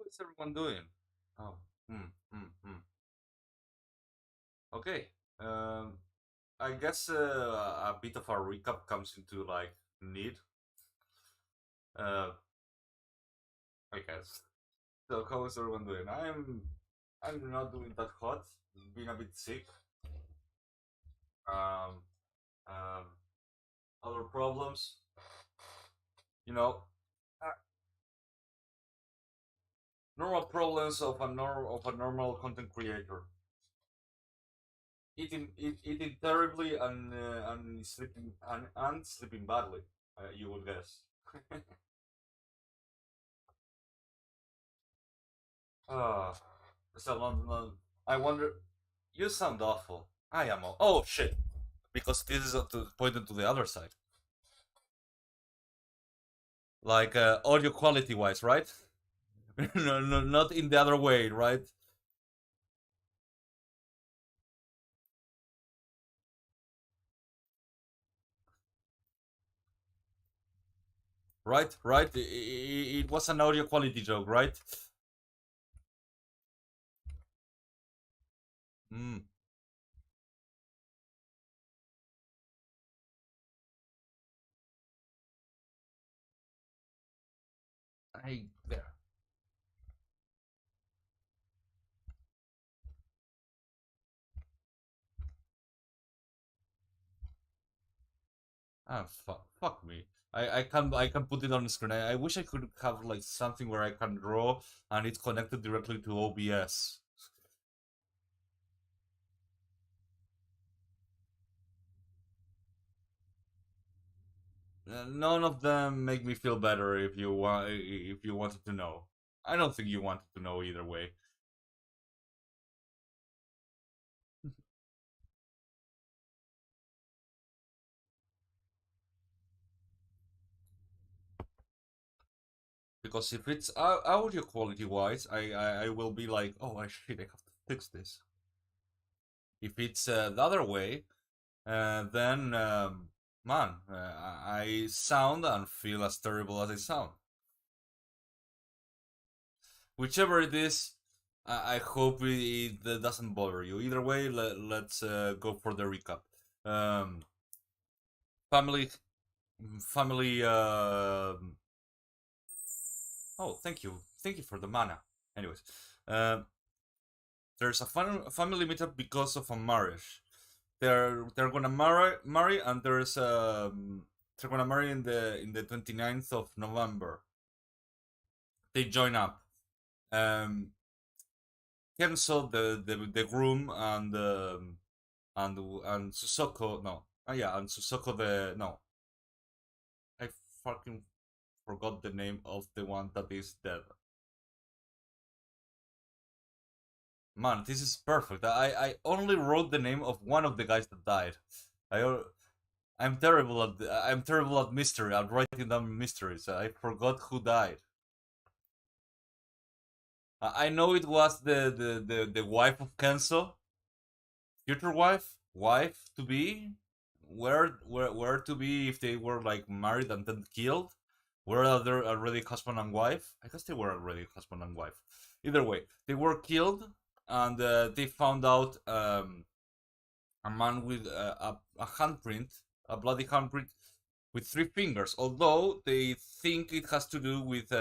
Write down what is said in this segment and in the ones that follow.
is everyone doing? Oh, okay. Um, I guess a bit of a recap comes into like need. Uh, I guess. So how is everyone doing? I'm not doing that hot. Been a bit sick. Um, um, other problems. You know, uh, normal problems of a normal content creator. Eating terribly and sleeping and sleeping badly. You would guess. Ah, so I wonder. You sound awful. I am. Oh shit! Because this is pointed to the other side, like audio quality wise, right? No, not in the other way, right? Right, right. It was an audio quality joke, right? Mm. I there. Ah, fuck me. I can put it on the screen. I wish I could have like something where I can draw and it's connected directly to OBS. None of them make me feel better if you wanted to know. I don't think you wanted to know either way. Because if it's audio quality wise, I will be like, oh I shit, I have to fix this. If it's the other way, then man, I sound and feel as terrible as I sound. Whichever it is, I hope it doesn't bother you. Either way, let's go for the recap. Um, family, family. Oh, thank you for the mana. Anyways, um, there's a family meetup because of a marriage. They're gonna marry, and they're gonna marry in the 29th of November. They join up. Um, Kenso, the groom, and Susoko. No, yeah, and Susoko the no. I fucking forgot the name of the one that is dead. Man, this is perfect. I only wrote the name of one of the guys that died. I I'm terrible at mystery. At writing down mysteries. I forgot who died. I know it was the wife of Kenzo, future wife to be. Where to be if they were like married and then killed? Were they already husband and wife? I guess they were already husband and wife. Either way, they were killed, and they found out a man with a handprint, a bloody handprint with three fingers. Although they think it has to do with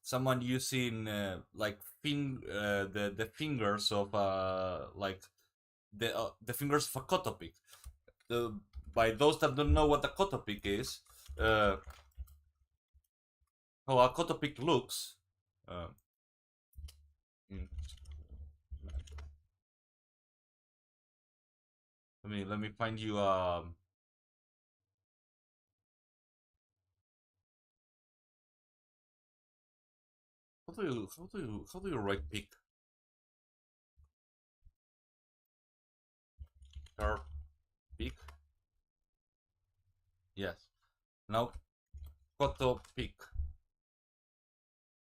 someone using like the fingers of the fingers of a kotopic. The By those that don't know what a kotopic is, uh, how a kotopic looks. Uh, mm, let me find you. How do you write pic? Or pic? Yes. Now kotopic.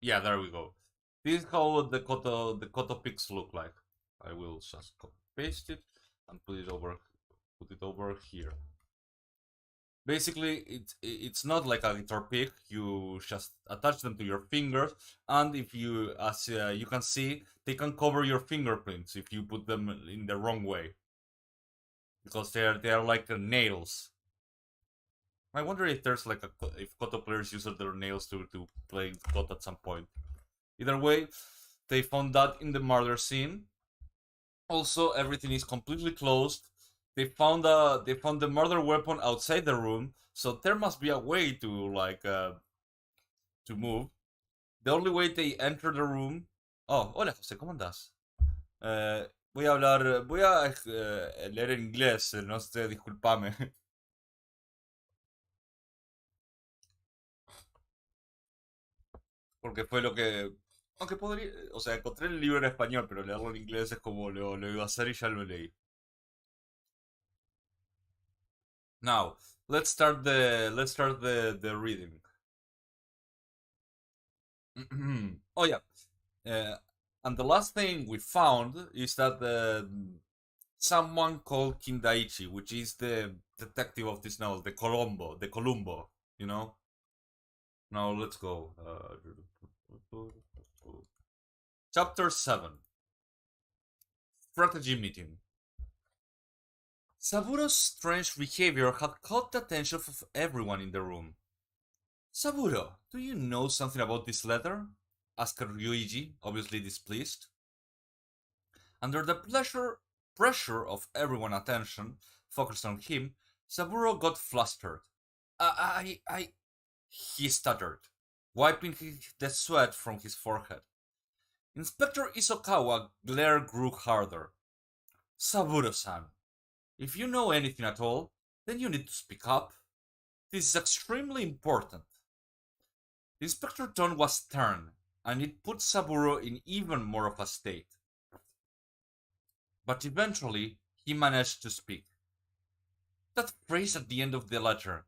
Yeah, there we go. This is how the koto pics look like. I will just copy paste it and put it over here. Basically, it's not like a guitar pick. You just attach them to your fingers, and if you, as you can see, they can cover your fingerprints if you put them in the wrong way, because they are like nails. I wonder if there's like if Koto players use their nails to play Koto at some point. Either way, they found that in the murder scene. Also, everything is completely closed. They found the murder weapon outside the room, so there must be a way to move. The only way they enter the room. Oh, hola José, ¿cómo andas? Voy a leer en inglés, no sé, discúlpame. Porque fue lo que. Aunque podría. O sea, encontré el libro en español, pero leerlo en inglés es como lo iba a hacer y ya lo leí. Now, let's start the reading. Oh yeah. Uh, and the last thing we found is that someone called Kindaichi, which is the detective of this novel, the Columbo, you know. Now let's go. Chapter 7. Strategy meeting. Saburo's strange behavior had caught the attention of everyone in the room. Saburo, do you know something about this letter? Asked Ryuichi, obviously displeased. Under the pressure of everyone's attention focused on him, Saburo got flustered. I, he stuttered, wiping the sweat from his forehead. Inspector Isokawa's glare grew harder. Saburo-san, if you know anything at all, then you need to speak up. This is extremely important. The inspector's tone was stern, and it put Saburo in even more of a state. But eventually, he managed to speak. That phrase at the end of the letter.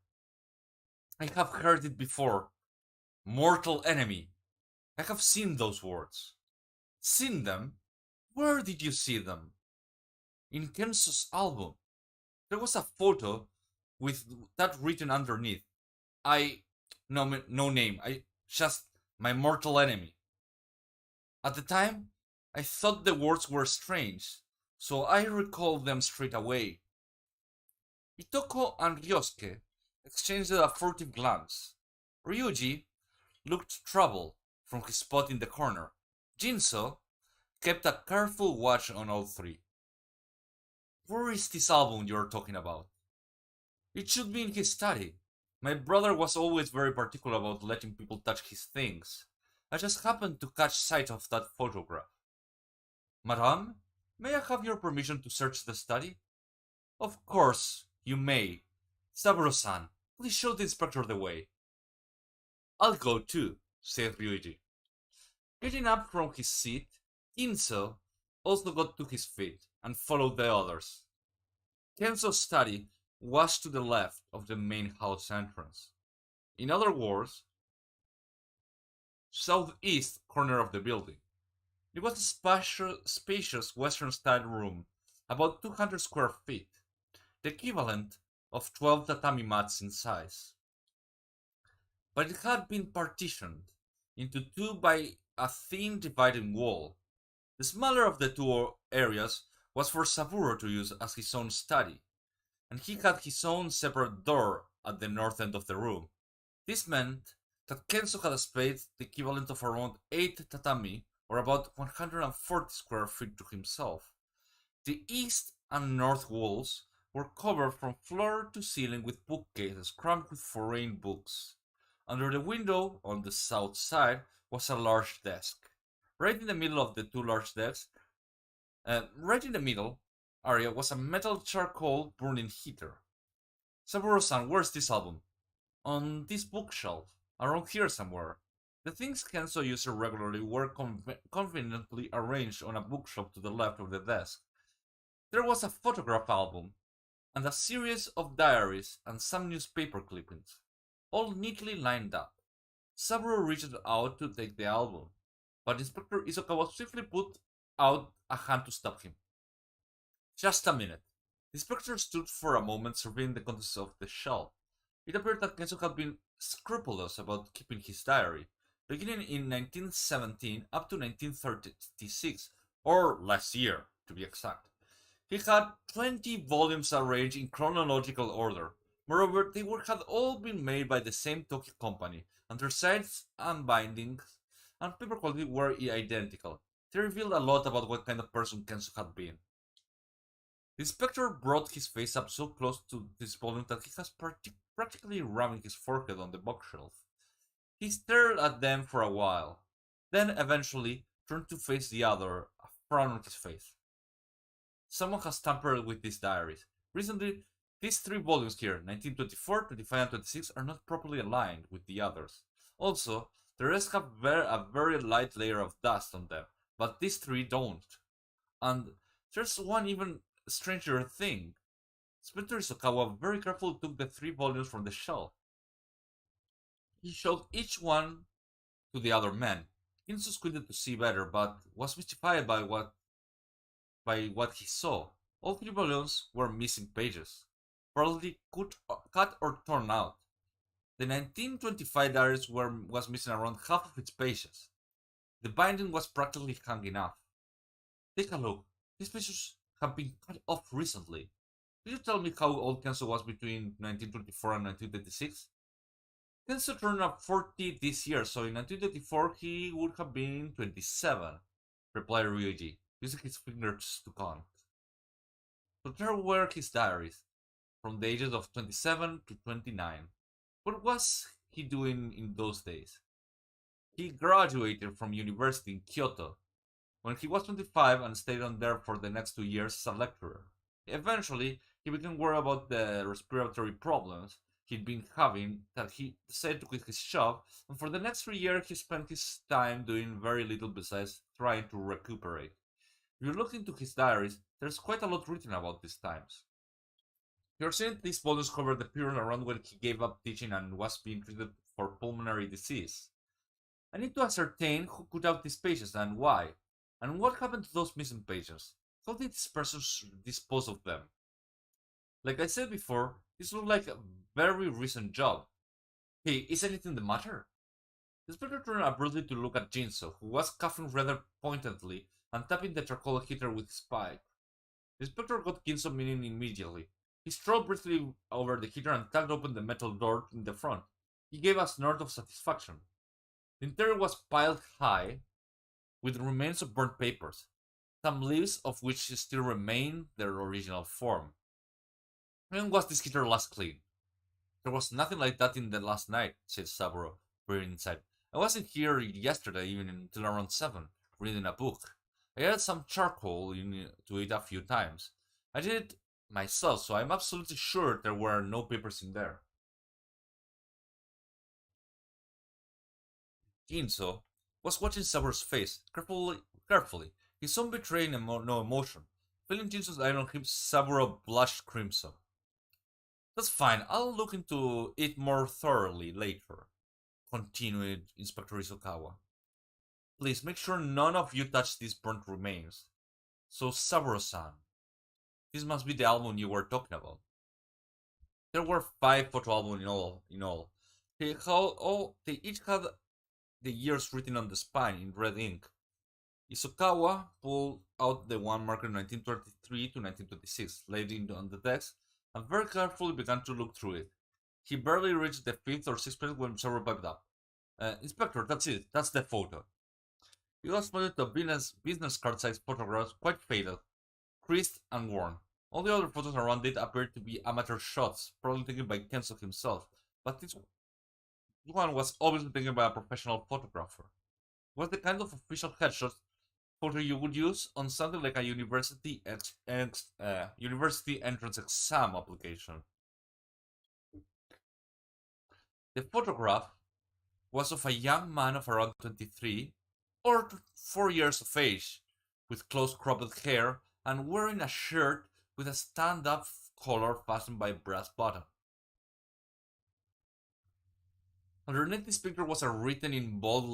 I have heard it before. Mortal enemy. I have seen those words. Seen them? Where did you see them? In Kenso's album. There was a photo with that written underneath. No name. Just my mortal enemy. At the time, I thought the words were strange, so I recalled them straight away. Itoko and Ryosuke exchanged a furtive glance. Ryuji looked troubled from his spot in the corner. Jinso kept a careful watch on all three. Where is this album you're talking about? It should be in his study. My brother was always very particular about letting people touch his things. I just happened to catch sight of that photograph. Madame, may I have your permission to search the study? Of course, you may. Saburo-san, please show the inspector the way. I'll go too, said Ryuji. Getting up from his seat, Inso also got to his feet and followed the others. Kenso's study was to the left of the main house entrance. In other words, southeast corner of the building. It was a spacious western-style room, about 200 square feet, the equivalent of 12 tatami mats in size. But it had been partitioned into two by a thin dividing wall. The smaller of the two areas was for Saburo to use as his own study, and he had his own separate door at the north end of the room. This meant that Kenzo had a space the equivalent of around 8 tatami, or about 140 square feet to himself. The east and north walls were covered from floor to ceiling with bookcases crammed with foreign books. Under the window on the south side was a large desk. Right in the middle of the two large desks, right in the middle area was a metal charcoal burning heater. Saburo-san, where's this album? On this bookshelf, around here somewhere. The things Kenzo used regularly were conveniently arranged on a bookshelf to the left of the desk. There was a photograph album, and a series of diaries and some newspaper clippings, all neatly lined up. Saburo reached out to take the album, but Inspector Isokawa swiftly put out a hand to stop him. Just a minute. The inspector stood for a moment surveying the contents of the shelf. It appeared that Kenzo had been scrupulous about keeping his diary, beginning in 1917 up to 1936, or last year to be exact. He had 20 volumes arranged in chronological order. Moreover, had all been made by the same Tokyo company, and their sides and bindings and paper quality were identical. They revealed a lot about what kind of person Kenzo had been. The inspector brought his face up so close to this volume that he was practically rubbing his forehead on the bookshelf. He stared at them for a while, then eventually turned to face the other, a frown on his face. Someone has tampered with these diaries. Recently, these three volumes here, 1924, 25, and 26, are not properly aligned with the others. Also, the rest have a very light layer of dust on them, but these three don't. And there's one even stranger thing. Inspector Isokawa very carefully took the three volumes from the shelf. He showed each one to the other men. Ginsu squinted to see better, but was mystified by what he saw. All three volumes were missing pages, probably cut or torn out. The 1925 diaries was missing around half of its pages. The binding was practically hanging off. Take a look. These pages have been cut off recently. Could you tell me how old Kenzo was between 1924 and 1936? Kenzo turned up 40 this year, so in 1924 he would have been 27, replied Ryuji, using his fingers to count. So there were his diaries, from the ages of 27 to 29. What was he doing in those days? He graduated from university in Kyoto when he was 25 and stayed on there for the next 2 years as a lecturer. Eventually, he began worried about the respiratory problems he'd been having that he decided to quit his job, and for the next 3 years he spent his time doing very little besides trying to recuperate. If you look into his diaries, there's quite a lot written about these times. You're seeing these volumes cover the period around when he gave up teaching and was being treated for pulmonary disease. I need to ascertain who cut out these pages and why, and what happened to those missing pages. How did this person dispose of them? Like I said before, this looks like a very recent job. Hey, is anything the matter? The inspector turned abruptly to look at Jinso, who was coughing rather pointedly and tapping the charcoal heater with his pipe. The inspector got Ginso meaning immediately. He strolled briskly over the heater and tugged open the metal door in the front. He gave a snort of satisfaction. The interior was piled high with remains of burnt papers, some leaves of which still remained their original form. When was this heater last cleaned? There was nothing like that in the last night, said Saburo, peering inside. I wasn't here yesterday evening until around 7, reading a book. I added some charcoal to it a few times. I did it myself, so I'm absolutely sure there were no papers in there. Ginso was watching Saburo's face carefully, his own betraying no emotion. Feeling Ginso's eye on him, Saburo blushed crimson. That's fine, I'll look into it more thoroughly later, continued Inspector Isokawa. Please make sure none of you touch these burnt remains. So, Saburo-san, this must be the album you were talking about. There were 5 photo albums in all. They each had the years written on the spine in red ink. Isokawa pulled out the one marked 1933 to 1926, laid it on the desk, and very carefully began to look through it. He barely reached the 5th or 6th page when Saburo piped up. Inspector, that's it. That's the photo. It was pointed to business card-sized photographs, quite faded, creased, and worn. All the other photos around it appeared to be amateur shots, probably taken by Kenzo himself, but this one was obviously taken by a professional photographer. It was the kind of official headshot photo you would use on something like a university entrance exam application. The photograph was of a young man of around 23 or 4 years of age, with close cropped hair and wearing a shirt with a stand-up collar fastened by a brass button. Underneath this picture was written in bold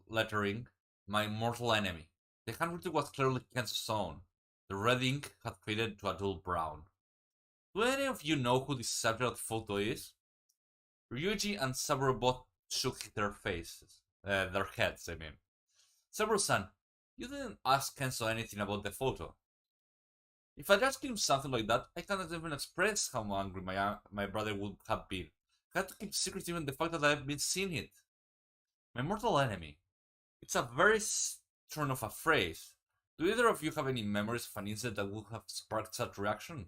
lettering, "My mortal enemy." The handwriting was clearly Kenzo's own. The red ink had faded to a dull brown. Do any of you know who this subject photo is? Ryuji and Saburo both shook their heads, I mean. Saburo-san, you didn't ask Kenzo anything about the photo. If I'd asked him something like that, I cannot even express how angry my brother would have been. I had to keep secret even the fact that I've been seeing it. My mortal enemy. It's a very turn of a phrase. Do either of you have any memories of an incident that would have sparked such reaction?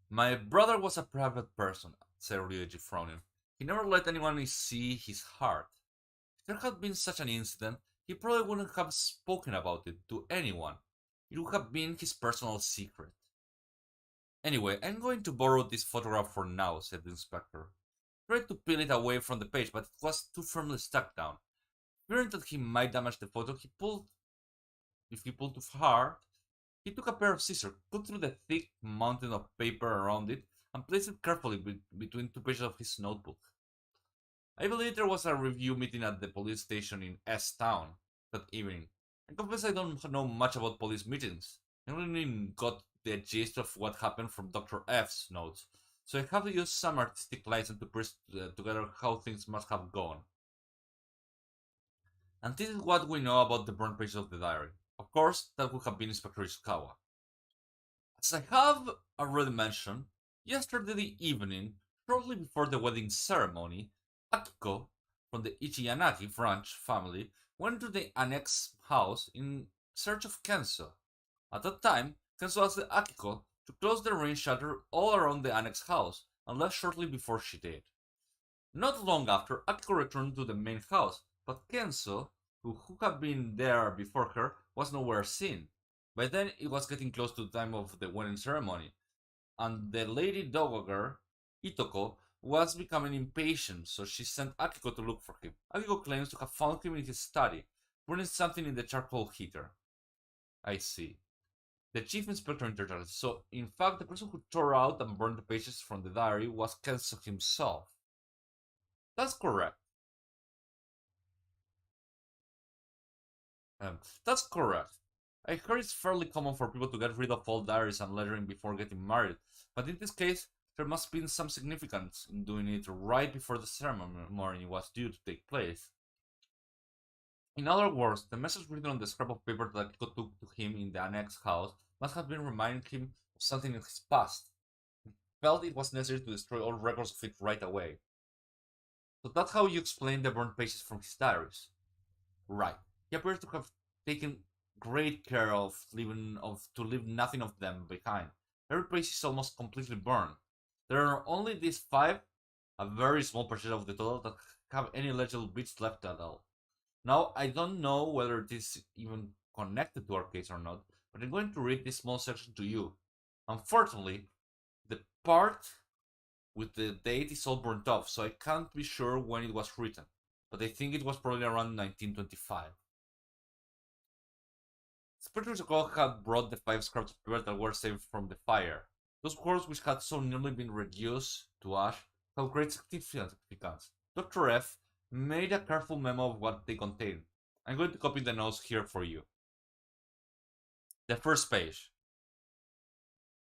My brother was a private person, said Ryuji, frowning. He never let anyone see his heart. If there had been such an incident, he probably wouldn't have spoken about it to anyone. It would have been his personal secret. Anyway, I'm going to borrow this photograph for now, said the inspector. He tried to peel it away from the page, but it was too firmly stuck down. Fearing that he might damage the photo, if he pulled too hard, he took a pair of scissors, cut through the thick mountain of paper around it, and placed it carefully between two pages of his notebook. I believe there was a review meeting at the police station in S-Town that evening. I confess I don't know much about police meetings. I only got the gist of what happened from Dr. F's notes, so I have to use some artistic license to piece together how things must have gone. And this is what we know about the burnt pages of the diary. Of course, that would have been Inspector Ishikawa. As I have already mentioned, yesterday evening, shortly before the wedding ceremony, Akiko, from the Ichiyanagi branch family, went to the annex house in search of Kenzo. At that time, Kenzo asked Akiko to close the rain shutter all around the annex house and left shortly before she did. Not long after, Akiko returned to the main house, but Kenzo, who had been there before her, was nowhere seen. By then, it was getting close to the time of the wedding ceremony, and the lady dowager, Itoko, was becoming impatient, so she sent Akiko to look for him. Akiko claims to have found him in his study, burning something in the charcoal heater. I see. The chief inspector interjected, so in fact the person who tore out and burned the pages from the diary was Kenzo himself. That's correct. That's correct. I heard it's fairly common for people to get rid of all diaries and lettering before getting married, but in this case, there must have been some significance in doing it right before the ceremony was due to take place. In other words, the message written on the scrap of paper that Akiko took to him in the annex house must have been reminding him of something in his past. He felt it was necessary to destroy all records of it right away. So that's how you explain the burnt pages from his diaries. Right. He appears to have taken great care to leave nothing of them behind. Every page is almost completely burned. There are only these 5, a very small percentage of the total, that have any legible bits left at all. Now, I don't know whether this is even connected to our case or not, but I'm going to read this small section to you. Unfortunately, the part with the date is all burnt off, so I can't be sure when it was written, but I think it was probably around 1925. Inspector Sokola had brought the 5 scraps of paper that were saved from the fire. Those words, which had so nearly been reduced to ash, have great significance. Dr. F made a careful memo of what they contained. I'm going to copy the notes here for you. The first page.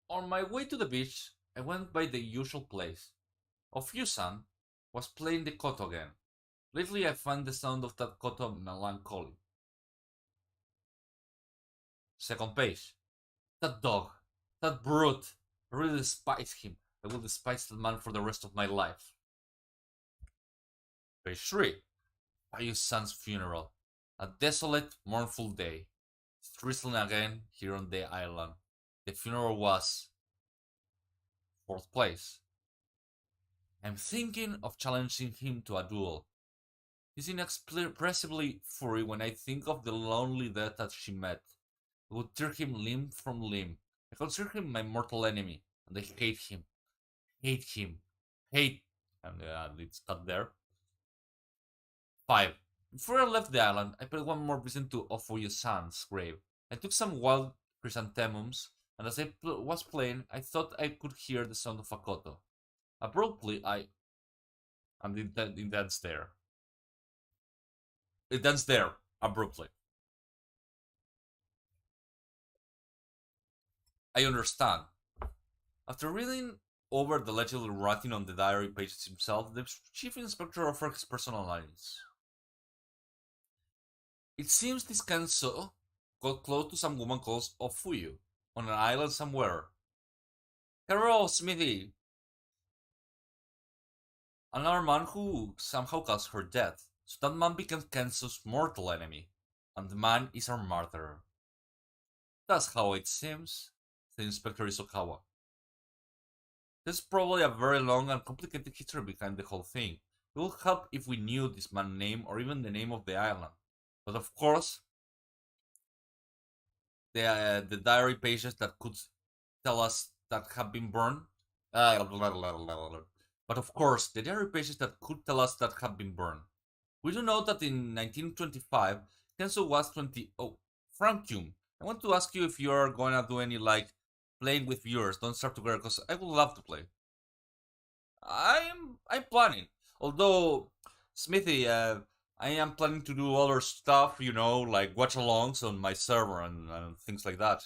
On my way to the beach, I went by the usual place. Ofyu-san was playing the koto again. Lately I find the sound of that koto melancholy. Second page. That dog. That brute. I really despise him. I will despise that man for the rest of my life. Page 3. Ayu's-san's funeral. A desolate, mournful day. It's drizzling again here on the island. The funeral was... Fourth place. I'm thinking of challenging him to a duel. He's inexpressibly furry when I think of the lonely death that she met. I would tear him limb from limb. I consider him my mortal enemy, and I hate him. Hate him. Hate... And it's cut there. 5. Before I left the island, I paid one more visit to Ofuyu-san's grave. I took some wild chrysanthemums, and as I was playing, I thought I could hear the sound of a koto. Abruptly, and it ends there. It ends there, abruptly. I understand. After reading over the legible writing on the diary pages himself, the chief inspector offered his personal analysis. It seems this Kenzo got close to some woman called Ofuyu on an island somewhere. Carol Smithy, another man who somehow caused her death, so that man became Kenzo's mortal enemy, and the man is our martyr. That's how it seems, said Inspector Isokawa. There's probably a very long and complicated history behind the whole thing. It would help if we knew this man's name or even the name of the island. But of course, the diary pages that could tell us that have been burned. But of course, the diary pages that could tell us that have been burned. We do know that in 1925, Kenzo was 20. Oh, Frankium, I want to ask you if you are going to do any playing with viewers. Don't start together because I would love to play. I'm planning. Although, Smithy, I am planning to do other stuff, like watch-alongs on my server and things like that.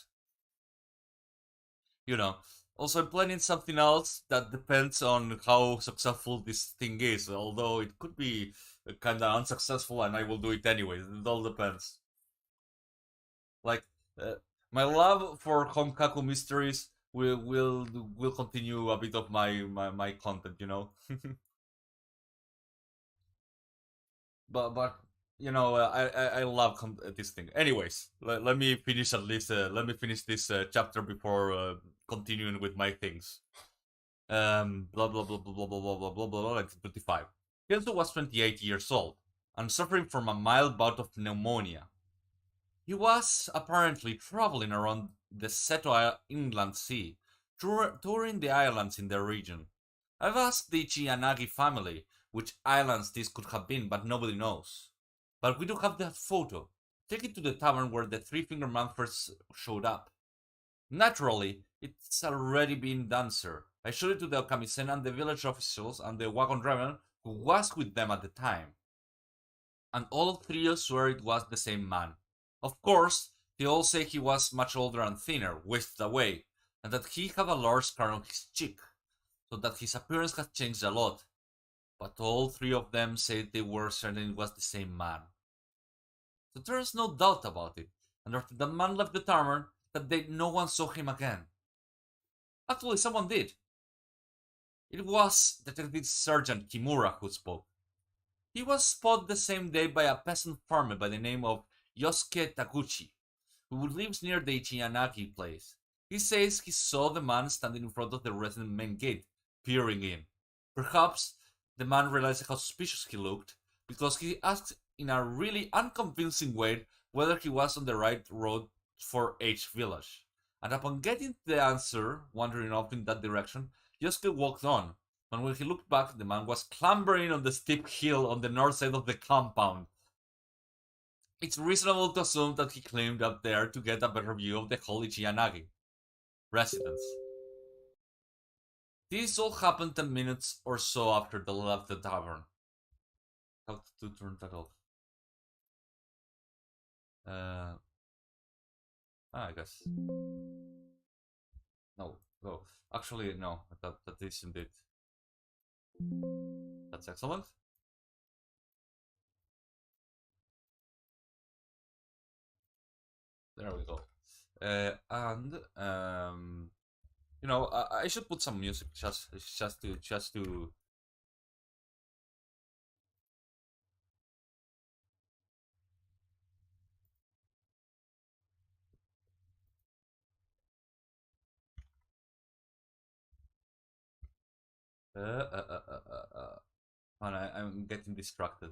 Also, I'm planning something else that depends on how successful this thing is. Although it could be kind of unsuccessful, and I will do it anyways. It all depends. Like, my love for Honkaku Mysteries will continue a bit of my content, but I love this thing. Anyways, let me finish at least. Let me finish this chapter before continuing with my things. Blah blah blah blah blah blah blah blah blah blah. 1925. Kenzo was 28 years old and suffering from a mild bout of pneumonia. He was apparently traveling around the Seto Inland Sea, touring the islands in the region. I've asked the Chianagi family which islands this could have been, but nobody knows. But we do have that photo. Take it to the tavern where the Three-Finger Man first showed up. Naturally, it's already been done, sir. I showed it to the Kamisen and the village officials and the wagon driver who was with them at the time. And all three swear it was the same man. Of course, they all say he was much older and thinner, wasted away, and that he had a large scar on his cheek, so that his appearance had changed a lot. But all three of them said they were certain it was the same man. So there is no doubt about it, and after the man left the tavern, that no one saw him again. Actually, someone did. It was Detective Sergeant Kimura who spoke. He was spotted the same day by a peasant farmer by the name of Yosuke Taguchi, who lives near the Ichiyanagi place. He says he saw the man standing in front of the resident main gate, peering in. Perhaps the man realized how suspicious he looked, because he asked in a really unconvincing way whether he was on the right road for H village. And upon getting the answer, wandering off in that direction, Yosuke walked on. And when he looked back, the man was clambering on the steep hill on the north side of the compound. It's reasonable to assume that he climbed up there to get a better view of the whole Ichiyanagi residence. This all happened 10 minutes or so after they left the tavern. How to turn that off? I guess. No. Actually, no. That is indeed. That's excellent. There we go. I should put some music just to. I'm getting distracted.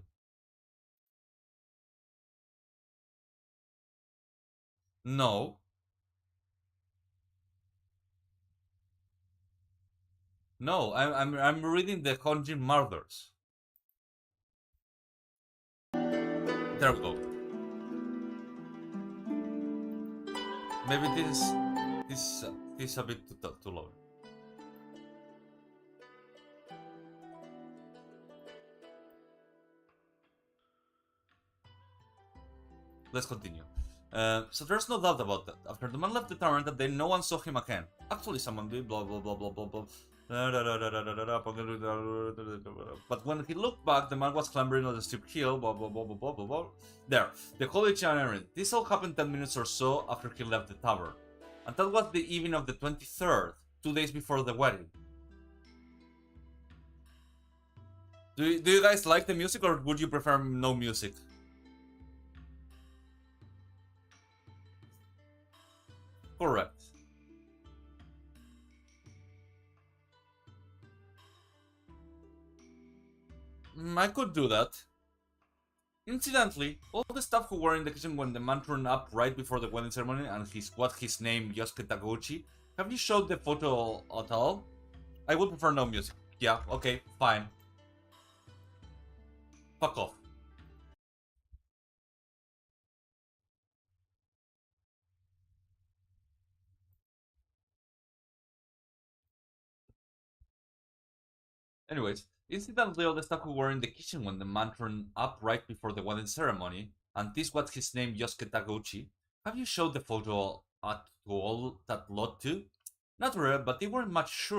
No. No, I'm reading the Honjin Murders. There we go. Maybe this is a bit too low. Let's continue. So there's no doubt about that. After the man left the tavern that day, no one saw him again. Actually, someone did, blah blah blah blah blah blah. But when he looked back, the man was clambering on the steep hill, blah blah blah blah blah blah blah. There, the college and this all happened 10 minutes or so after he left the tavern. And that was the evening of the 23rd, 2 days before the wedding. Do you guys like the music, or would you prefer no music? Correct. I could do that. Incidentally, all the staff who were in the kitchen when the man turned up right before the wedding ceremony and his name Yosuke Taguchi, have you showed the photo at all? I would prefer no music. Yeah, okay, fine. Fuck off. Anyways, incidentally, all the staff who were in the kitchen when the man turned up right before the wedding ceremony, and this was his name Yosuke Taguchi, have you showed the photo to all that lot too? Not really, but they weren't much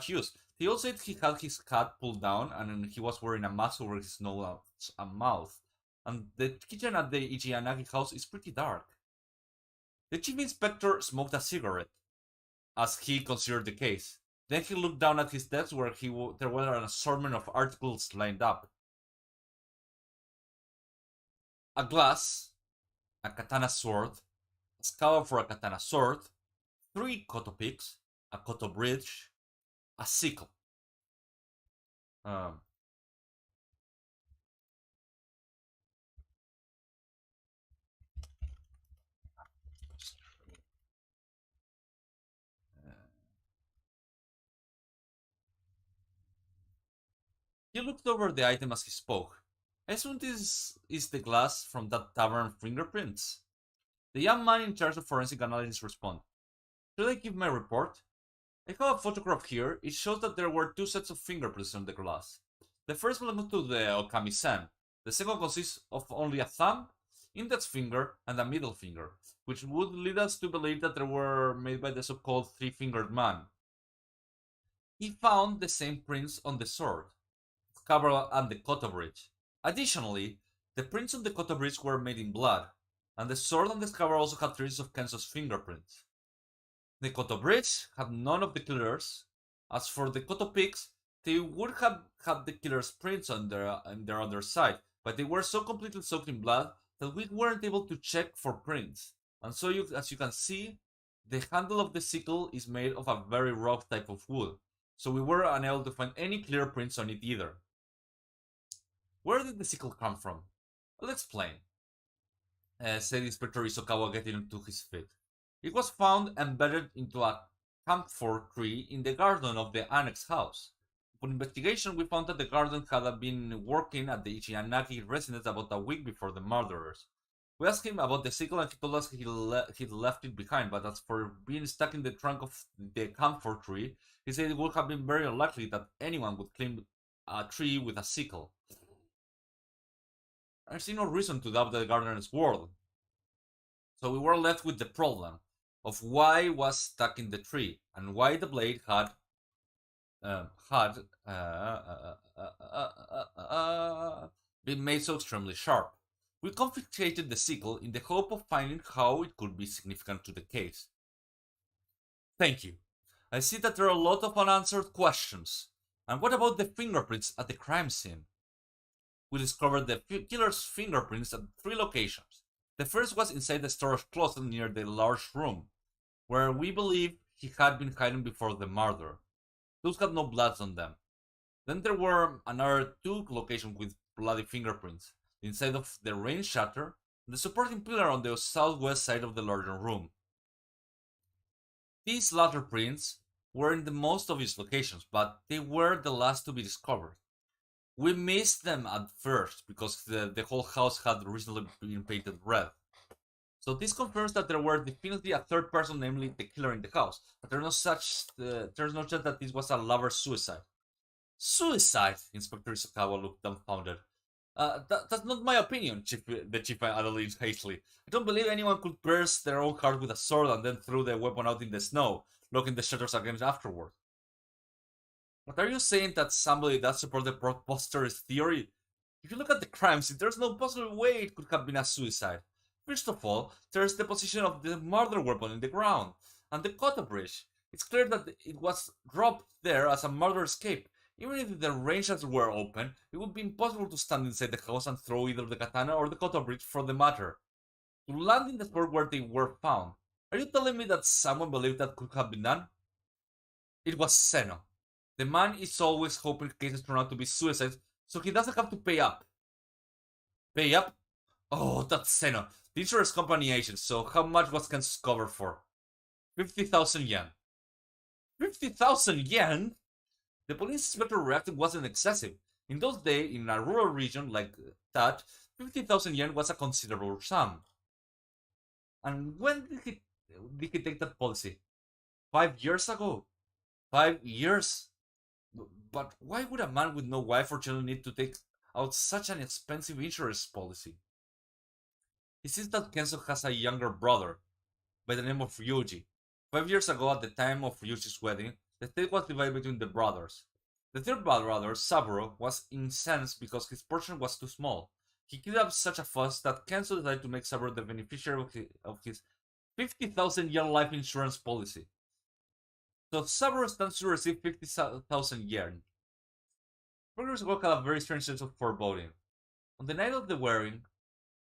use. He also said he had his hat pulled down and he was wearing a mask over his nose and mouth. And the kitchen at the Ichiyanagi house is pretty dark. The chief inspector smoked a cigarette as he considered the case. Then he looked down at his desk where there were an assortment of articles lined up. A glass, a katana sword, a scabbard for a katana sword, 3 koto picks, a koto bridge, a sickle. Um, he looked over the item as he spoke. I assume this is the glass from that tavern fingerprints. The young man in charge of forensic analysis responded. Should I give my report? I have a photograph here. It shows that there were 2 sets of fingerprints on the glass. The first belongs to the Okami-san. The second consists of only a thumb, index finger, and a middle finger, which would lead us to believe that they were made by the so-called 3-fingered man. He found the same prints on the sword, scabbard, and the koto bridge. Additionally, the prints on the koto bridge were made in blood, and the sword and the scabbard also had traces of Kenzo's fingerprints. The koto bridge had none of the killers. As for the koto picks, they would have had the killer's prints on their underside, but they were so completely soaked in blood that we weren't able to check for prints. And so, as you can see, the handle of the sickle is made of a very rough type of wood, so we were unable to find any clear prints on it either. Where did the sickle come from? I'll explain, said Inspector Isokawa, getting to his feet. It was found embedded into a camphor tree in the garden of the annex house. Upon investigation, we found that the garden had been working at the Ichiyanagi residence about a week before the murderers. We asked him about the sickle and he told us he'd left it behind, but as for being stuck in the trunk of the camphor tree, he said it would have been very unlikely that anyone would climb a tree with a sickle. I see no reason to doubt the gardener's word. So we were left with the problem of why it was stuck in the tree and why the blade had been made so extremely sharp. We confiscated the sickle in the hope of finding how it could be significant to the case. Thank you. I see that there are a lot of unanswered questions. And what about the fingerprints at the crime scene? We discovered the killer's fingerprints at 3 locations. The first was inside the storage closet near the large room, where we believe he had been hiding before the murder. Those had no bloods on them. Then there were another 2 locations with bloody fingerprints, inside of the rain shutter and the supporting pillar on the southwest side of the larger room. These latter prints were in the most obvious locations, but they were the last to be discovered. We missed them at first because the whole house had recently been painted red. So this confirms that there were definitely a 3rd person, namely the killer in the house. But there's no chance that this was a lover's suicide. Suicide? Inspector Isakawa looked dumbfounded. That's not my opinion, the chief added hastily. I don't believe anyone could pierce their own heart with a sword and then throw the weapon out in the snow, locking the shutters again afterward. But are you saying that somebody that supports the preposterous theory? If you look at the crime scene, there's no possible way it could have been a suicide. First of all, there's the position of the murder weapon in the ground, and the cutter bridge. It's clear that it was dropped there as a murder escape. Even if the ranges were open, it would be impossible to stand inside the house and throw either the katana or the cutter bridge for the matter. To land in the spot where they were found. Are you telling me that someone believed that could have been done? It was Seno. The man is always hoping cases turn out to be suicides, so he doesn't have to pay up. Pay up? Oh, that's Seno. The insurance company agent, so how much was Ken's cover for? 50,000 yen. 50,000 yen? The police inspector reacted wasn't excessive. In those days, in a rural region like that, 50,000 yen was a considerable sum. And when did he take that policy? 5 years ago? 5 years? But why would a man with no wife or children need to take out such an expensive insurance policy? It seems that Kenzo has a younger brother by the name of Ryuji. 5 years ago, at the time of Ryuji's wedding, the estate was divided between the brothers. The third brother, Saburo, was incensed because his portion was too small. He kicked up such a fuss that Kenzo decided to make Saburo the beneficiary of his 50,000 yen life insurance policy. So Saburo stands to receive 50,000 yen. 4 years ago had a very strange sense of foreboding. On the night of the wedding,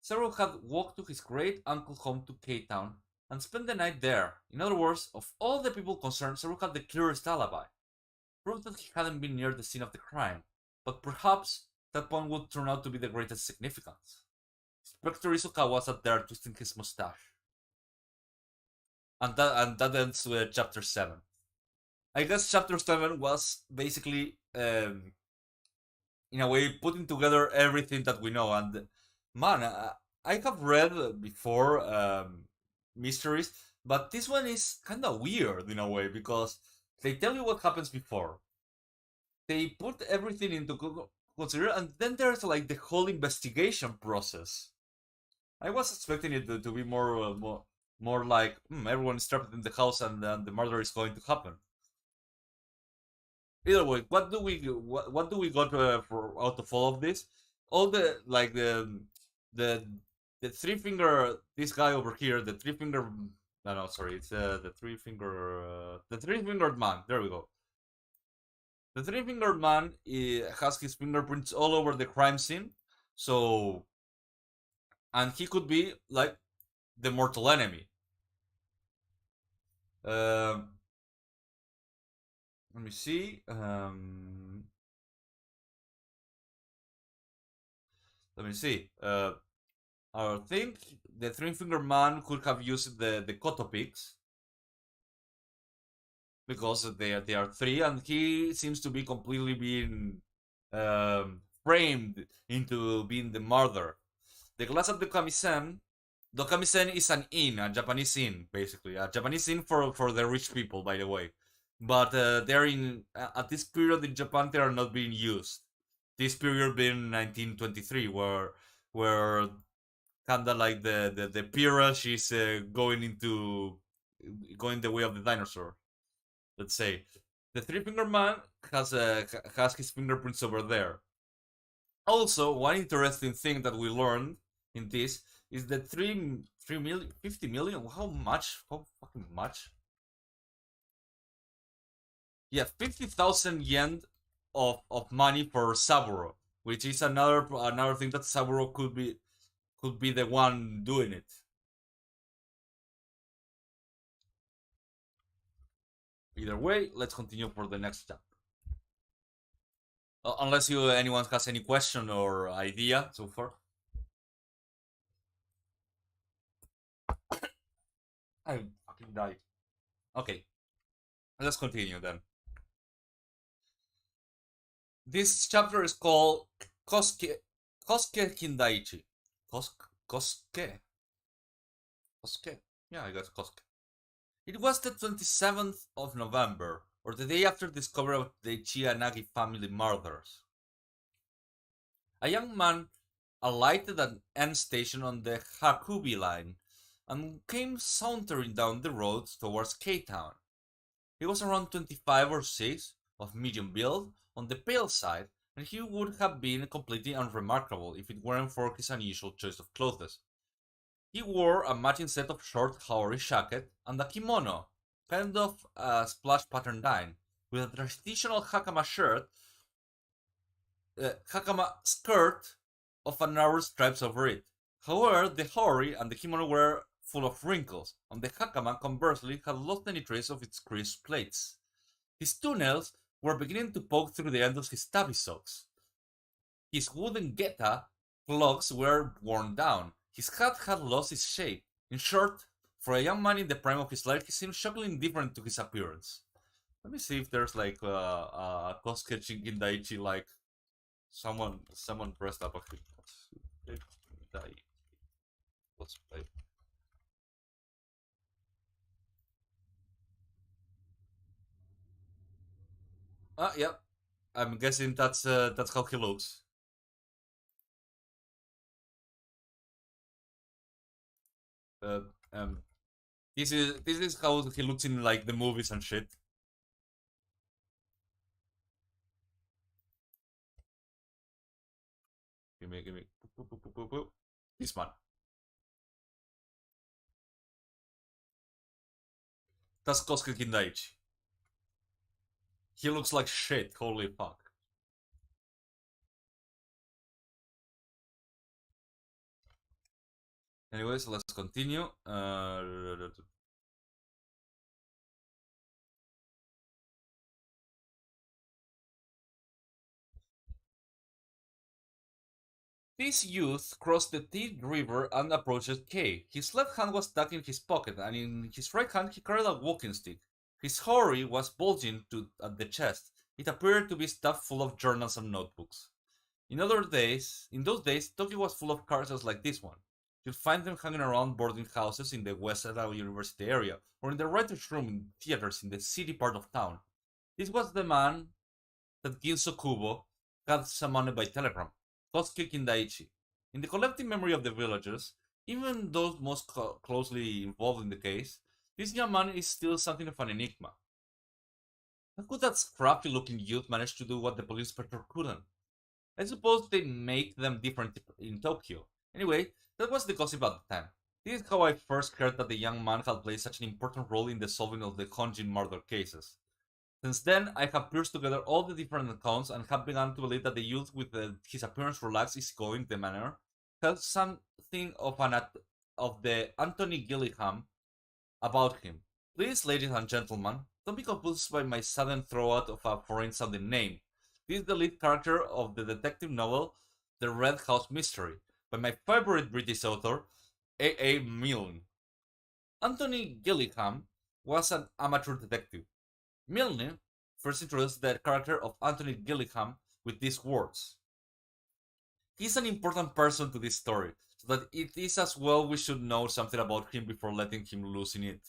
Saburo had walked to his great uncle's home to K-Town and spent the night there. In other words, of all the people concerned, Saburo had the clearest alibi. Proof that he hadn't been near the scene of the crime, but perhaps that point would turn out to be the greatest significance. Inspector Isokawa sat there twisting his mustache. And that ends with chapter 7. I guess chapter 7 was basically, in a way, putting together everything that we know. And man, I have read before mysteries, but this one is kind of weird in a way because they tell you what happens before. They put everything into consider, and then there's like the whole investigation process. I was expecting it to be more like everyone is trapped in the house and the murder is going to happen. Either way, what do we got for out of all of this? All the like the three finger, this guy over here, the three finger. No, sorry, it's the three fingered man. There we go. The three fingered man has his fingerprints all over the crime scene, so and he could be like the mortal enemy. Let me see. Let me see. I think the three finger man could have used the Kotopics because they are three, and he seems to be completely being framed into being the murderer. The glass at the kamisen is an inn, a Japanese inn, basically a Japanese inn for the rich people, by the way. But they're in at this period in Japan they are not being used. This period being 1923, where kinda like the peerage is going the way of the dinosaur. Let's say the three finger man has his fingerprints over there. Also, one interesting thing that we learned in this is that 50 million. How much? How fucking much? Yeah, 50,000 yen of money for Saburo, which is another thing that Saburo could be the one doing it. Either way, let's continue for the next chapter. Unless anyone has any question or idea so far. I fucking died. Okay, let's continue then. This chapter is called Kosuke Kindaichi. Kosuke? Yeah, I guess Kosuke. It was the 27th of November, or the day after the discovery of the Chianagi family murders. A young man alighted at an end station on the Hakubi line and came sauntering down the road towards K-Town. He was around 25 or 6, of medium build, on the pale side, and he would have been completely unremarkable if it weren't for his unusual choice of clothes. He wore a matching set of short Haori jacket and a kimono, kind of a splash pattern dye, with a traditional hakama skirt of a narrow stripes over it. However, the Haori and the kimono were full of wrinkles, and the hakama conversely had lost any trace of its crisp plaits. His toenails were beginning to poke through the end of his tabi socks. His wooden geta clogs were worn down. His hat had lost its shape. In short, for a young man in the prime of his life, he seemed shockingly indifferent to his appearance. Let me see if there's like a Kosuke Kindaichi, like someone dressed up a cosplay. Yep. I'm guessing that's how he looks. Uh, um, this is how he looks in like the movies and shit. Give me. This man. That's Kosuke Kindaichi. He looks like shit. Holy fuck. Anyways, let's continue. This youth crossed the Teed River and approached Kay. His left hand was tucked in his pocket, and in his right hand he carried a walking stick. His hori was bulging at the chest. It appeared to be stuffed full of journals and notebooks. In those days, Tokyo was full of cars like this one. You'd find them hanging around boarding houses in the West University area, or in the writer's room in theaters in the city part of town. This was the man that Ginso Kubo had summoned by telegram, Kosuke Kindaichi. In the collective memory of the villagers, even those most closely involved in the case, this young man is still something of an enigma. How could that scrappy looking youth manage to do what the police inspector couldn't? I suppose they make them different in Tokyo. Anyway, that was the gossip at the time. This is how I first heard that the young man had played such an important role in the solving of the Honjin murder cases. Since then, I have pieced together all the different accounts and have begun to believe that the youth with his appearance relaxed, easygoing the manner has something of the Anthony Gillingham about him. Please, ladies and gentlemen, don't be confused by my sudden throwout of a foreign-sounding name. This is the lead character of the detective novel The Red House Mystery by my favorite British author, A. Milne. Anthony Gillingham was an amateur detective. Milne first introduced the character of Anthony Gillingham with these words: "He's an important person to this story, so that it is as well we should know something about him before letting him loose in it."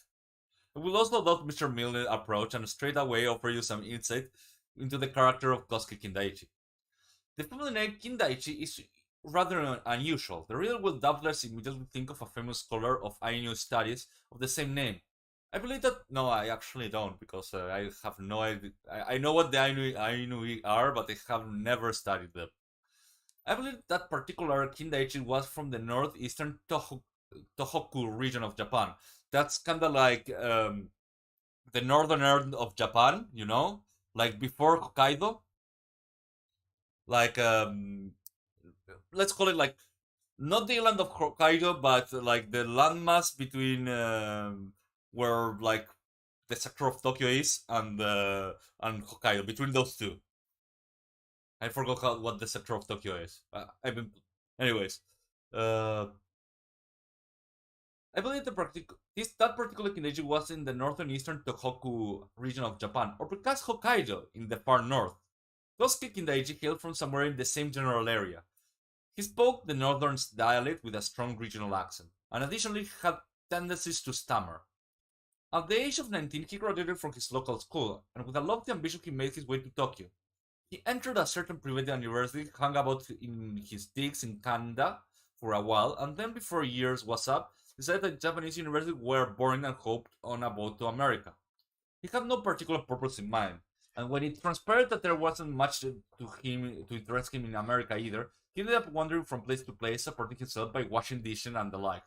I will also adopt Mr. Milne's approach and straight away offer you some insight into the character of Kosuke Kindaichi. The family name Kindaichi is rather unusual. The reader will doubtless immediately think of a famous scholar of Ainu studies of the same name. I believe that. No, I actually don't, because I have no idea. I know what the Ainu are, but I have never studied them. I believe that particular Kindaichi was from the northeastern Tohoku region of Japan. That's kind of like the northern end of Japan, like before Hokkaido. Like, let's call it like not the island of Hokkaido, but like the landmass between where like the sector of Tokyo is and Hokkaido. Between those two, I forgot what the sector of Tokyo is. I've been, anyways. Uh, I believe that particular Kindeji was in the northern eastern Tohoku region of Japan, or perhaps Hokkaido in the far north. Kosuke Kindeji hailed from somewhere in the same general area. He spoke the northern dialect with a strong regional accent, and additionally had tendencies to stammer. At the age of 19, he graduated from his local school, and with a lofty ambition, he made his way to Tokyo. He entered a certain private university, hung about in his digs in Kanda for a while, and then, before years was up, decided that Japanese universities were boring and hoped on a boat to America. He had no particular purpose in mind. And when it transpired that there wasn't much to interest him in America either, he ended up wandering from place to place, supporting himself by washing dishes and the like.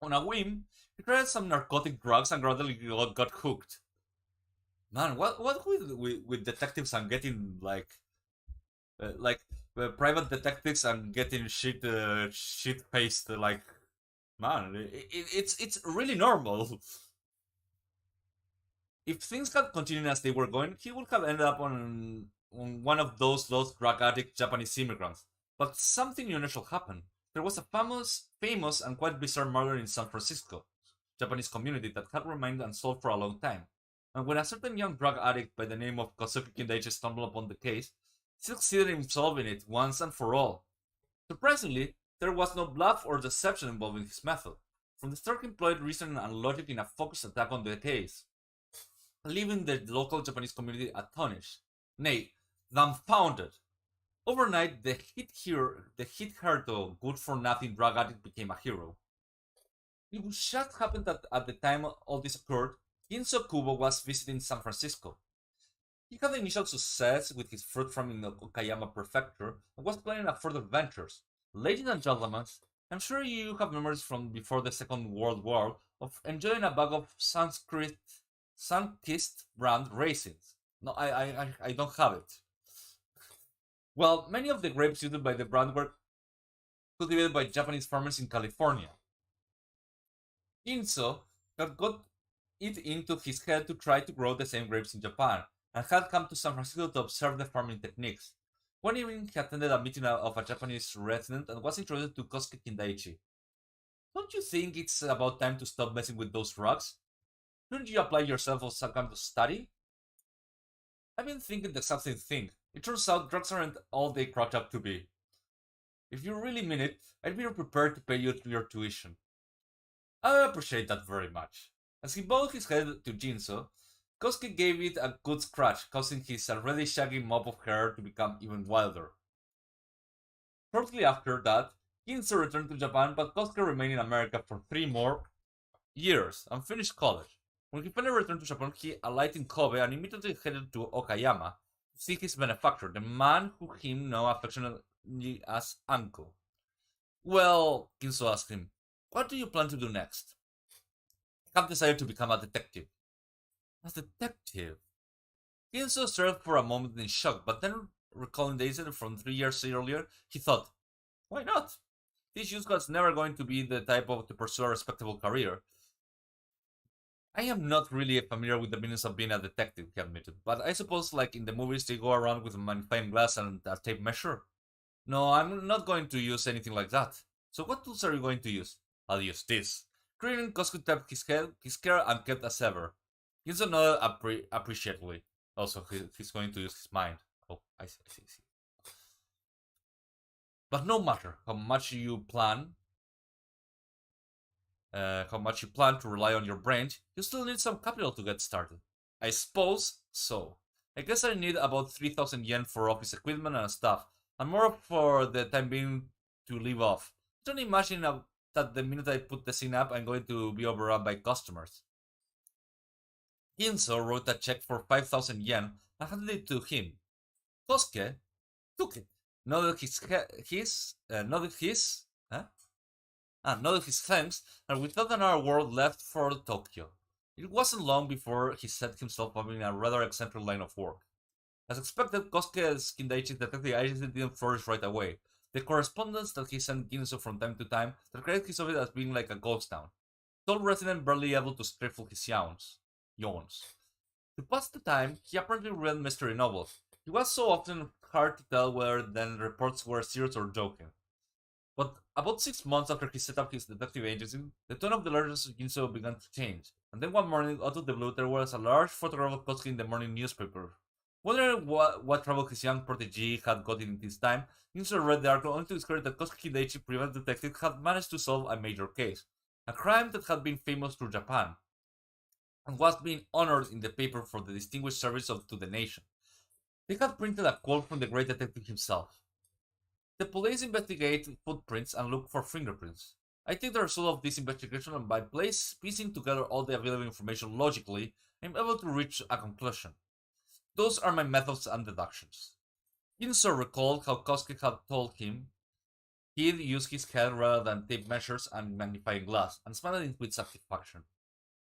On a whim, he tried some narcotic drugs and gradually got hooked. Man, what with detectives and getting like private detectives and getting shit faced like man, it's really normal. If things had continued as they were going, he would have ended up on one of those lost drug addict Japanese immigrants. But something unusual happened. There was a famous and quite bizarre murder in San Francisco, Japanese community that had remained unsolved for a long time. And when a certain young drug addict by the name of Kosuke Kindaichi stumbled upon the case, he succeeded in solving it once and for all. Surprisingly, there was no bluff or deception involved in his method. From the start, he employed reason and logic in a focused attack on the case, leaving the local Japanese community astonished, nay, dumbfounded. Overnight, the hit hero, good-for-nothing drug addict became a hero. It just happened that at the time all this occurred, Ginso Kubo was visiting San Francisco. He had initial success with his fruit farm in the Okayama prefecture and was planning a further ventures. Ladies and gentlemen, I'm sure you have memories from before the Second World War of enjoying a bag of sun-kissed brand raisins. No, I don't have it. Well, many of the grapes used by the brand were cultivated by Japanese farmers in California. Ginso had got it into his head to try to grow the same grapes in Japan, and had come to San Francisco to observe the farming techniques. One evening, he attended a meeting of a Japanese resident and was introduced to Kosuke Kindaichi. Don't you think it's about time to stop messing with those drugs? Shouldn't you apply yourself for some kind of study? I've been thinking the exact same thing. It turns out drugs aren't all they crack up to be. If you really mean it, I'd be prepared to pay you your tuition. I appreciate that very much. As he bowed his head to Jinso, Kosuke gave it a good scratch, causing his already shaggy mop of hair to become even wilder. Shortly after that, Ginso returned to Japan, but Kosuke remained in America for 3 more years and finished college. When he finally returned to Japan, he alighted in Kobe and immediately headed to Okayama to see his benefactor, the man who him knew affectionately as Uncle. Well, Ginso asked him, what do you plan to do next? I have decided to become a detective. A detective? Ginso stared for a moment in shock, but then, recalling the incident from 3 years earlier, he thought, why not? This youth was never going to be the type to pursue a respectable career. I am not really familiar with the business of being a detective, he admitted, but I suppose like in the movies they go around with a magnifying glass and a tape measure. No, I'm not going to use anything like that. So what tools are you going to use? I'll use this. Grinning, Kosuke tapped his hair and kept as ever. Ginso nodded appreciatively. Also, he's going to use his mind. Oh, I see. But no matter how much you plan to rely on your brain, you still need some capital to get started. I suppose so. I guess I need about 3,000 yen for office equipment and stuff, and more for the time being to live off. Don't imagine that the minute I put the scene up, I'm going to be overrun by customers. Ginso wrote a check for 5,000 yen and handed it to him. Kosuke took it, nodded his thanks, and without another word left for Tokyo. It wasn't long before he set himself up in a rather eccentric line of work. As expected, Kosuke's Kindaichi detective agency didn't flourish right away. The correspondence that he sent Ginso from time to time described his office as being like a ghost town. Tall resident barely able to stifle his yawns. To pass the time, he apparently read mystery novels. It was so often hard to tell whether then reports were serious or joking. But about 6 months after he set up his detective agency, the tone of the largest Ginso began to change, and then one morning, out of the blue, there was a large photograph of Kosuke in the morning newspaper. Wondering what trouble his young protege had got in this time, Ginso read the article only to discover that Kosuke Hideichi, private detective, had managed to solve a major case, a crime that had been famous through Japan, and was being honored in the paper for the distinguished service to the nation. They had printed a quote from the great detective himself. The police investigate footprints and look for fingerprints. I take the result of this investigation and by piecing together all the available information logically, I'm able to reach a conclusion. Those are my methods and deductions. Ginso recalled how Kosuke had told him he'd use his head rather than tape measures and magnifying glass, and smiled it with satisfaction.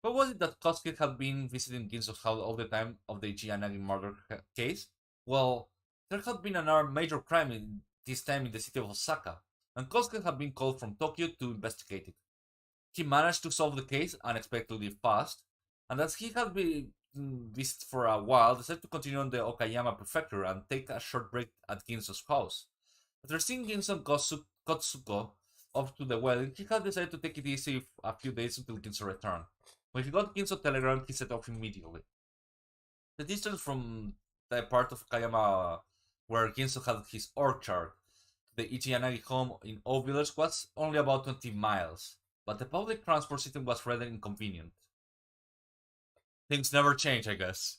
But was it that Kosuke had been visiting Ginso's house all the time of the Ichiyanagi murder case? Well, there had been another major crime this time in the city of Osaka, and Kosuke had been called from Tokyo to investigate it. He managed to solve the case unexpectedly fast, and as he had been visited for a while, decided to continue on the Okayama prefecture and take a short break at Ginso's house. After seeing Ginso and Kotsuko off to the wedding, he had decided to take it easy a few days until Ginso returned. When he got Ginso's telegram, he set off immediately. The distance from the part of Okayama where Ginso had his orchard to the Ichiyanagi home in O Village was only about 20 miles, but the public transport system was rather inconvenient. Things never change, I guess.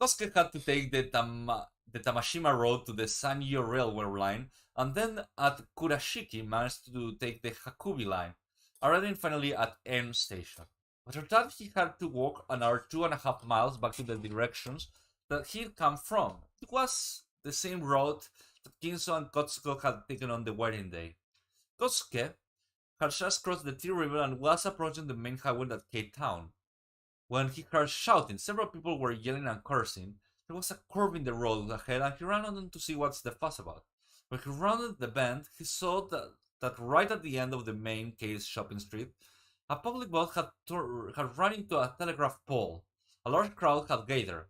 Kosuke had to take the Tamashima Road to the Sanyo railway line, and then at Kurashiki managed to take the Hakubi line, arriving finally at N Station. After that, he had to walk another 2.5 miles back to the directions that he'd come from. It was the same road that Ginso and Kotsuko had taken on the wedding day. Kosuke had just crossed the Tea River and was approaching the main highway at Cape Town. When he heard shouting, several people were yelling and cursing. There was a curve in the road ahead, and he ran on to see what's the fuss about. When he rounded the bend, he saw that right at the end of the main Case shopping street, a public boat had run into a telegraph pole. A large crowd had gathered.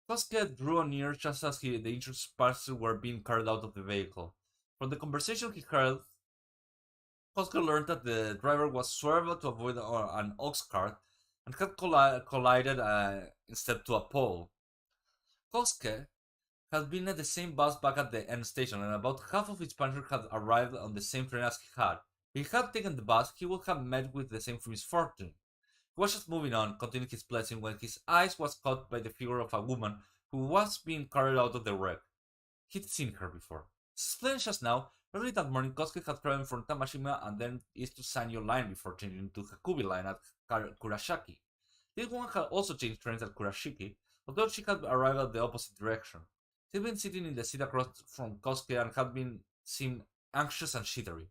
Kosuke drew near just as the injured passengers were being carried out of the vehicle. From the conversation he heard, Kosuke learned that the driver was swerved to avoid an ox cart and had collided instead to a pole. Kosuke had been at the same bus back at the end station, and about half of his passengers had arrived on the same train as he had. If he had taken the bus, he would have met with the same misfortune. He was just moving on, continuing his blessing, when his eyes was caught by the figure of a woman who was being carried out of the wreck. He'd seen her before. As explained just now, early that morning, Kosuke had traveled from Tamashima and then east to Sanyo line before changing to Hakubi line at Kurashiki. This woman had also changed trains at Kurashiki, although she had arrived at the opposite direction. She'd been sitting in the seat across from Kosuke and had been seemed anxious and jittery.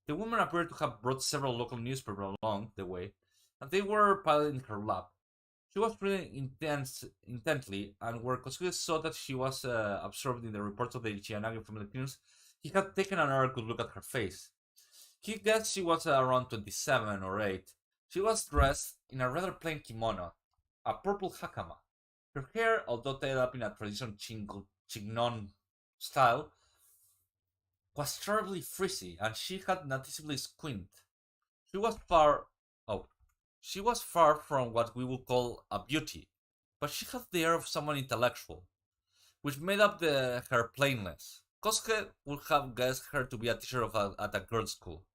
The woman appeared to have brought several local newspapers along the way, and they were piled in her lap. She was reading intently, and where Kosuke saw that she was absorbed in the reports of the Ichiyanagi family news, he had taken another good look at her face. He guessed she was around 27 or 8. She was dressed in a rather plain kimono, a purple hakama. Her hair, although tied up in a traditional chignon style, was terribly frizzy, and she had noticeably squint. She was far oh, she was far from what we would call a beauty, but she had the air of someone intellectual, which made up her plainness. Kosuke would have guessed her to be a teacher at a girls' school.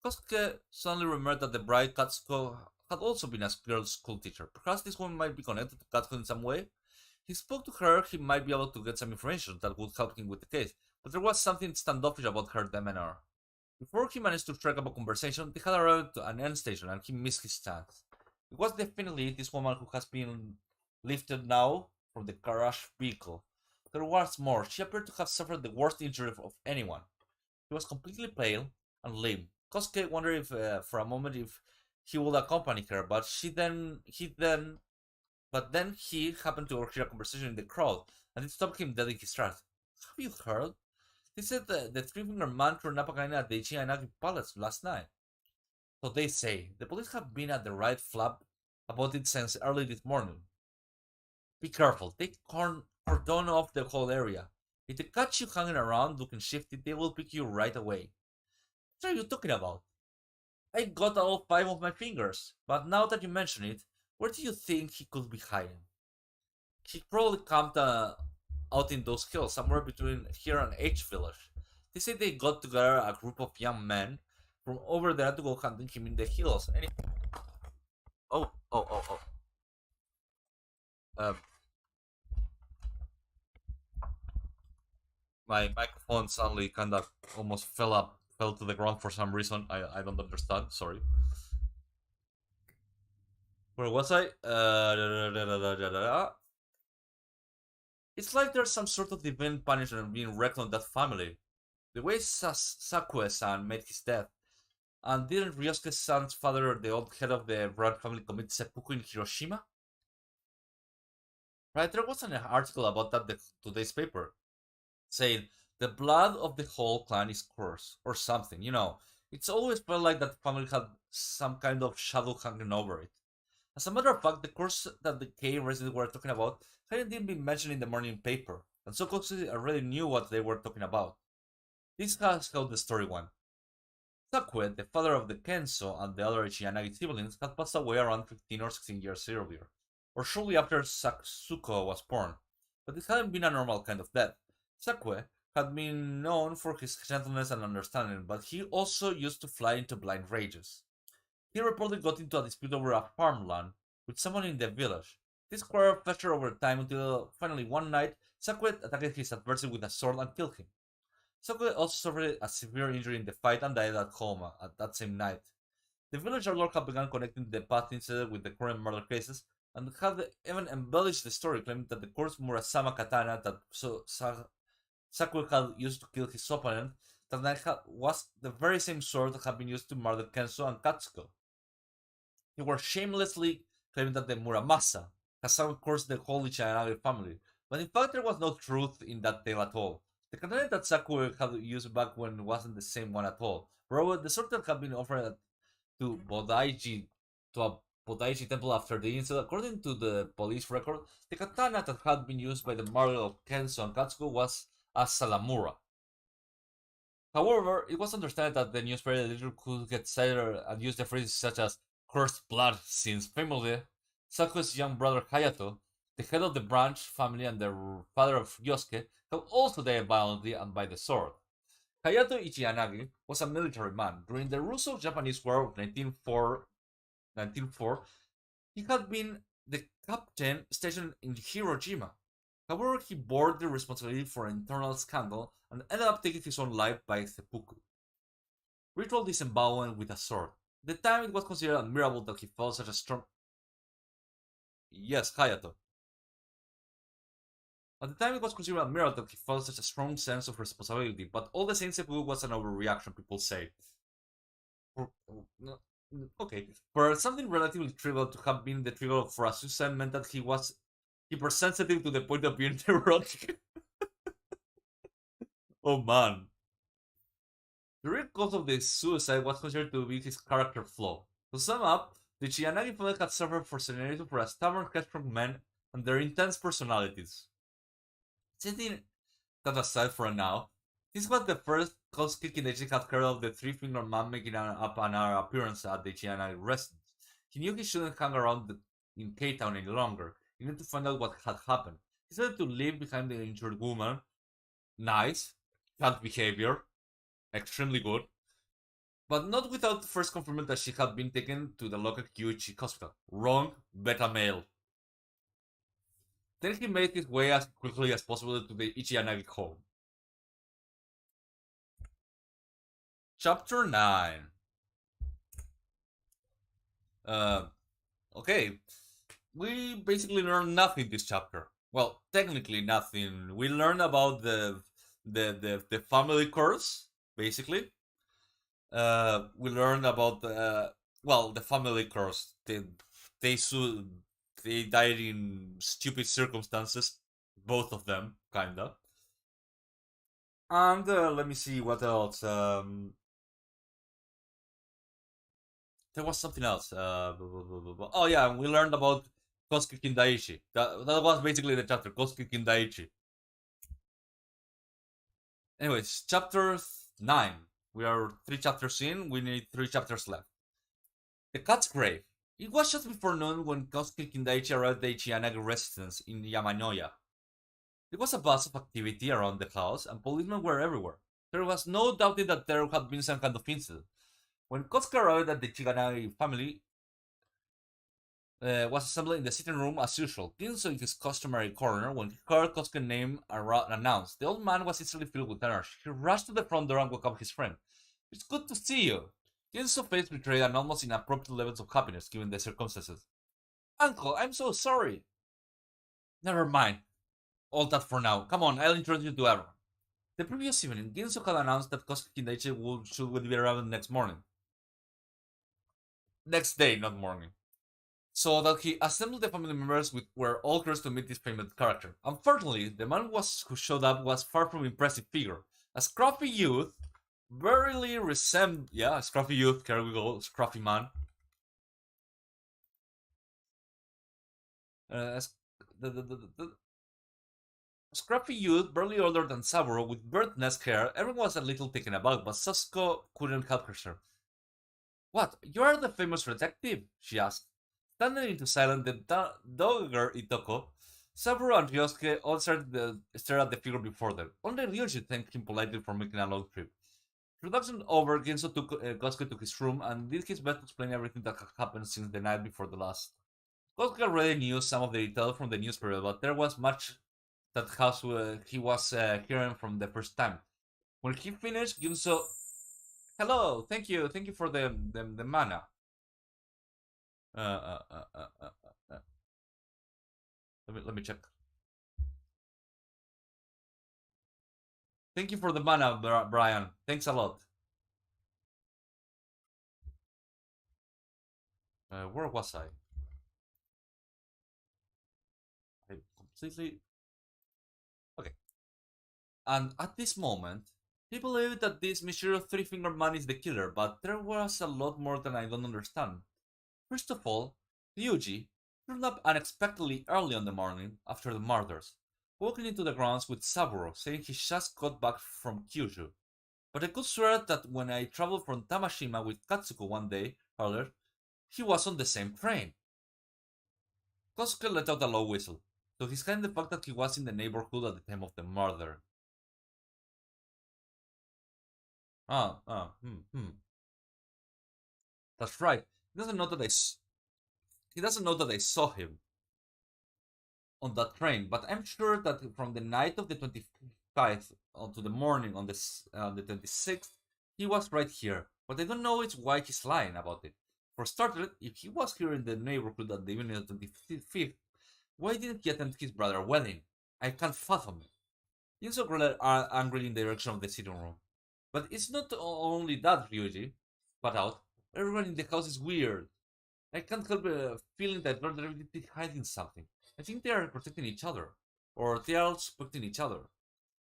Kosuke suddenly remembered that the bride Katsuko had also been a girls' school teacher. Perhaps this woman might be connected to Katsuko in some way. He spoke to her, he might be able to get some information that would help him with the case, but there was something standoffish about her demeanor. Before he managed to strike up a conversation, they had arrived at an end station and he missed his chance. It was definitely this woman who has been lifted now from the garage vehicle. There was more. She appeared to have suffered the worst injury of anyone. She was completely pale and limp. Kosuke wondered if, for a moment, if he would accompany her, but then he happened to overhear a conversation in the crowd, and it stopped him dead in his tracks. Have you heard? They said the three-finger man turned up again at the Ichiyanagi Palace last night. So they say. The police have been at the right flap about it since early this morning. Be careful. They cordon off the whole area. If they catch you hanging around looking shifty, they will pick you right away. What are you talking about? I got all 5 of my fingers, but now that you mention it, where do you think he could be hiding? He probably camped out in those hills, somewhere between here and H Village. They say they got together a group of young men from over there to go hunting him in the hills. Oh, oh, oh, oh. Um, my microphone suddenly kind of almost fell to the ground for some reason. I don't understand. Sorry. Where was I? It's like there's some sort of divine punishment being wreaked on that family. The way Sakue-san met his death, and didn't Ryosuke-san's father, the old head of the Brand family, commit seppuku in Hiroshima? Right, there was an article about that in today's paper, saying the blood of the whole clan is cursed, or something, It's always felt like that family had some kind of shadow hanging over it. As a matter of fact, the course that the K residents were talking about hadn't even been mentioned in the morning paper, and so Kosuke already knew what they were talking about. This is how the story went. Sakue, the father of the Kenso and the other Ichiyanagi siblings, had passed away around 15 or 16 years earlier, or shortly after Satsuko was born, but it hadn't been a normal kind of death. Sakue had been known for his gentleness and understanding, but he also used to fly into blind rages. He reportedly got into a dispute over a farmland with someone in the village. This quarrel festered over time until finally one night, Sakue attacked his adversary with a sword and killed him. Sakue also suffered a severe injury in the fight and died at home at that same night. The village lore had begun connecting the past incident with the current murder cases, and had even embellished the story, claiming that the cursed Murasama katana that Sakue had used to kill his opponent that night was the very same sword that had been used to murder Kenso and Katsuko. They were shamelessly claiming that the Muramasa has somehow cursed the whole Ichiranagi family, but in fact there was no truth in that tale at all. The katana that Sakue had used back when wasn't the same one at all. Moreover, the sword that had been offered to Bodaiji to a Bodaiji temple after the incident, according to the police record, the katana that had been used by the murder of Kenso and Katsuko was a Salamura. However, it was understood that the newspaper editor could get excited and use the phrases such as cursed blood, since famously, Saku's young brother Hayato, the head of the branch family and the father of Yosuke, had also died violently and by the sword. Hayato Ichiyanagi was a military man. During the Russo-Japanese War of 1904, he had been the captain stationed in Hiroshima. However, he bore the responsibility for an internal scandal and ended up taking his own life by seppuku. Ritual disembowelment with a sword. At the time, it was considered admirable that he felt such a strong. Yes, Hayato. At the time, it was considered admirable that he felt such a strong sense of responsibility, but all the same, seppuku was an overreaction, people say. Okay, for something relatively trivial to have been the trigger for a suicide meant that he was hypersensitive to the point of being neurotic. Oh man. The real cause of the suicide was considered to be his character flaw. To sum up, the Chiyanagi family had suffered for generations for a stubborn, headstrong men and their intense personalities. Setting that aside for now, this was the first Kosuke Kindechi had heard of the three-fingered man making up an appearance at the Chiyanagi residence. He knew he shouldn't hang around in K-Town any longer. He needed to find out what had happened. He decided to leave behind the injured woman. Nice. Had behavior. Extremely good. But not without first confirming that she had been taken to the local QH hospital. Wrong. Beta male. Then he made his way as quickly as possible to the Ichiyanagi home. Chapter 9. Okay. We basically learned nothing this chapter. Well, technically nothing. We learned about the family curse, basically. We learned about the family curse. They died in stupid circumstances, both of them, kinda. And let me see what else. There was something else. Oh yeah, we learned about Kosuke Kindaichi. That was basically the chapter, Kosuke Kindaichi. Anyways, chapter 9. We are 3 chapters in, we need 3 chapters left. The Cat's Grave. It was just before noon when Kosuke Kindaichi arrived at the Ichiyanagi residence in Yamanoya. There was a buzz of activity around the house, and policemen were everywhere. There was no doubting that there had been some kind of incident. When Kosuke arrived at the Ichiyanagi family, was assembled in the sitting room as usual. Kinso in his customary corner when he heard Kosuke's name announced. The old man was instantly filled with energy. He rushed to the front door and welcomed his friend. It's good to see you. Kinso's face betrayed an almost inappropriate levels of happiness given the circumstances. Uncle, I'm so sorry. Never mind. All that for now. Come on, I'll introduce you to everyone. The previous evening, Ginso had announced that Kosuke Kindaichi should be around the next morning. Next day, not morning. So that he assembled the family members with were all girls to meet this famous character. Unfortunately, the man who showed up was far from impressive figure. A scruffy youth, barely resembled scruffy youth, here we go, scruffy man. Uh, the, the, the, the, Scruffy youth, barely older than Saburo, with bird nest hair. Everyone was a little taken aback, but Sasuke couldn't help herself. What? You are the famous detective? She asked. Standing into silence, the dowager Itoko, Saburo and Ryosuke all stared at the figure before them. Only Ryuji thanked him politely for making a long trip. Introduction over, Genso took Kosuke to his room and did his best to explain everything that had happened since the night before the last. Kosuke already knew some of the details from the newspaper, but there was much that he was hearing from the first time. When he finished, Ginso, hello, thank you for the mana. Uh, uh, uh, uh, uh, uh. Let me check. Thank you for the mana, Brian. Thanks a lot. Where was I? I completely. Okay. And at this moment, he believed that this mysterious three-finger man is the killer, but there was a lot more than I don't understand. First of all, Ryuji turned up unexpectedly early on the morning after the murders, walking into the grounds with Saburo, saying he just got back from Kyushu. But I could swear that when I traveled from Tamashima with Katsuko one day earlier, he was on the same train. Kosuke let out a low whistle, so he's hiding the fact that he was in the neighborhood at the time of the murder. That's right. He doesn't know that I saw him on that train, but I'm sure that from the night of the 25th onto the morning on the 26th, he was right here. What I don't know is why he's lying about it. For starters, if he was here in the neighborhood at the evening of the 25th, why didn't he attend his brother's wedding? I can't fathom it. Yinso glared angrily in the direction of the sitting room. But it's not only that, Ryuji. Spat out. Everyone in the house is weird. I can't help feeling that they're really hiding something. I think they are protecting each other. Or they are suspecting each other.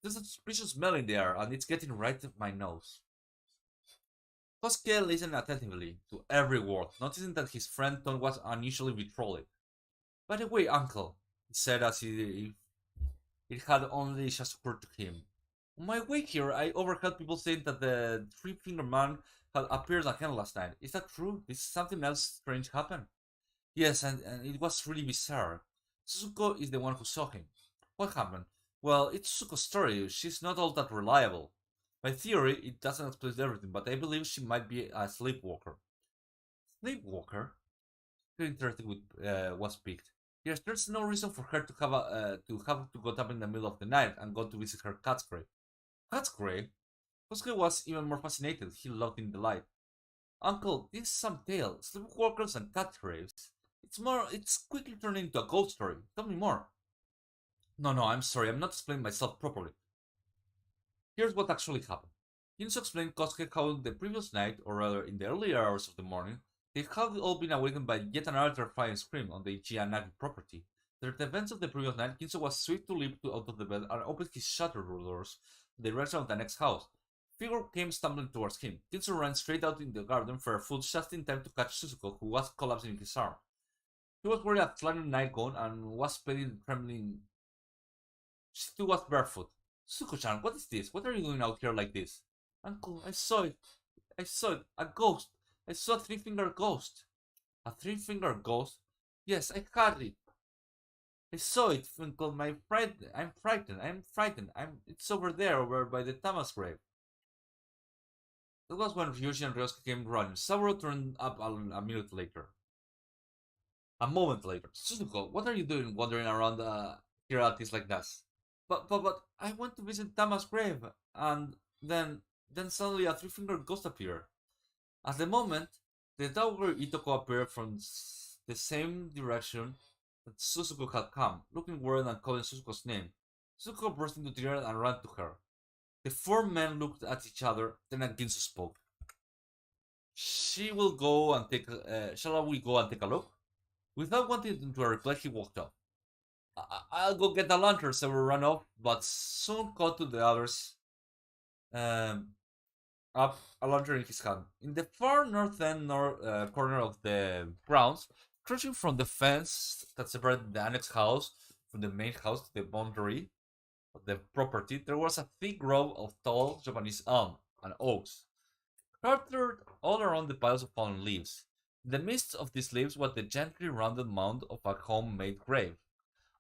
There's a suspicious smell in the air, and it's getting right up my nose. Kosuke listened attentively to every word, noticing that his friend tone was unusually vitriolic. By the way, uncle, he said as if it had only just occurred to him. On my way here, I overheard people saying that the three-finger man had appeared again last night. Is that true? Did something else strange happen? Yes, and it was really bizarre. Suzuko is the one who saw him. What happened? Well, it's Suzuko's story. She's not all that reliable. By theory, it doesn't explain everything, but I believe she might be a sleepwalker. Sleepwalker? Her interest was piqued. Yes, there's no reason for her to go up in the middle of the night and go to visit her cat's grave. Cat's grave? Kosuke was even more fascinated. He loved in delight. Uncle, this is some tale. Sleepwalkers and cat graves. It's quickly turning into a ghost story. Tell me more. No, I'm sorry, I'm not explaining myself properly. Here's what actually happened. Yinso explained Kosuke how the previous night, or rather in the earlier hours of the morning, they had all been awakened by yet another terrifying scream on the Ichiyanagi property. During the events of the previous night, Ginso was swift to leap out of the bed and opened his shutter doors in the direction of the next house. Figure came stumbling towards him. Ginso ran straight out in the garden for a foot just in time to catch Suzuko, who was collapsing in his arm. He was wearing a flannel nightgown and was peding trembling. She too was barefoot. Suzuko-chan, what is this? What are you doing out here like this? Uncle, I saw it. I saw it. A ghost. I saw a three-finger ghost. A three-finger ghost? Yes, I had it. I saw it, Uncle. I'm frightened. It's over there, over by the Tama's grave. That was when Ryuji and Ryosuke came running. Saburo turned up a minute later. A moment later. Suzuko, what are you doing wandering around here at this like this? But I went to visit Tama's grave, and then suddenly a three-finger ghost appeared. At the moment, the dowager Itoko appeared from the same direction that Suzuko had come, looking worried and calling Suzuko's name. Suko burst into tears and ran to her. The four men looked at each other, then Ginsu spoke. She will go and take. Shall we go and take a look? Without wanting to reply, he walked off. I'll go get the lantern, so we ran off, but soon caught to the others. Um, Up a lantern in his hand. In the far northern corner of the grounds, crushing from the fence that separated the annex house from the main house to the boundary of the property, there was a thick grove of tall Japanese elm and oaks, clustered all around the piles of fallen leaves. In the midst of these leaves was the gently rounded mound of a homemade grave.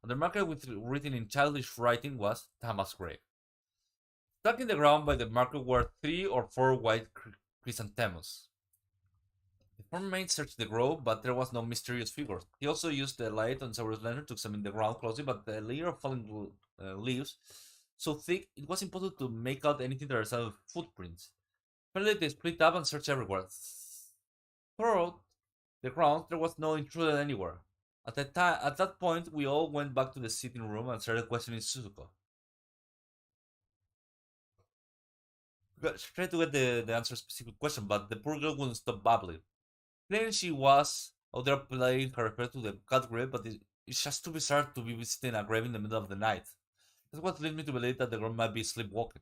On the marker written in childish writing was Tama's grave. Stuck in the ground by the marker were 3 or 4 white chrysanthemums. The former maid searched the grove, but there was no mysterious figure. He also used the light on Saurus' lantern to examine the ground closely, but the layer of fallen leaves so thick it was impossible to make out anything that resembled footprints. Finally, they split up and searched everywhere. Throughout the grounds, there was no intruder anywhere. At that point, we all went back to the sitting room and started questioning Suzuko. She tried to get the answer to a specific question, but the poor girl wouldn't stop babbling. Claiming she was out there playing her refer to the cat grave, but it's just too bizarre to be visiting a grave in the middle of the night. That's what led me to believe that the girl might be sleepwalking.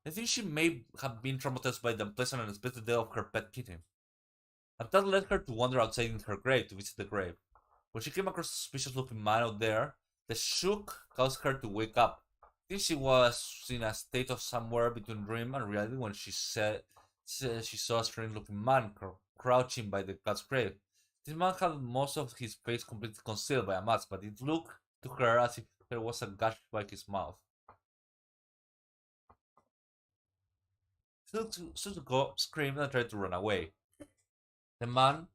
I think she may have been traumatized by the unpleasant and unexpected death of her pet kitten. And that led her to wander outside in her grave to visit the grave. When she came across a suspicious looking man out there, the shock caused her to wake up. I think she was in a state of somewhere between dream and reality when she said she saw a strange looking man crouching by the cat's grave. This man had most of his face completely concealed by a mask, but it looked to her as if there was a gash by his mouth. Suzuko screamed and tried to run away. The man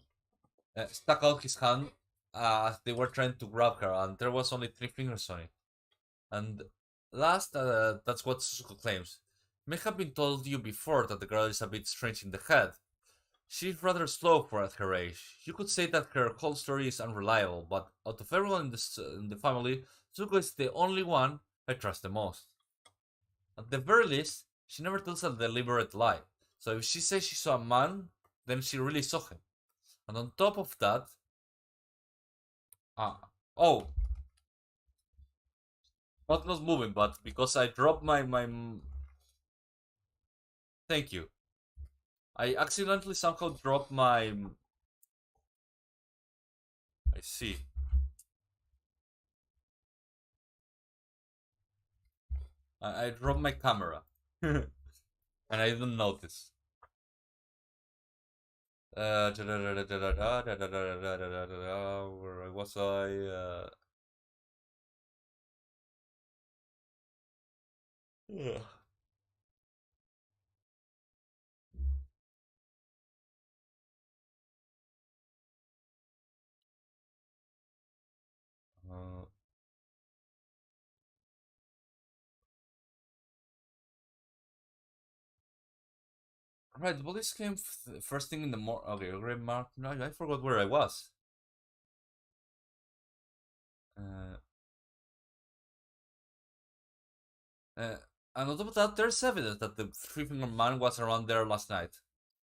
stuck out his hand as they were trying to grab her, and there was only 3 fingers on it. And last, that's what Suzuko claims. May have been told you before that the girl is a bit strange in the head. She's rather slow for at her age. You could say that her whole story is unreliable, but out of everyone in the family, Suzuko is the only one I trust the most. At the very least, she never tells a deliberate lie. So if she says she saw a man, then she really saw him. And on top of that, oh, not moving, but because I dropped my. Thank you. I accidentally somehow dropped my. I see. I dropped my camera, and I didn't notice. Where was I? Yeah. Right, the police came first thing in the morning. Okay, Grey Mark. No, I forgot where I was. And on top of that, there's evidence that the three-finger man was around there last night.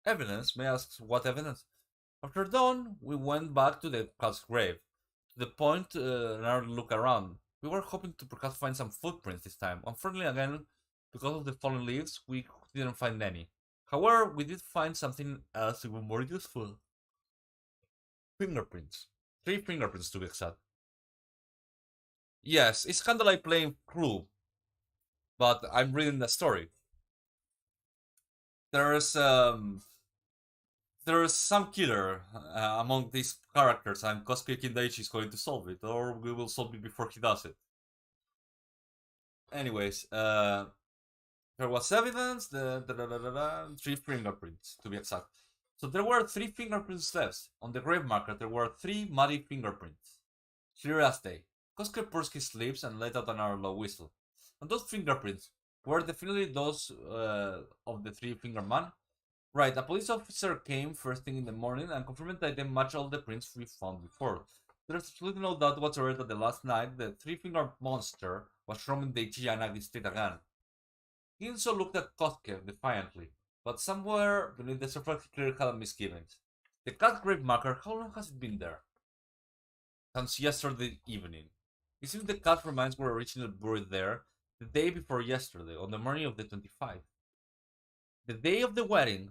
Evidence? May I ask what evidence? After dawn, we went back to the cat's grave. To the point, another look around. We were hoping to perhaps find some footprints this time. Unfortunately, again, because of the fallen leaves, we didn't find any. However, we did find something else even more useful. Fingerprints. 3 fingerprints to be exact. Yes, it's kinda like playing Clue, but I'm reading the story. There's some killer among these characters, and Kosuke Kindaichi is going to solve it, or we will solve it before he does it. Anyways, there was evidence, 3 fingerprints to be exact. So there were 3 fingerprints left. On the grave marker, there were 3 muddy fingerprints. Clear as day. Kosuke pursed his lips and let out another low whistle. And those fingerprints were definitely those of the 3-finger man. Right, a police officer came first thing in the morning and confirmed that they matched all the prints we found before. There's absolutely no doubt whatsoever that the last night the 3-finger monster was roaming the Ichiyanagi street again. Ginso looked at Kosuke defiantly, but somewhere beneath the surface he clearly had misgivings. The cat grave marker, how long has it been there? Since yesterday evening. It seems the cat remains were originally buried there the day before yesterday, on the morning of the 25th. The day of the wedding,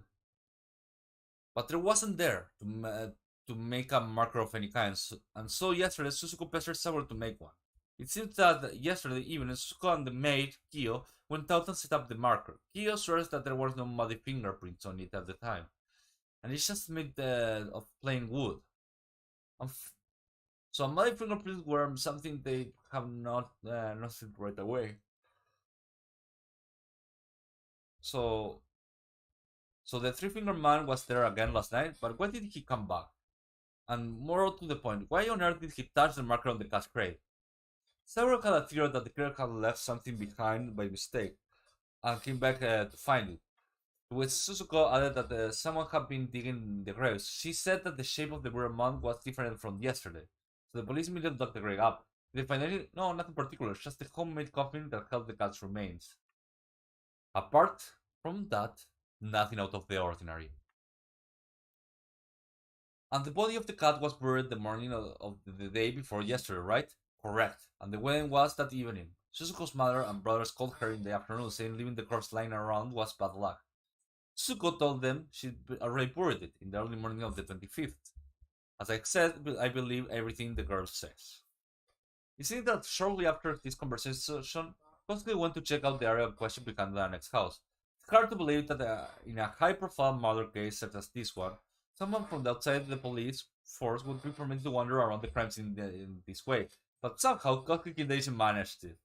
but there wasn't there to make a marker of any kind, and so yesterday Suzuko pestered Sauro to make one. It seems that yesterday evening Suzuko and the maid, Kyo, went out and set up the marker. Kyo swears that there was no muddy fingerprints on it at the time, and it's just made of plain wood. So muddy fingerprints were something they have not noticed right away. So the three-finger man was there again last night, but why did he come back? And more to the point, why on earth did he touch the marker on the cat's crate? Several had a theory that the killer had left something behind by mistake, and came back to find it. To which Suzuko added that someone had been digging the graves. She said that the shape of the burial mound was different from yesterday, so the police immediately dug the grave up. Did they find anything? No, nothing particular, just the homemade coffin that held the cat's remains. Apart from that, nothing out of the ordinary. And the body of the cat was buried the morning of the day before yesterday, right? Correct. And the wedding was that evening. Suzuko's mother and brothers called her in the afternoon, saying leaving the corpse lying around was bad luck. Suzuko told them she'd already buried it in the early morning of the 25th. As I said, I believe everything the girl says. It seems that shortly after this conversation, Kosuke went to check out the area of question behind the next house. It's hard to believe that in a high-profile murder case such as this one, someone from the outside the police force would be permitted to wander around the crime scene in this way, but somehow Kosuke Kindeshi managed it.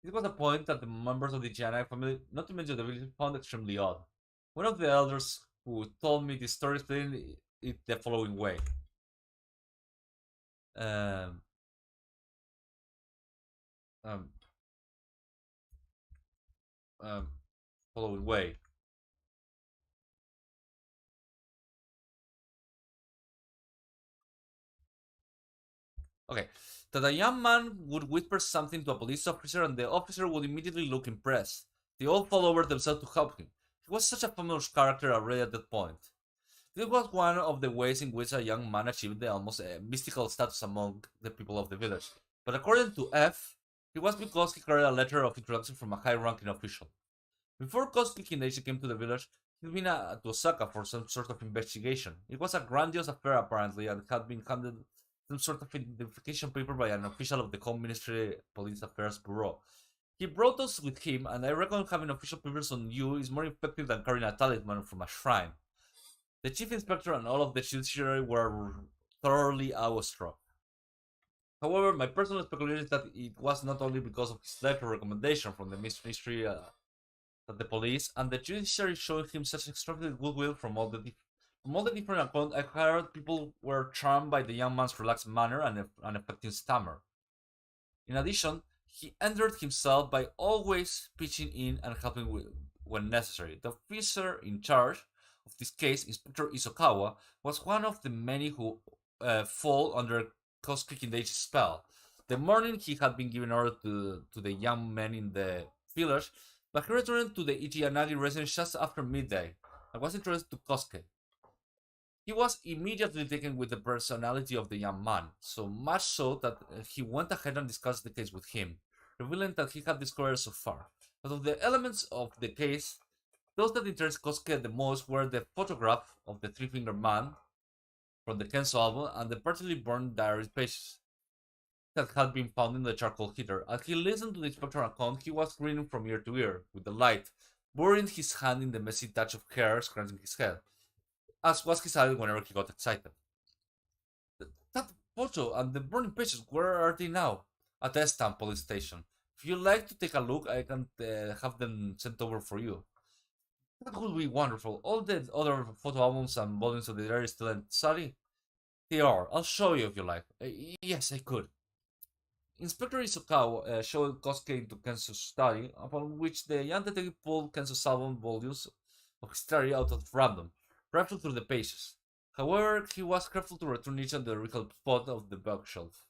It was a point that the members of the Gianai family, not to mention the village, found extremely odd. One of the elders who told me this story explained it the following way. Um, um, um, following way. Okay, that a young man would whisper something to a police officer and the officer would immediately look impressed. They all fall over themselves to help him. He was such a famous character already at that point. This was one of the ways in which a young man achieved the almost mystical status among the people of the village. But according to F, it was because he carried a letter of introduction from a high-ranking official. Before Kosuke Kindeshi came to the village, he'd been to Osaka for some sort of investigation. It was a grandiose affair apparently and had been handed some sort of identification paper by an official of the Home Ministry Police Affairs Bureau. He brought us with him, and I reckon having official papers on you is more effective than carrying a talisman from a shrine. The chief inspector and all of the judiciary were thoroughly awestruck. However, my personal speculation is that it was not only because of his letter recommendation from the Ministry that the police and the judiciary showed him such extraordinary goodwill from all the different accounts I heard, people were charmed by the young man's relaxed manner and unaffected stammer. In addition, he endeared himself by always pitching in and helping when necessary. The officer in charge of this case, Inspector Isokawa, was one of the many who fall under Kosuke Kindeichi's spell. The morning he had been given order to the young men in the village, but he returned to the Ichiyanagi residence just after midday and was introduced to Kosuke. He was immediately taken with the personality of the young man, so much so that he went ahead and discussed the case with him, revealing that he had discovered so far. But of the elements of the case, those that interested Kosuke the most were the photograph of the three-finger man from the Kenso album and the partially burned diary pages that had been found in the charcoal heater. As he listened to the inspector's account, he was grinning from ear to ear with delight, burying his hand in the messy touch of hair scratching his head, as was his habit whenever he got excited. That photo and the burning pages, where are they now? At Estam police station. If you'd like to take a look, I can have them sent over for you. That would be wonderful. All the other photo albums and volumes of the diary still in study? They are. I'll show you if you like. Yes, I could. Inspector Isokawa showed Kosuke into Kenso's study, upon which the young detective pulled Kenso's album volumes of his diary out at random, rifled through the pages. However, he was careful to return each on the original spot of the bookshelf.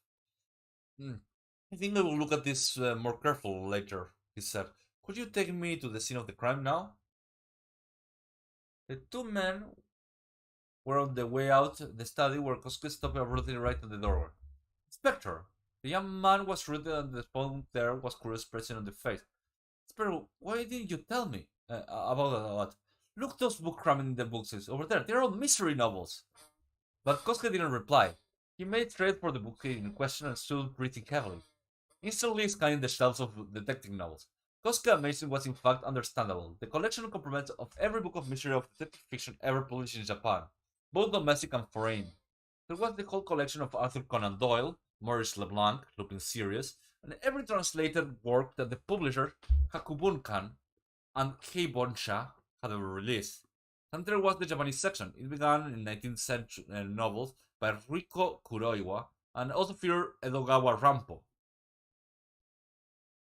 I think I will look at this more careful later, he said. Could you take me to the scene of the crime now? The two men were on the way out the study where Kosuke stopped abruptly right at the doorway. Inspector! The young man was rude and the phone there was curious expression on the face. Inspector, why didn't you tell me about that? Look, those book cramming in the boxes over there. They're all mystery novels. But Kosuke didn't reply. He made straight for the book in question and stood breathing heavily, instantly scanning the shelves of detective novels. Kosuke's amazement was in fact understandable. The collection comprises of every book of mystery of detective fiction ever published in Japan, both domestic and foreign. There was the whole collection of Arthur Conan Doyle, Maurice LeBlanc, Lupin series, and every translated work that the publisher Hakubunkan and Heibonsha had ever released. And there was the Japanese section. It began in 19th century novels by Riko Kuroiwa and also featured Edogawa Rampo,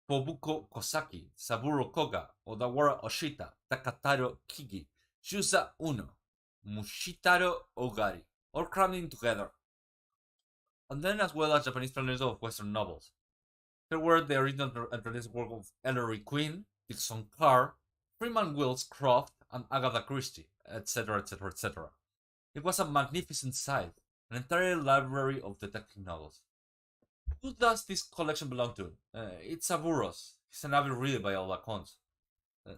Kobuko Kosaki, Saburo Koga, Odawara Oshita, Takataro Kigi, Shusa Uno, Mushitaro Ogari, all crammed in together. And then as well as Japanese translations of Western novels. There were the original translated work of Ellery Queen, Dixon Carr, Freeman Wills Croft, and Agatha Christie, etc., etc., etc. It was a magnificent sight, an entire library of detective novels. Who does this collection belong to? It's Saburos. He's an avid reader by all accounts.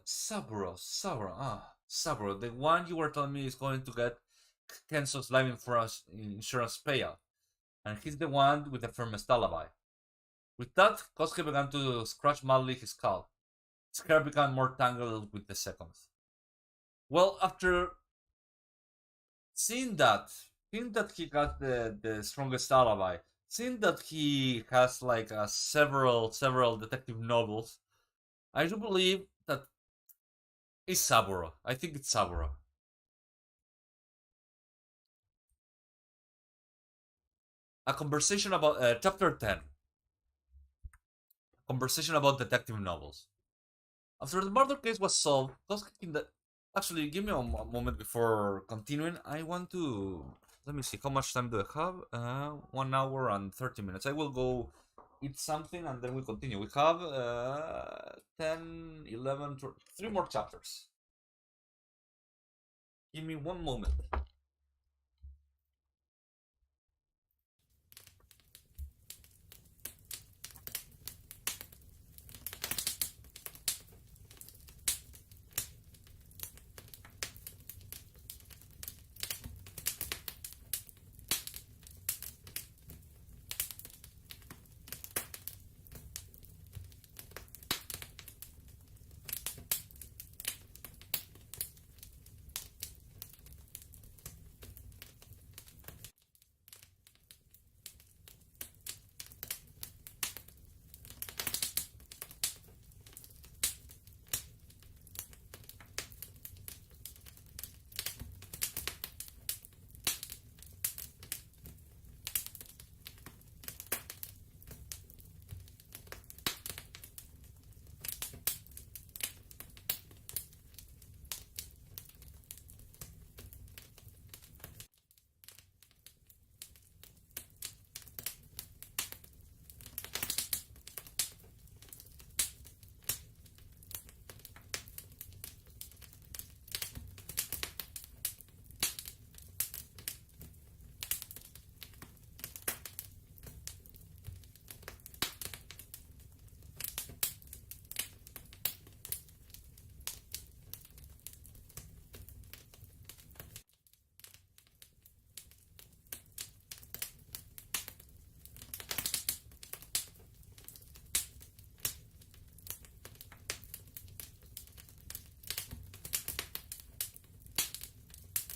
Saburo, the one you were telling me is going to get Kenzo's life insurance payout, and he's the one with the firmest alibi. With that, Kosuke began to scratch madly his scalp. His hair became more tangled with the seconds. Well, after seeing that he got the strongest alibi, seeing that he has like several detective novels, I do believe that it's Saburo. I think it's Saburo. A conversation about chapter 10. Conversation about detective novels. After the murder case was solved, actually, give me a moment before continuing. I want to let me see how much time do I have. 1 hour and 30 minutes. I will go eat something and then we continue. We have 10, 11, 12, 3 more chapters. Give me one moment.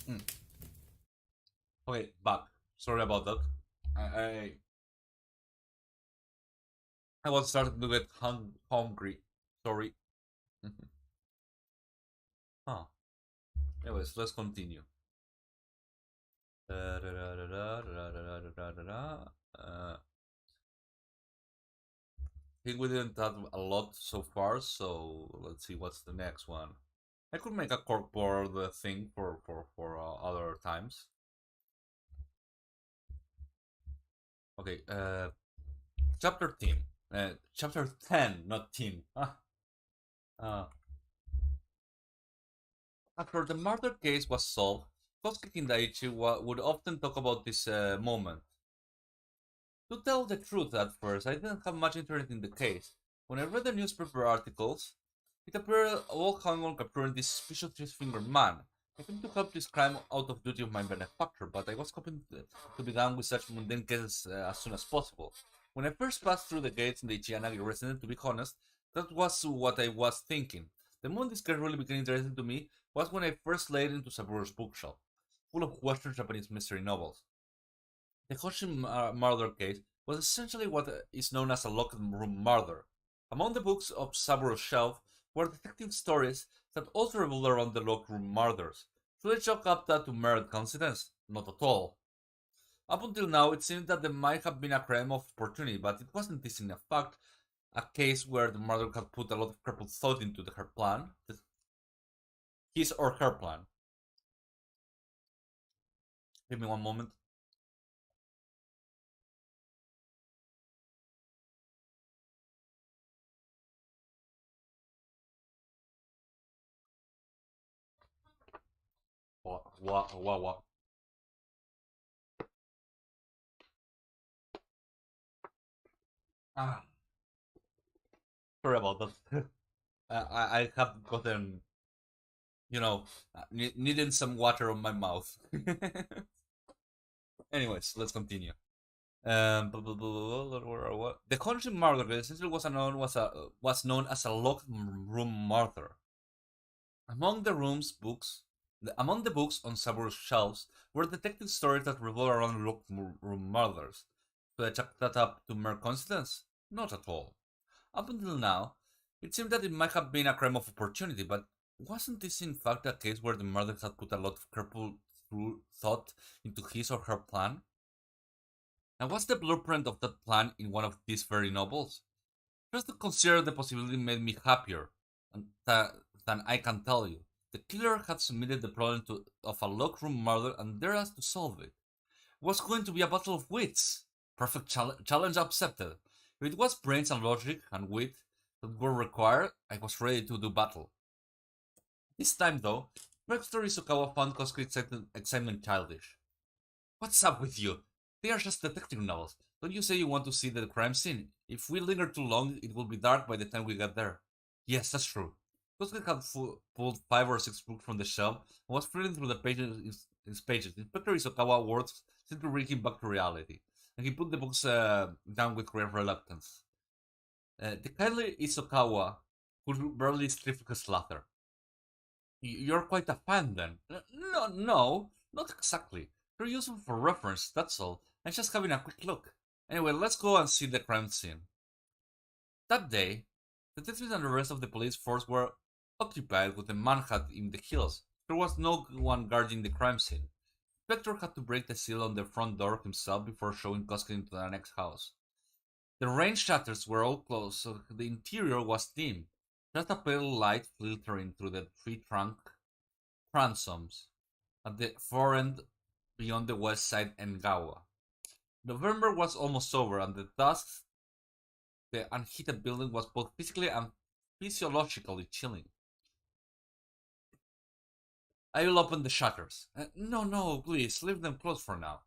Mm. Okay, back. Sorry about that. I I was starting to get hungry. Sorry. Huh. Anyways, let's continue. I think we didn't have a lot so far, so let's see what's the next one. I could make a corkboard thing for other times. Okay, chapter team. Chapter 10, not 10. Uh, After the murder case was solved, Kosuke Kindaichi would often talk about this moment. To tell the truth, at first, I didn't have much interest in the case. When I read the newspaper articles, it appeared all hung on capturing this suspicious three-fingered man. I came to help this crime out of duty of my benefactor, but I was hoping to be done with such mundane cases as soon as possible. When I first passed through the gates in the Ichiyanagi residence, to be honest, that was what I was thinking. The moment this case really became interesting to me was when I first laid into Saburo's bookshelf, full of Western Japanese mystery novels. The Honjin murder case was essentially what is known as a locked room murder. Among the books of Saburo's shelf were detective stories that also revolved around the locked room murders. Should I chalk up that to mere coincidence? Not at all. Up until now, it seemed that there might have been a crime of opportunity, but it wasn't this in fact a case where the murderer had put a lot of careful thought into her plan, his or her plan. Give me one moment. What? Ah, sorry about that. I have gotten, needing some water on my mouth. Anyways, let's continue. The Honjin murder essentially was known as a locked room murder. Among the among the books on Saburo's shelves were detective stories that revolve around locked room murders. Could I chalk that up to mere coincidence? Not at all. Up until now, it seemed that it might have been a crime of opportunity, but wasn't this in fact a case where the murderer had put a lot of careful thought into his or her plan? And what's the blueprint of that plan in one of these very novels? Just to consider the possibility made me happier than I can tell you. The killer had submitted the problem of a locked room murder and dared us to solve it. It was going to be a battle of wits. Perfect challenge accepted. If it was brains and logic and wit that were required, I was ready to do battle. This time, though, Rector Isukawa found Kosuke's excitement childish. What's up with you? They are just detective novels. Don't you say you want to see the crime scene? If we linger too long, it will be dark by the time we get there. Yes, that's true. Kosuke had pulled 5 or 6 books from the shelf and was flipping through the pages. Inspector Isokawa words seemed to bring him back to reality, and he put the books down with great reluctance. The kindly Isokawa could barely stifle his laughter. You're quite a fan, then? No, not exactly. They're useful for reference, that's all. I'm just having a quick look. Anyway, let's go and see the crime scene. That day, detectives and the rest of the police force were occupied with a manhunt in the hills. There was no one guarding the crime scene. Spectre had to break the seal on the front door himself before showing Kosuke into the next house. The rain shutters were all closed, so the interior was dim. Just a pale light filtering through the tree trunk transoms at the far end beyond the west side Engawa. November was almost over, and the dusk, the unheated building was both physically and physiologically chilling. I will open the shutters. No, please, leave them closed for now.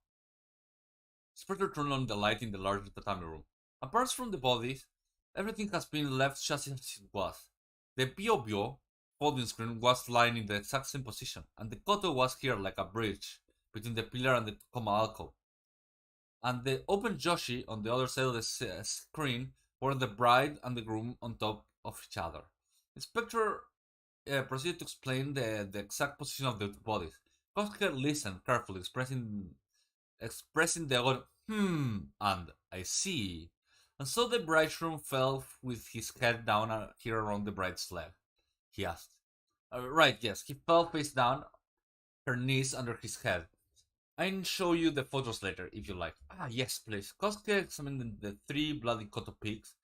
Spectre turned on the light in the large tatami room. Apart from the bodies, everything has been left just as it was. The Bio folding screen was lying in the exact same position, and the koto was here like a bridge between the pillar and the coma alcove. And the open joshi on the other side of the screen were the bride and the groom on top of each other. The Spectre proceeded to explain the exact position of the two bodies. Kosuke listened carefully, expressing the odd and I see. And so the bridegroom fell with his head down here around the bride's leg. He asked. Right, yes, he fell face down, her knees under his head. I'll show you the photos later if you like. Ah, yes, please. Kosuke examined the 3 bloody koto pigs,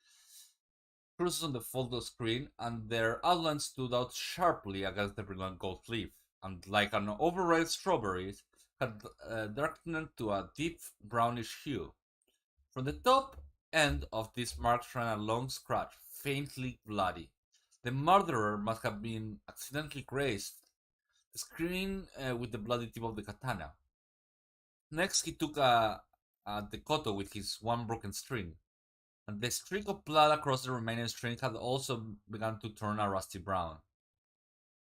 cruises on the photo screen, and their outlines stood out sharply against the brilliant gold leaf, and like an overripe strawberry, had darkened to a deep brownish hue. From the top, end of these marks ran a long scratch, faintly bloody. The murderer must have been accidentally grazed the screen with the bloody tip of the katana. Next, he took the koto with his one broken string, and the streak of blood across the remaining string had also begun to turn a rusty brown.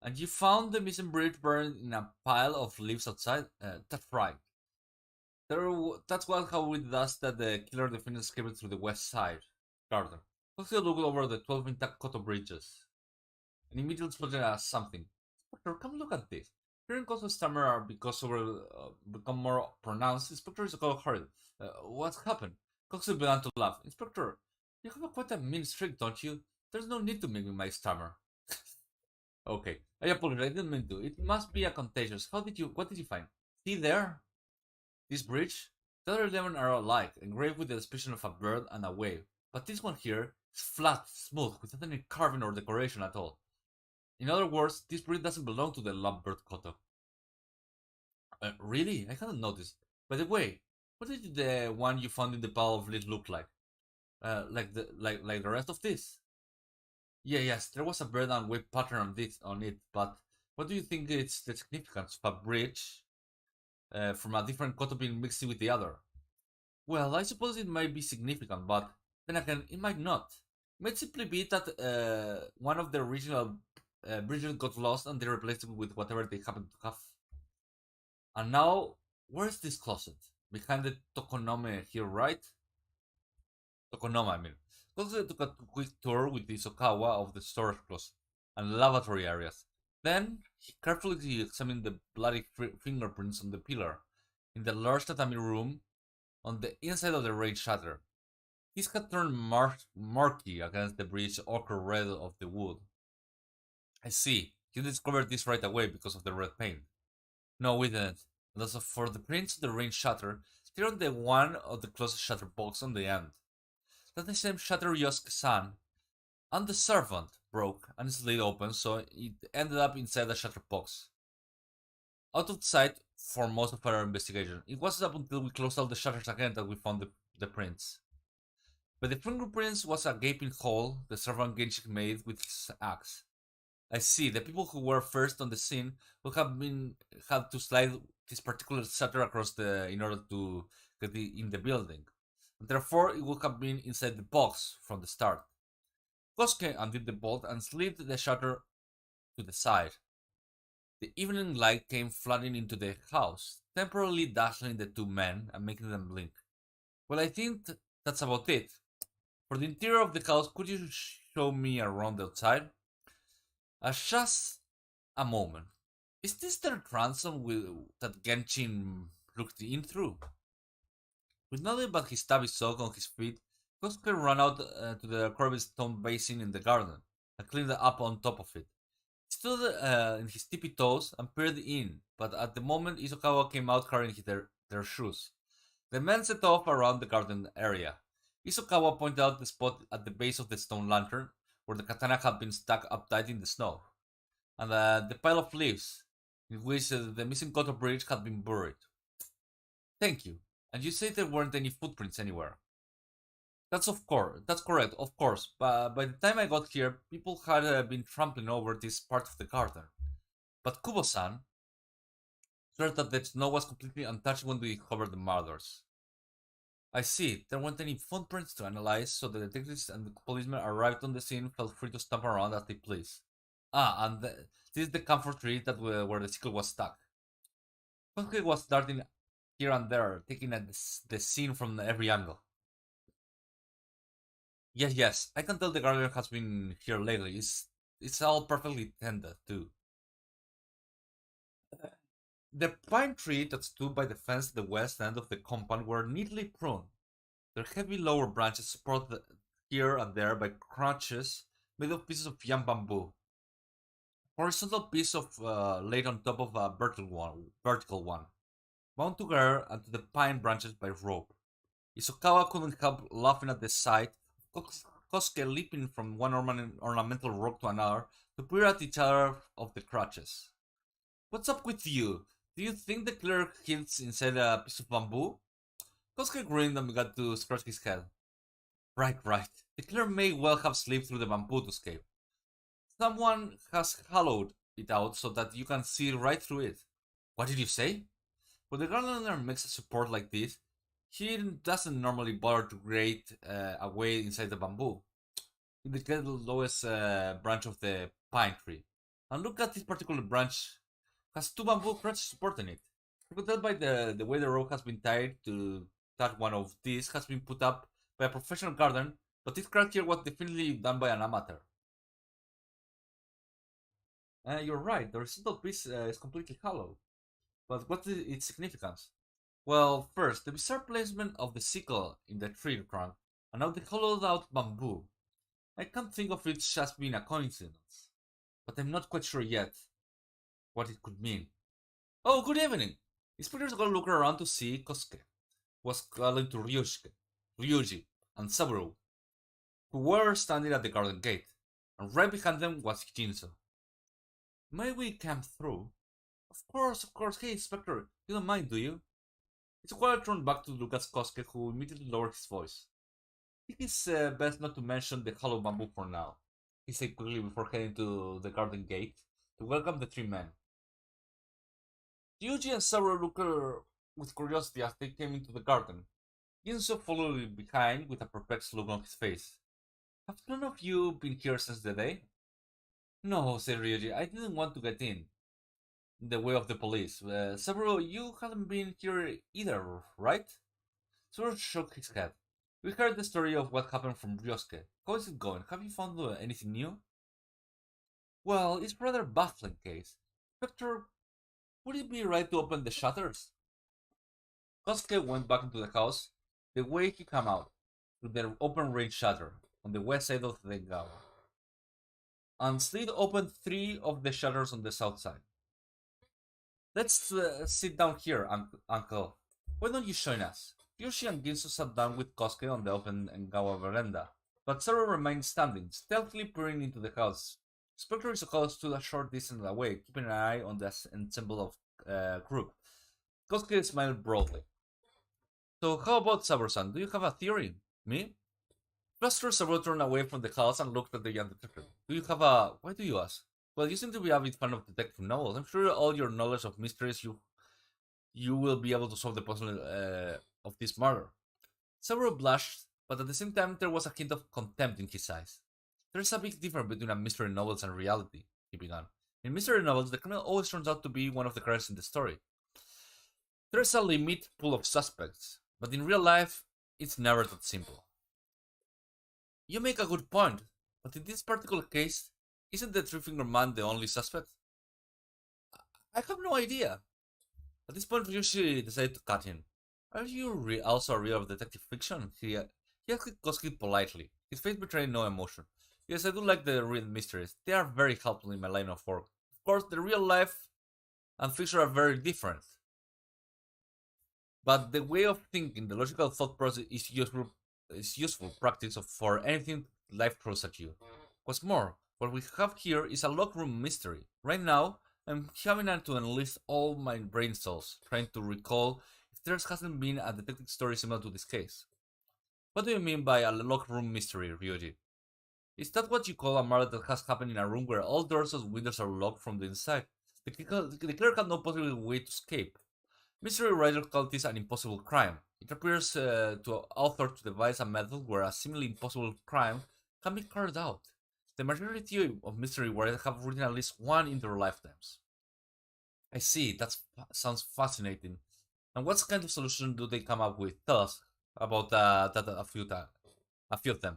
And you found the missing bridge burned in a pile of leaves outside? That's right. That's how it does that the killer defended escaped through the west side. Carter. Costello looked over the 12 intact Koto bridges and immediately spotted something. Inspector, come look at this. Hearing Koto's stammer are become more pronounced. Inspector is hurried. What happened? Costello began to laugh. Inspector, you have quite a mean streak, don't you? There's no need to make me my stammer. Okay, I apologize. I didn't mean to. It must be a contagious. What did you find? See there? This bridge? The other 11 are alike, engraved with the description of a bird and a wave. But this one here is flat, smooth, without any carving or decoration at all. In other words, this bridge doesn't belong to the lovebird Koto. Really? I hadn't noticed. By the way, what did the one you found in the pile of leaves look like? Like the rest of this? Yes, there was a bird and wave pattern on it, but what do you think is the significance of a bridge from a different Koto being mixed with the other? Well, I suppose it might be significant, but then again, it might not. It might simply be that one of the original bridges got lost and they replaced it with whatever they happen to have. And now, where's this closet? Behind the tokonome here, right? Tokonoma, I mean. Closet took a quick tour with Isokawa of the storage closet and lavatory areas. Then, he carefully examined the bloody fingerprints on the pillar in the large tatami room on the inside of the rain shutter. His had turned murky against the bridge ochre red of the wood. I see. You discovered this right away because of the red paint. No, we didn't. And as for the prints of the rain shutter, they're on the one of the closest shutter box on the end. That's the same shutter Yosuke-san and the servant broke and slid open, so it ended up inside the shutter box. Out of sight for most of our investigation. It wasn't up until we closed all the shutters again that we found the prints. But the fingerprints was a gaping hole the servant Genshik made with his axe. I see. The people who were first on the scene would have had to slide this particular shutter across in order to get in the building. And therefore, it would have been inside the box from the start. Kosuke undid the bolt and slid the shutter to the side. The evening light came flooding into the house, temporarily dazzling the two men and making them blink. Well, I think that's about it. For the interior of the house, could you show me around the outside? Just a moment. Is this the transom that Genshin looked in through? With nothing but his stubby sock on his feet, Kosuke ran out to the curved stone basin in the garden and cleaned up on top of it. He stood in his tippy toes and peered in, but at the moment Isokawa came out carrying their shoes. The men set off around the garden area. Isokawa pointed out the spot at the base of the stone lantern where the katana had been stuck up tight in the snow, and the pile of leaves in which the missing Koto bridge had been buried. Thank you. And you say there weren't any footprints anywhere. That's correct, of course. But by the time I got here, people had been trampling over this part of the garden. But Kubo-san swears that the snow was completely untouched when we covered the murders. I see. There weren't any footprints to analyze, so the detectives and the policemen arrived on the scene felt free to stomp around as they pleased. And this is the camphor tree where the sickle was stuck. Kosuke was darting here and there, taking at the scene from every angle. Yes, I can tell the garden has been here lately. It's all perfectly tended, too. The pine tree that stood by the fence at the west end of the compound were neatly pruned. Their heavy lower branches supported here and there by crutches made of pieces of young bamboo. A horizontal piece of laid on top of a vertical one, bound together onto the pine branches by rope. Isokawa couldn't help laughing at the sight of Kosuke leaping from one ornamental rock to another to peer at each other of the crutches. What's up with you? Do you think the killer hid inside a piece of bamboo? Kosuke grinned and began to scratch his head. Right, right. The killer may well have slipped through the bamboo to escape. Someone has hollowed it out so that you can see right through it. What did you say? When the gardener makes a support like this, he doesn't normally bother to grate away inside the bamboo. He gets the lowest branch of the pine tree. And look at this particular branch has two bamboo branches supporting it. You can tell by the way the rope has been tied to that one of these has been put up by a professional gardener, but this crack here was definitely done by an amateur. You're right, the horizontal piece is completely hollow. But what is its significance? Well, first, the bizarre placement of the sickle in the tree trunk, and now the hollowed out bamboo. I can't think of it as being a coincidence, but I'm not quite sure yet what it could mean. Oh, good evening! Inspectors got to look around to see Kosuke was calling to Ryuji, and Saburo, who were standing at the garden gate, and right behind them was Jinso. May we come through? Of course. Hey, Inspector, you don't mind, do you? It's while turned back to look at Kosuke, who immediately lowered his voice. It is best not to mention the hollow bamboo for now, he said quickly before heading to the garden gate to welcome the three men. Yuji and Saburo looked with curiosity as they came into the garden. Ginso followed behind with a perplexed look on his face. Have none of you been here since the day? No, said Ryuji. I didn't want to get in the way of the police. Saburo, you haven't been here either, right? Saburo shook his head. We heard the story of what happened from Ryosuke. How is it going? Have you found anything new? Well, it's rather baffling case. Victor, would it be right to open the shutters? Kosuke went back into the house the way he came out, through the open range shutter on the west side of the gawa, and slid open three of the shutters on the south side. Let's sit down here, Uncle. Why don't you join us? Yoshi and Ginsu sat down with Kosuke on the open gawa veranda, but Zoro remained standing, stealthily peering into the house. Spectre Isokala stood a short distance away, keeping an eye on the ensemble of group. Kosuke smiled broadly. So how about Saburo-san? Do you have a theory? Me? Flustered, Saburo turned away from the house and looked at the young detective. Do you have a... Why do you ask? Well, you seem to be a bit fan of detective novels. I'm sure all your knowledge of mysteries you will be able to solve the puzzle of this murder. Saburo blushed, but at the same time there was a hint of contempt in his eyes. There's a big difference between a mystery novels and reality, he began. In mystery novels, the criminal always turns out to be one of the characters in the story. There's a limit pool of suspects, but in real life, it's never that simple. You make a good point, but in this particular case, isn't the three-finger man the only suspect? I have no idea. At this point, Ryushi decided to cut in. Are you also a reader of detective fiction? He asked Kosuke politely, his face betraying no emotion. Yes, I do like the real mysteries. They are very helpful in my line of work. Of course, the real life and fiction are very different. But the way of thinking, the logical thought process is useful practice for anything life throws at you. What's more, what we have here is a locked room mystery. Right now, I'm having to enlist all my brain cells, trying to recall if there hasn't been a detective story similar to this case. What do you mean by a locked room mystery, Ryuji? Is that what you call a murder that has happened in a room where all doors and windows are locked from the inside? The killer had no possible way to escape. Mystery writers call this an impossible crime. It appears to author to devise a method where a seemingly impossible crime can be carried out. The majority of mystery writers have written at least one in their lifetimes. I see, that sounds fascinating. And what kind of solution do they come up with? Tell us about a few of them.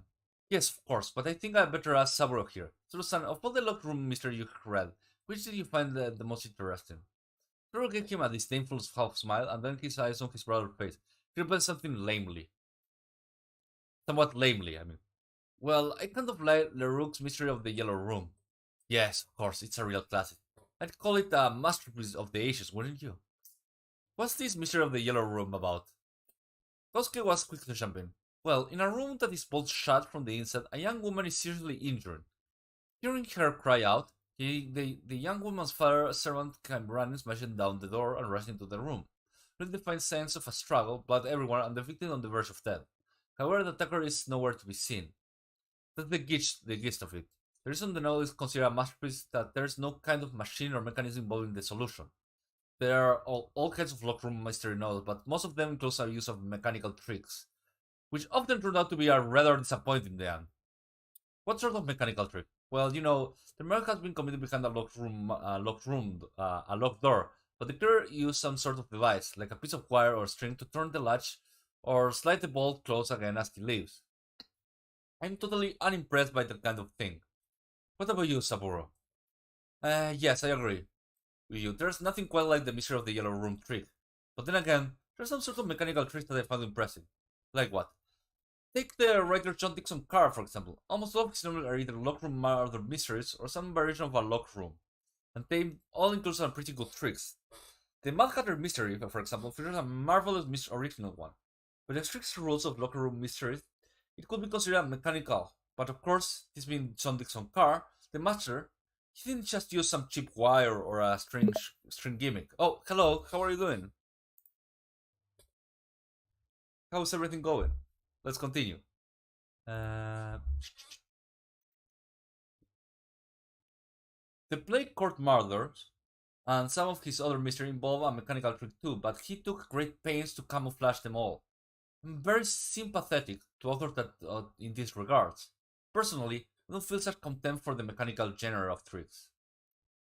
Yes, of course, but I think I better ask Saburo here. Susan, of all the locked room mystery you read, which did you find the most interesting? Saburo gave him a disdainful half smile and then his eyes on his brother's face. He replied something lamely. Somewhat lamely, I mean. Well, I kind of like Leroux's Mystery of the Yellow Room. Yes, of course, it's a real classic. I'd call it a masterpiece of the ages, wouldn't you? What's this Mystery of the Yellow Room about? Kosuke was quick to jump in. Well, in a room that is bolted shut from the inside, a young woman is seriously injured. Hearing her cry out, the young woman's father servant came running, smashing down the door and rushing into the room. With the fine signs of a struggle, blood everywhere, and the victim on the verge of death. However, the attacker is nowhere to be seen. That's the gist of it. The reason the novel is considered a masterpiece is that there's no kind of machine or mechanism involved in the solution. There are all kinds of locked room mystery novels, but most of them include a use of mechanical tricks, which often turn out to be a rather disappointing in the end. What sort of mechanical trick? Well, the murder has been committed behind a locked door, but the killer used some sort of device, like a piece of wire or string, to turn the latch or slide the bolt closed again as he leaves. I'm totally unimpressed by that kind of thing. What about you, Saburo? Yes, I agree with you. There's nothing quite like the mystery of the yellow room trick. But then again, there's some sort of mechanical tricks that I found impressive. Like what? Take the writer John Dixon car, for example. Almost all of his novels are either lock room murder mysteries or some variation of a lock room, and they all include some pretty good tricks. The Mad Hatter mystery, for example, features a marvelous original one. With the strict rules of locker room mysteries, it could be considered mechanical, but of course, this being John Dixon car, the master, he didn't just use some cheap wire or a strange string gimmick. Oh, hello, how are you doing? How's everything going? Let's continue. Uh, the Play Court Murders and some of his other mysteries involve a mechanical trick too, but he took great pains to camouflage them all. I'm very sympathetic to authors that in these regards. Personally, I don't feel such contempt for the mechanical genre of tricks.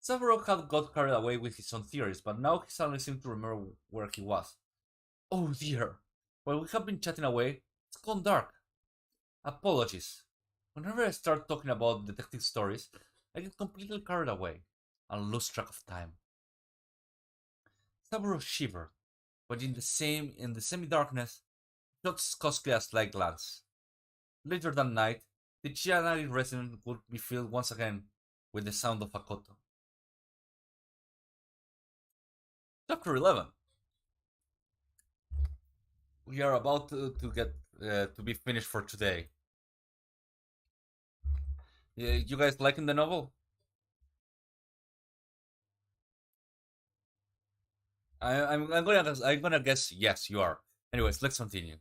Savaro had got carried away with his own theories, but now he suddenly seemed to remember where he was. Oh dear! While we have been chatting away, it's gone dark. Apologies. Whenever I start talking about detective stories, I get completely carried away and lose track of time. Saburo shivered, but in the semi-darkness, shot Skoski a slight glance. Later that night, the Chianari residence would be filled once again with the sound of a koto. Chapter 11. We are about to get to be finished for today. You guys liking the novel? I'm gonna guess yes, you are. Anyways, let's continue.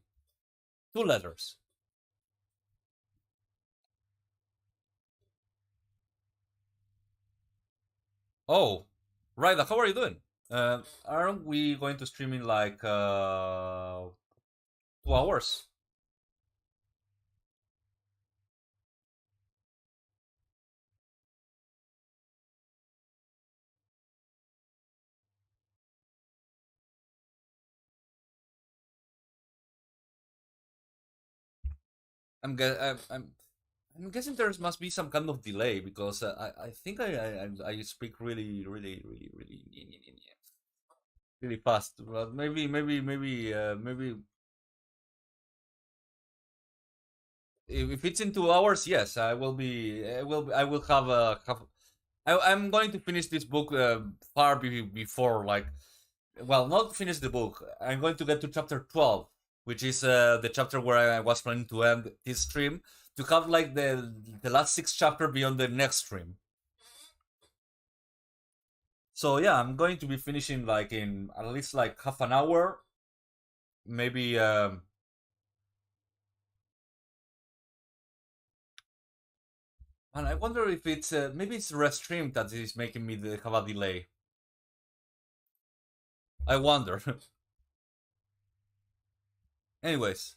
Two letters. Oh, right. How are you doing? Aren't we going to stream in like 2 hours? I'm gue- I'm guessing there must be some kind of delay because I think I speak really fast. But maybe if it's in 2 hours, yes, I will have. I'm going to finish this book far before like, well, not finish the book. I'm going to get to chapter 12, which is the chapter where I was planning to end this stream to have like the last 6 chapter beyond the next stream. So yeah, I'm going to be finishing like in at least like half an hour, maybe. And I wonder if it's maybe it's Restream that is making me have a delay. I wonder. Anyways,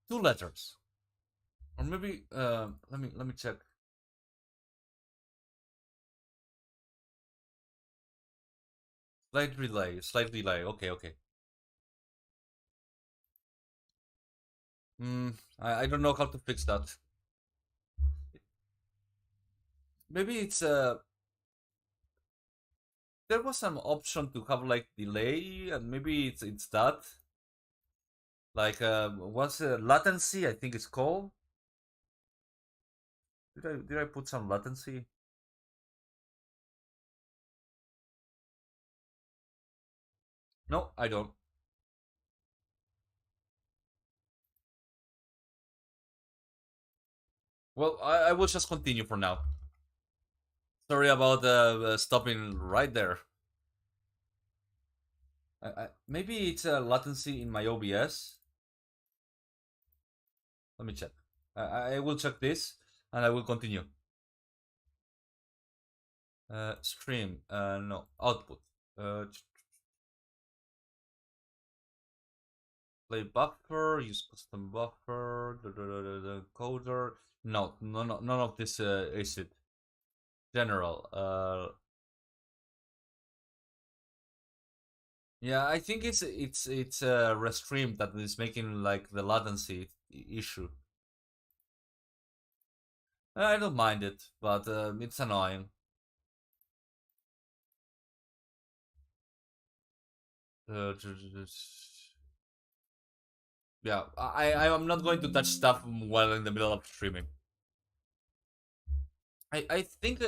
2 letters, or maybe let me check. Slight delay. Okay. I don't know how to fix that. Maybe it's there was some option to have like delay, and maybe it's that like what's latency? I think it's called. Did I put some latency? No, I don't. Well, I will just continue for now. Sorry about stopping right there. Maybe it's a latency in my OBS. Let me check. I will check this and I will continue. Stream. No. Output. Play buffer. Use custom buffer. Coder. No, none of this is it. General. Yeah, I think it's Restream that is making like the latency issue. I don't mind it, but it's annoying. Yeah, I am not going to touch stuff while in the middle of streaming. I think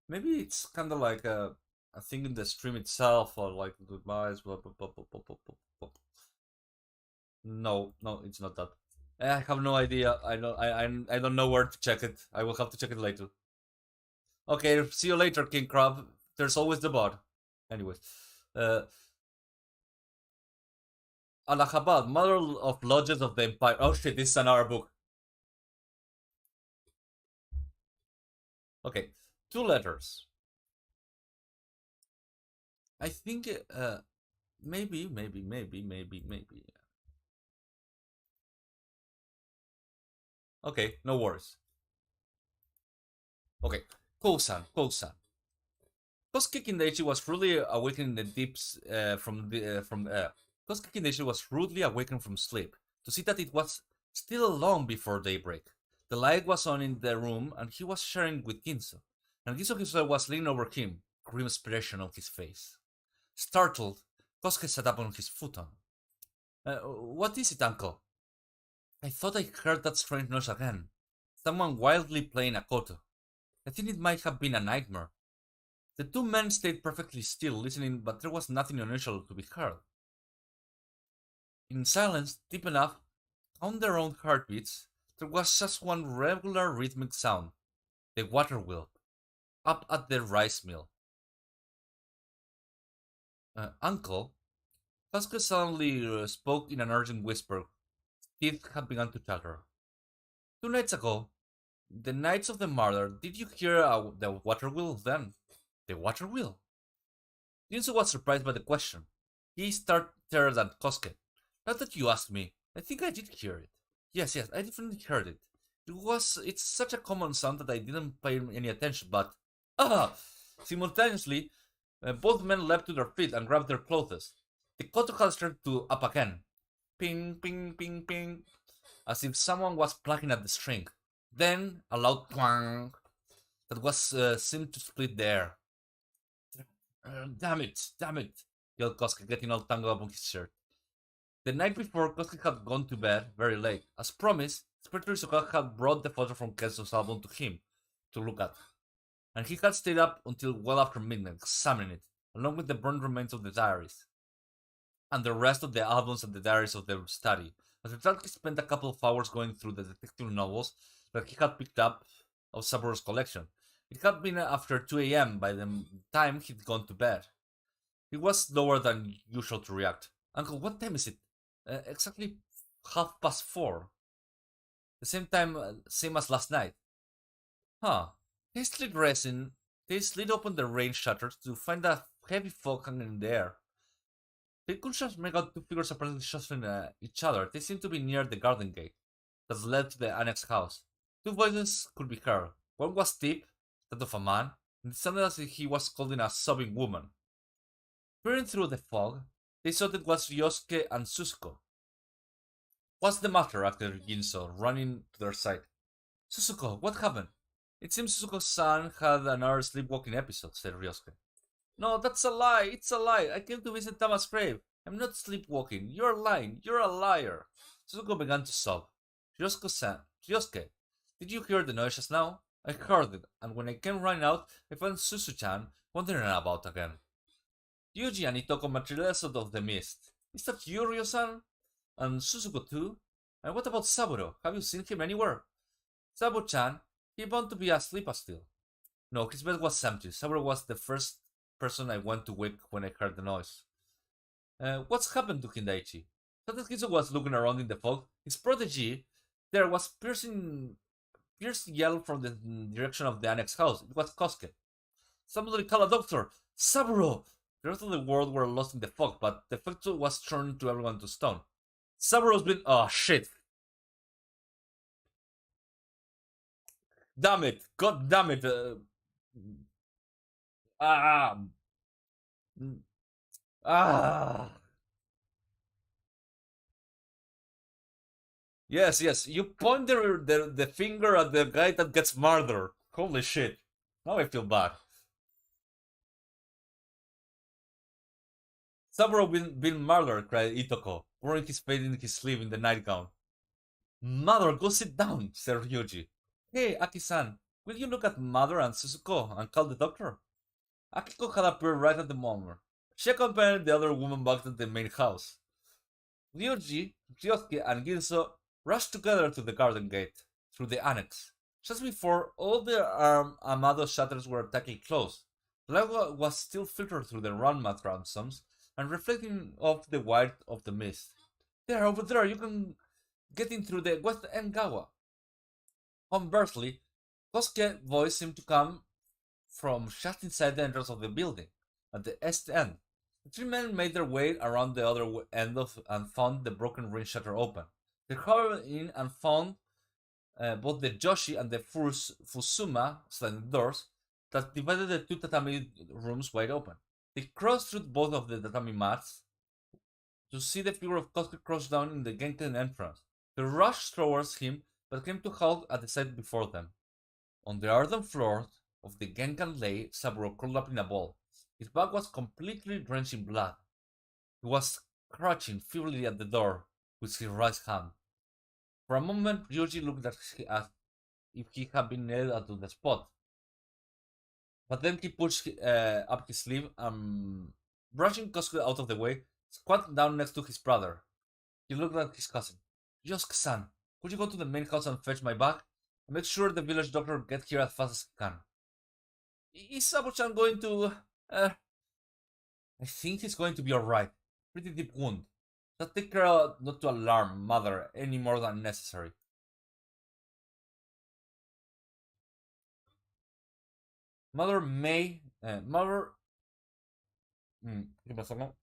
maybe it's kind of like a thing in the stream itself or like the device. No, no, it's not that. I have no idea. I don't know where to check it. I will have to check it later. Okay, see you later, King Crab. There's always the bot. Anyways, uh, Allahabad, Mother of Lodges of the Empire. Oh shit, this is another book. Okay, 2 letters. I think maybe. Okay, no worries. Okay, Kousan. Kosuke Kindaichi was rudely awakened in the deeps Kosuke Kindaichi was rudely awakened from sleep to see that it was still long before daybreak. The light was on in the room, and he was sharing with Ginso. And Ginso himself was leaning over him, grim expression on his face. Startled, Kosuke sat up on his futon. What is it, uncle? I thought I heard that strange noise again. Someone wildly playing a koto. I think it might have been a nightmare. The 2 men stayed perfectly still, listening, but there was nothing unusual to be heard. In silence, deep enough, on their own heartbeats, there was just one regular rhythmic sound, the water wheel, up at the rice mill. Uncle, Vasquez suddenly spoke in an urgent whisper. Teeth had begun to chatter. 2 nights ago, the nights of the murder, did you hear the water wheel then? The water wheel? Jinsu was surprised by the question. He stared at Kosuke. Now that you ask me, I think I did hear it. Yes, I definitely heard it. It's such a common sound that I didn't pay any attention, but... Ah! Simultaneously, both men leapt to their feet and grabbed their clothes. The koto had started to up again. Ping, ping, ping, ping. As if someone was plucking at the string. Then, a loud twang that was seemed to split the air. Damn it, yelled Kosuke, getting all tangled up on his shirt. The night before, Kosuke had gone to bed very late. As promised, Inspector Isoka had brought the photo from Kenzo's album to him to look at, and he had stayed up until well after midnight examining it, along with the burned remains of the diaries, and the rest of the albums and the diaries of the study. After that, he spent a couple of hours going through the detective novels that he had picked up of Saburo's collection. It had been after 2 a.m. by the time he'd gone to bed. He was slower than usual to react. Uncle, what time is it? Exactly 4:30. The same time, same as last night. Huh. Hastily dressing, they slid open the rain shutters to find a heavy fog hanging in the air. They could just make out 2 figures apparently shuffling each other. They seemed to be near the garden gate that led to the annex house. 2 voices could be heard. One was deep, that of a man, and it sounded as if he was calling a sobbing woman. Peering through the fog, they saw that it was Ryosuke and Suzuko. What's the matter? Asked Ginso, running to their side. Suzuko, what happened? It seems Suzuko-san had another sleepwalking episode, said Ryosuke. No, that's a lie. It's a lie. I came to visit Tama's grave. I'm not sleepwalking. You're lying. You're a liar. Suzuko began to sob. Ryosuke, did you hear the noise just now? I heard it, and when I came running out, I found Susu-chan wandering about again. Yuji and Itoko materialized of the mist. Is that you, Ryo-san? And Suzuko too? And what about Saburo? Have you seen him anywhere? Sabo-chan, he bound to be asleep still. No, his bed was empty. Saburo was the first person I went to wake when I heard the noise. What's happened to Kindaichi? Tadakizo was looking around in the fog. His protege, There was piercing yell from the direction of the annex house. It was Kosuke. Somebody call a doctor! Saburo! The rest of the world were lost in the fog, but the effect was turned to everyone to stone. Saburo's been. Oh shit! Damn it! God damn it! Ah! Ah! Yes, yes. You point the finger at the guy that gets murdered. Holy shit! Now I feel bad. Saburo been murdered! Cried Itoko, pouring his face in his sleeve in the nightgown. Mother, go sit down, said Ryuji. Hey, Aki-san, will you look at Mother and Suzuko and call the doctor? Akiko had appeared right at the moment. She accompanied the other woman back to the main house. Ryuji, Ryosuke, and Ginso rushed together to the garden gate, through the annex. Just before, all the Amado shutters were tightly closed. Light was still filtered through the round-mat transoms and reflecting off the white of the mist. There, over there, you can get in through the west end gawa. Conversely, Kosuke's voice seemed to come from just inside the entrance of the building, at the east end. The three men made their way around the other end and found the broken ring shutter open. They hurried in and found both the Joshi and the Fusuma sliding doors that divided the two tatami rooms wide open. They crossed through both of the tatami mats to see the figure of Kosuke crouched down in the Genkan entrance. They rushed towards him, but came to halt at the sight before them. On the earthen floor of the Genkan lay Saburo curled up in a ball. His back was completely drenched in blood. He was crouching feebly at the door with his right hand. For a moment, Ryuji looked as if he had been nailed to the spot. But then he pushed up his sleeve and, brushing Kosuke out of the way, squatted down next to his brother. He looked at his cousin. Yosuke-san, could you go to the main house and fetch my bag? And make sure the village doctor gets here as fast as he can. Is Sabo-chan going to... I think he's going to be alright. Pretty deep wound. Just take care not to alarm Mother any more than necessary. Mother may... Mother... ¿Qué pasó, no?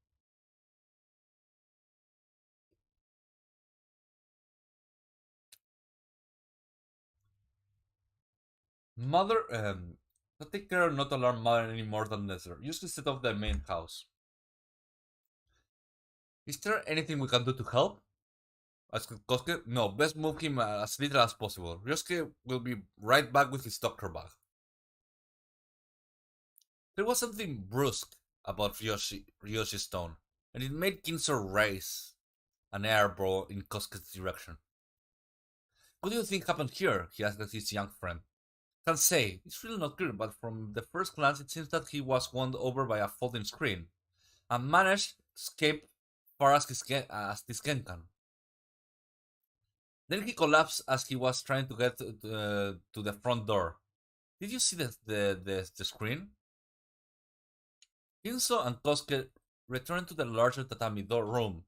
Mother... Just take care not to alarm Mother any more than necessary. Just to set up the main house. Is there anything we can do to help? Asked Kosuke. No, best move him as little as possible. Ryosuke will be right back with his doctor bag. There was something brusque about Ryoshi's tone, and it made Kinso raise an eyebrow in Kosuke's direction. What do you think happened here? He asked his young friend. Can't say. It's really not clear, but from the first glance it seems that he was won over by a folding screen, and managed to escape far as this Genkan. Then he collapsed as he was trying to get to the front door. Did you see the screen? Kinso and Kosuke returned to the larger tatami door room,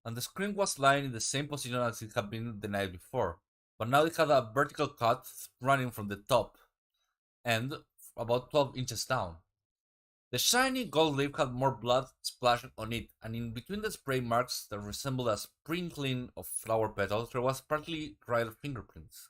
and the screen was lying in the same position as it had been the night before, but now it had a vertical cut running from the top end about 12 inches down. The shiny gold leaf had more blood splashed on it, and in between the spray marks that resembled a sprinkling of flower petals, there was partly dried fingerprints.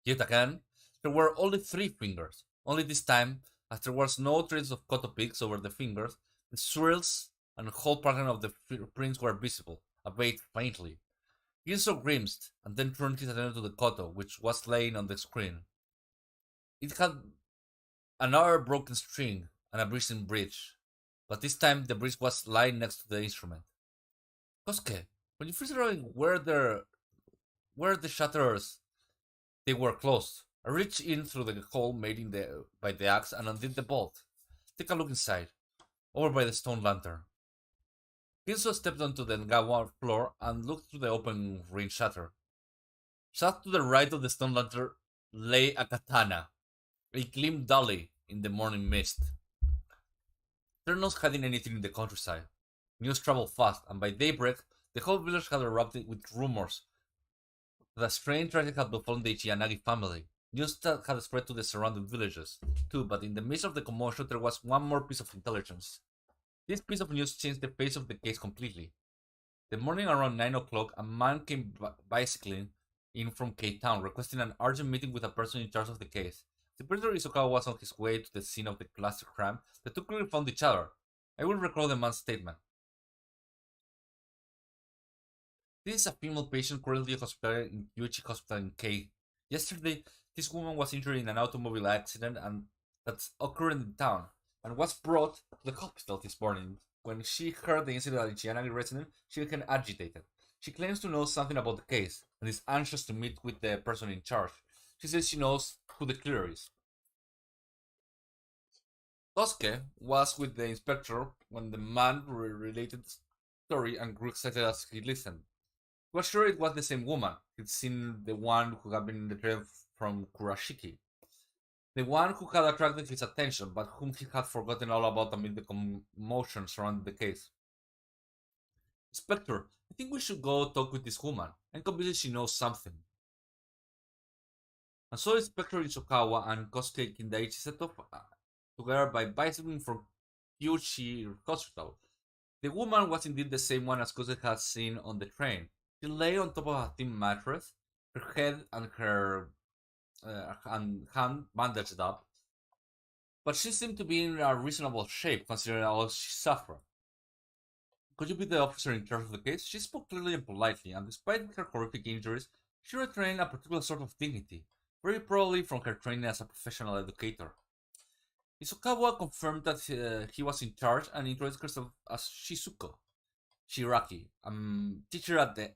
Yet again, there were only 3 fingers. Only this time, as there was no trace of koto picks over the fingers, the swirls and whole pattern of the prints were visible, albeit faintly. Ginso grimaced, and then turned his attention to the koto, which was laying on the screen. It had another broken string and a missing bridge, but this time the bridge was lying next to the instrument. Kosuke, when you first arrived, were the shutters? They were closed. I reached in through the hole made by the axe and undid the bolt. Take a look inside, over by the stone lantern. Kinso stepped onto the Ngawa floor and looked through the open ring shutter. Just to the right of the stone lantern lay a katana. It gleamed dully in the morning mist. There was not hiding anything in the countryside. News traveled fast, and by daybreak, the whole village had erupted with rumors The strange tragedy had befallen the Ichiyanagi family. News that had spread to the surrounding villages, too, but in the midst of the commotion there was one more piece of intelligence. This piece of news changed the face of the case completely. The morning around 9 o'clock, a man came bicycling in from K-Town, requesting an urgent meeting with a person in charge of the case. The prisoner Isokawa was on his way to the scene of the cluster crime. The two clearly found each other. I will recall the man's statement. This is a female patient currently hospitalized in Yuichi Hospital in K. Yesterday, this woman was injured in an automobile accident and that occurred in town and was brought to the hospital this morning. When she heard the incident at Ichiyanagi residence, she became agitated. She claims to know something about the case and is anxious to meet with the person in charge. She says she knows who the killer is. Tosuke was with the inspector when the man related the story and grew excited as he listened. He was sure it was the same woman. He'd seen the one who had been in the trail from Kurashiki. The one who had attracted his attention, but whom he had forgotten all about amid the commotion surrounding the case. Inspector, I think we should go talk with this woman. I'm convinced she knows something. And so Inspector Isokawa and Kosuke Kindaichi set off together by bicycling from Kyuchi Hospital. The woman was indeed the same one as Kosuke had seen on the train. She lay on top of a thin mattress, her head and her hand bandaged up, but she seemed to be in a reasonable shape considering all she suffered. Could you be the officer in charge of the case? She spoke clearly and politely, and despite her horrific injuries, she retained a particular sort of dignity, very probably from her training as a professional educator. Isokawa confirmed that he was in charge and introduced herself as Shizuko Shiraki, a teacher at the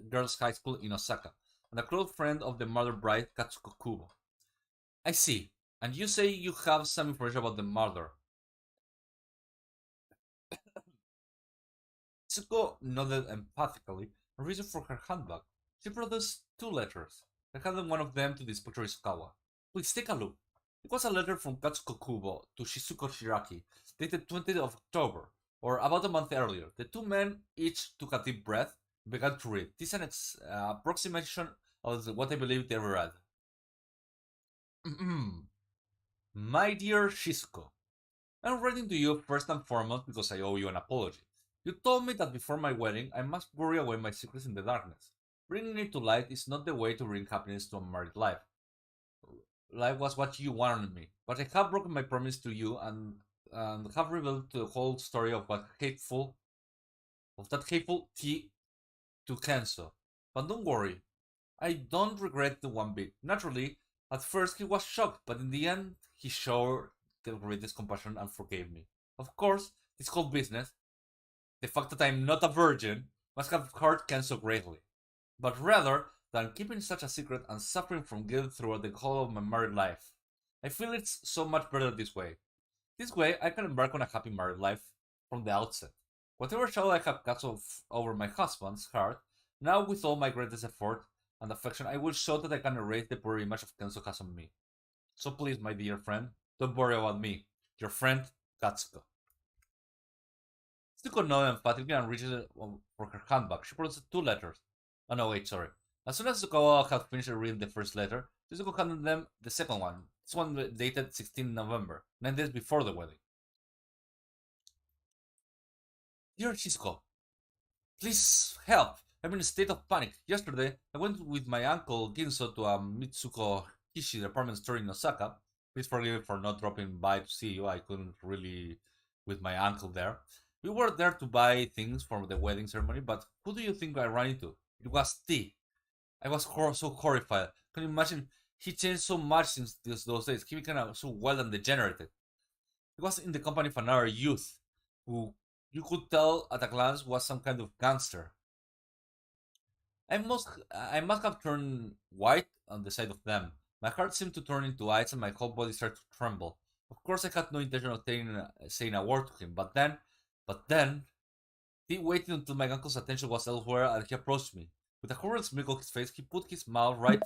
Girls High School in Osaka, and a close friend of the murdered bride Katsuko Kubo. I see. And you say you have some information about the murder. Tsuko nodded emphatically and reached for her handbag. She produced two letters. I handed one of them to the Inspector Isokawa. Please take a look. It was a letter from Katsuko Kubo to Shizuko Shiraki, dated 20th of October, or about a month earlier. The two men each took a deep breath and began to read. This is an approximation of what I believe they read. My dear Shizuko, I'm writing to you first and foremost because I owe you an apology. You told me that before my wedding I must bury away my secrets in the darkness. Bringing it to light is not the way to bring happiness to a married life. Life was what you wanted me, but I have broken my promise to you and have revealed the whole story of that hateful tea to Kenzo. But don't worry, I don't regret the one bit. Naturally, at first he was shocked, but in the end he showed the greatest compassion and forgave me. Of course, this whole business, the fact that I'm not a virgin, must have hurt Kenzo greatly. But rather than keeping such a secret and suffering from guilt throughout the whole of my married life, I feel it's so much better this way. This way, I can embark on a happy married life from the outset. Whatever shadow I have cast over my husband's heart, now with all my greatest effort and affection, I will show that I can erase the poor image of Kenzo has on me. So please, my dear friend, don't worry about me. Your friend, Katsuko. Tsuko nodded emphatically and reached for her handbag. She produced two letters. Oh no, wait, sorry. As soon as Tsukawa had finished reading the first letter, Shizuko handed them the second one. This one dated 16 November, 9 days before the wedding. Dear Shizuko, please help. I'm in a state of panic. Yesterday, I went with my uncle Ginso to a Mitsuko Kishi department store in Osaka. Please forgive me for not dropping by to see you. I couldn't really with my uncle there. We were there to buy things for the wedding ceremony, but who do you think I ran into? It was T. I was so horrified. Can you imagine? He changed so much since those days. He became so wild and degenerated. He was in the company of another youth who you could tell at a glance was some kind of gangster. I must have turned white on the sight of them. My heart seemed to turn into ice and my whole body started to tremble. Of course, I had no intention of saying a word to him, but then, he waited until my uncle's attention was elsewhere and he approached me. With a horrible smirk on his face, he put his mouth right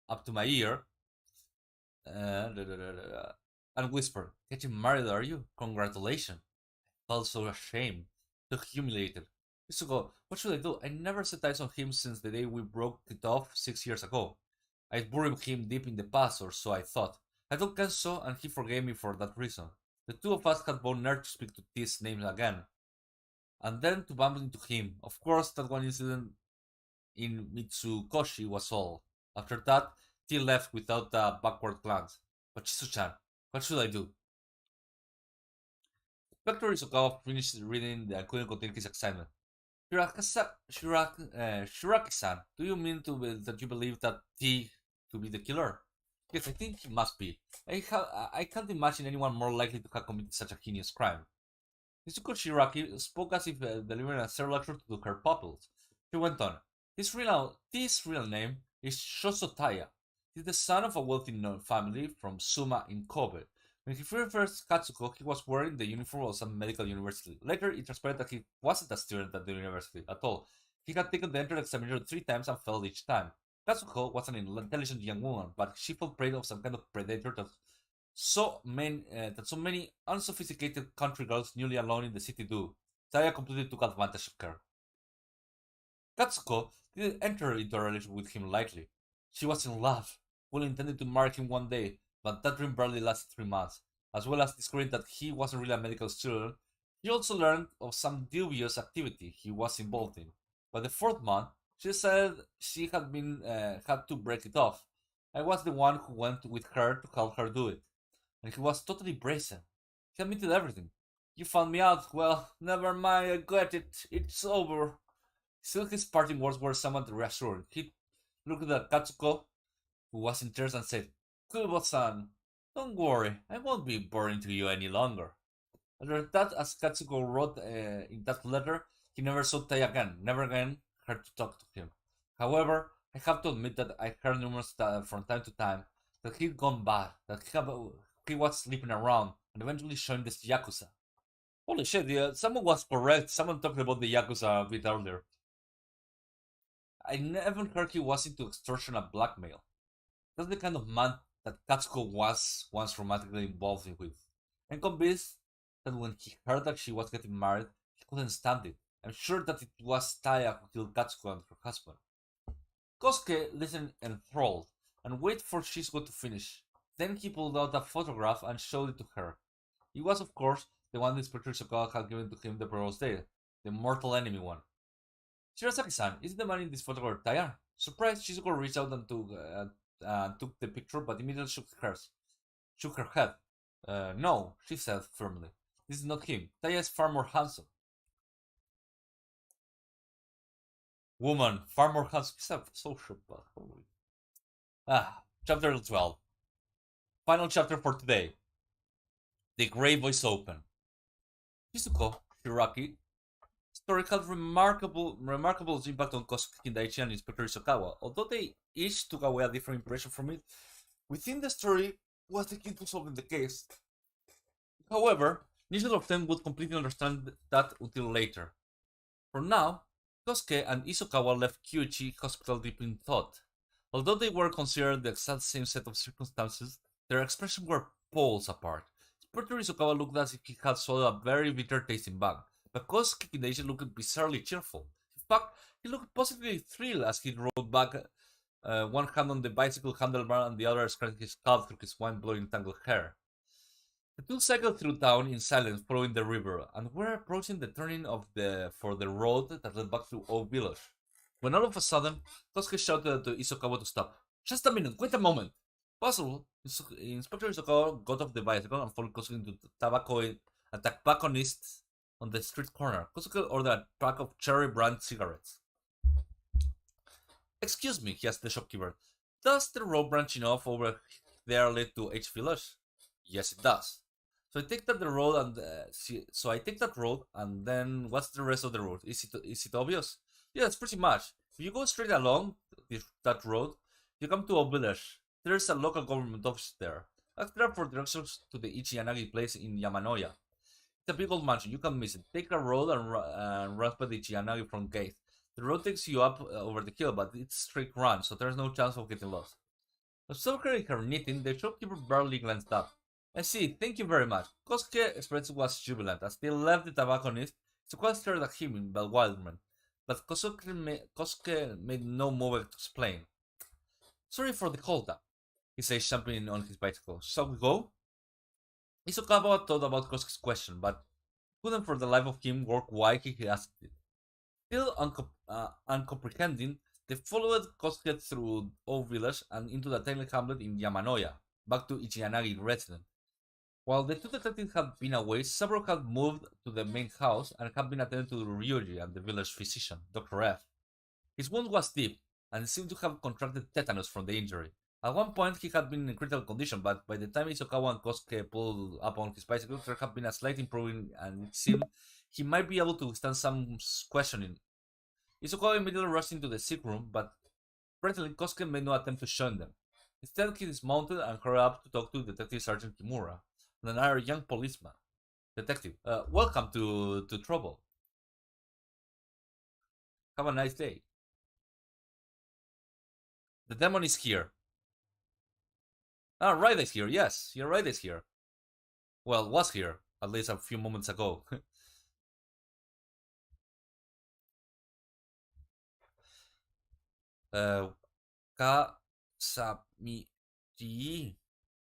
up to my ear and whispered, Getting married, are you? Congratulations. I felt so ashamed, so humiliated. Mitsuko, what should I do? I never set eyes on him since the day we broke it off 6 years ago. I buried him deep in the past, or so I thought. I told Kenzo, and he forgave me for that reason. The two of us had both nerve to speak to T's name again, and then to bump into him. Of course, that one incident in Mitsukoshi was all. After that, T left without a backward glance. But Chisu-chan, what should I do? Inspector Isokawa finished reading and couldn't contain his excitement. Shiraki-san, do you mean that you believe that T to be the killer? Yes, I think he must be. I can't imagine anyone more likely to have committed such a heinous crime. Mizuko Shiraki spoke as if delivering a third lecture to her pupils. She went on. His real name is Shosotaya. He's the son of a wealthy family from Suma in Kobe. When he first Katsuko, he was wearing the uniform of some medical university. Later, it transpired that he wasn't a student at the university at all. He had taken the entrance examination 3 times and failed each time. Katsuko was an intelligent young woman, but she fell prey of some kind of predator that so many unsophisticated country girls newly alone in the city do. Taya completely took advantage of her. Katsuko didn't enter into a relationship with him lightly. She was in love, fully intended to marry him one day, but that dream barely lasted 3 months. As well as discovering that he wasn't really a medical student, he also learned of some dubious activity he was involved in. By the 4th month, she said she had to break it off. I was the one who went with her to help her do it, and he was totally brazen. He admitted everything. You found me out. Well, never mind. I got it. It's over. Still, his parting words were somewhat reassuring. He looked at Katsuko, who was in tears, and said, Kubo-san, don't worry, I won't be boring to you any longer. After that, as Katsuko wrote in that letter, he never saw Tai again, never again heard to talk to him. However, I have to admit that I heard rumors from time to time that he'd gone bad, that he was sleeping around, and eventually joined the Yakuza. Holy shit, yeah, someone was correct. Someone talked about the Yakuza a bit earlier. I never heard he was into extortion and blackmail. That's the kind of man that Katsuko was once romantically involved with. I'm convinced that when he heard that she was getting married, he couldn't stand it. I'm sure that it was Taya who killed Katsuko and her husband. Kosuke listened enthralled and waited for Shizuko to finish. Then he pulled out a photograph and showed it to her. It was, of course, the one the Inspector Isokawa had given to him the previous day, the mortal enemy one. Shirasaki-san, is the man in this photograph Taya? Surprised, Shizuko reached out and took the picture, but immediately shook her head. No, she said firmly. This is not him. Taya is far more handsome. Woman, far more handsome. He's a sociopath. Chapter 12. Final chapter for today. The Grey Voice Open. Shizuko Shiraki story had remarkable impact on Kosuke Kindaichi and Inspector Isokawa. Although they each took away a different impression from it, within the story was the key to solving the case. However, neither of them would completely understand that until later. For now, Kosuke and Isokawa left Kyuichi Hospital deep in thought. Although they were considered the exact same set of circumstances, their expressions were poles apart. Inspector Isokawa looked as if he had swallowed a very bitter tasting bug, but Kosuke Kindaichi looked bizarrely cheerful. In fact, he looked positively thrilled as he rode back, one hand on the bicycle handlebar and the other scratching his scalp through his wine-blowing tangled hair. The two cycled through town in silence, following the river, and were approaching the turning for the road that led back through Oak Village. When all of a sudden, Kosuke shouted to Isokawa to stop. Just a minute, wait a moment! Possible, Inspector Isokawa got off the bicycle and followed Kosuke into a tobacconist on the street corner. Kosuke ordered a pack of cherry brand cigarettes. Excuse me, he asked the shopkeeper. Does the road branching off over there lead to H Village? Yes, it does. So I take that road, and then what's the rest of the road? Is it obvious? Yes, pretty much. If you go straight along that road, you come to a village. There's a local government office there. Ask there for directions to the Ichiyanagi place in Yamanoya. It's a big old mansion. You can miss it. Take a road and run by the Ichiyanagi front gate. The road takes you up over the hill, but it's straight run, so there's no chance of getting lost. Observing her knitting, the shopkeeper barely glanced up. I see, thank you very much. Kosuke's expression was jubilant. As they left the tobacconist, Isokawa stared at him in bewilderment, but Kosuke made no move to explain. Sorry for the hold up, he said, jumping on his bicycle. Shall we go? Isokawa thought about Kosuke's question, but couldn't for the life of him work why he asked it. Still uncomprehending, they followed Kosuke through Old Village and into the tiny hamlet in Yamanoya, back to Ichiyanagi residence. While the two detectives had been away, several had moved to the main house and had been attending to Ryuji and the village physician, Dr. F. His wound was deep, and he seemed to have contracted tetanus from the injury. At one point, he had been in critical condition, but by the time Isokawa and Kosuke pulled up on his bicycle, there had been a slight improvement, and it seemed he might be able to withstand some questioning. Isokawa immediately rushed into the sick room, but presently Kosuke made no attempt to join them. Instead, he dismounted and hurried up to talk to Detective Sergeant Kimura, and another young policeman. Detective, welcome to Trouble. Have a nice day. The demon is here. Ah, Raid is here, yes, your Raid is here. Well, was here, at least a few moments ago. uh, Kasami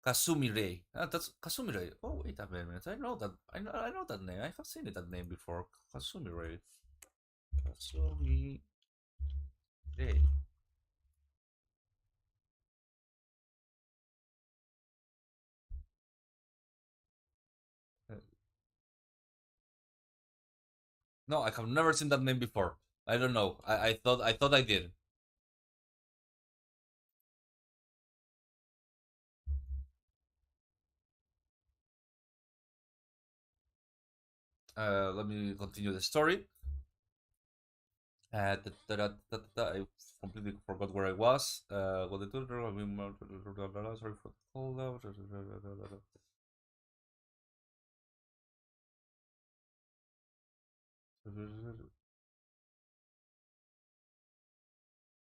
Kasumire. That's Kasumire. Oh, wait a minute. I know that. I know that name. I have seen it that name before. Kasumire. Kasumire. Uh, No, I have never seen that name before. I don't know. I thought I did. Let me continue the story. I completely forgot where I was. What the sorry for the hold out.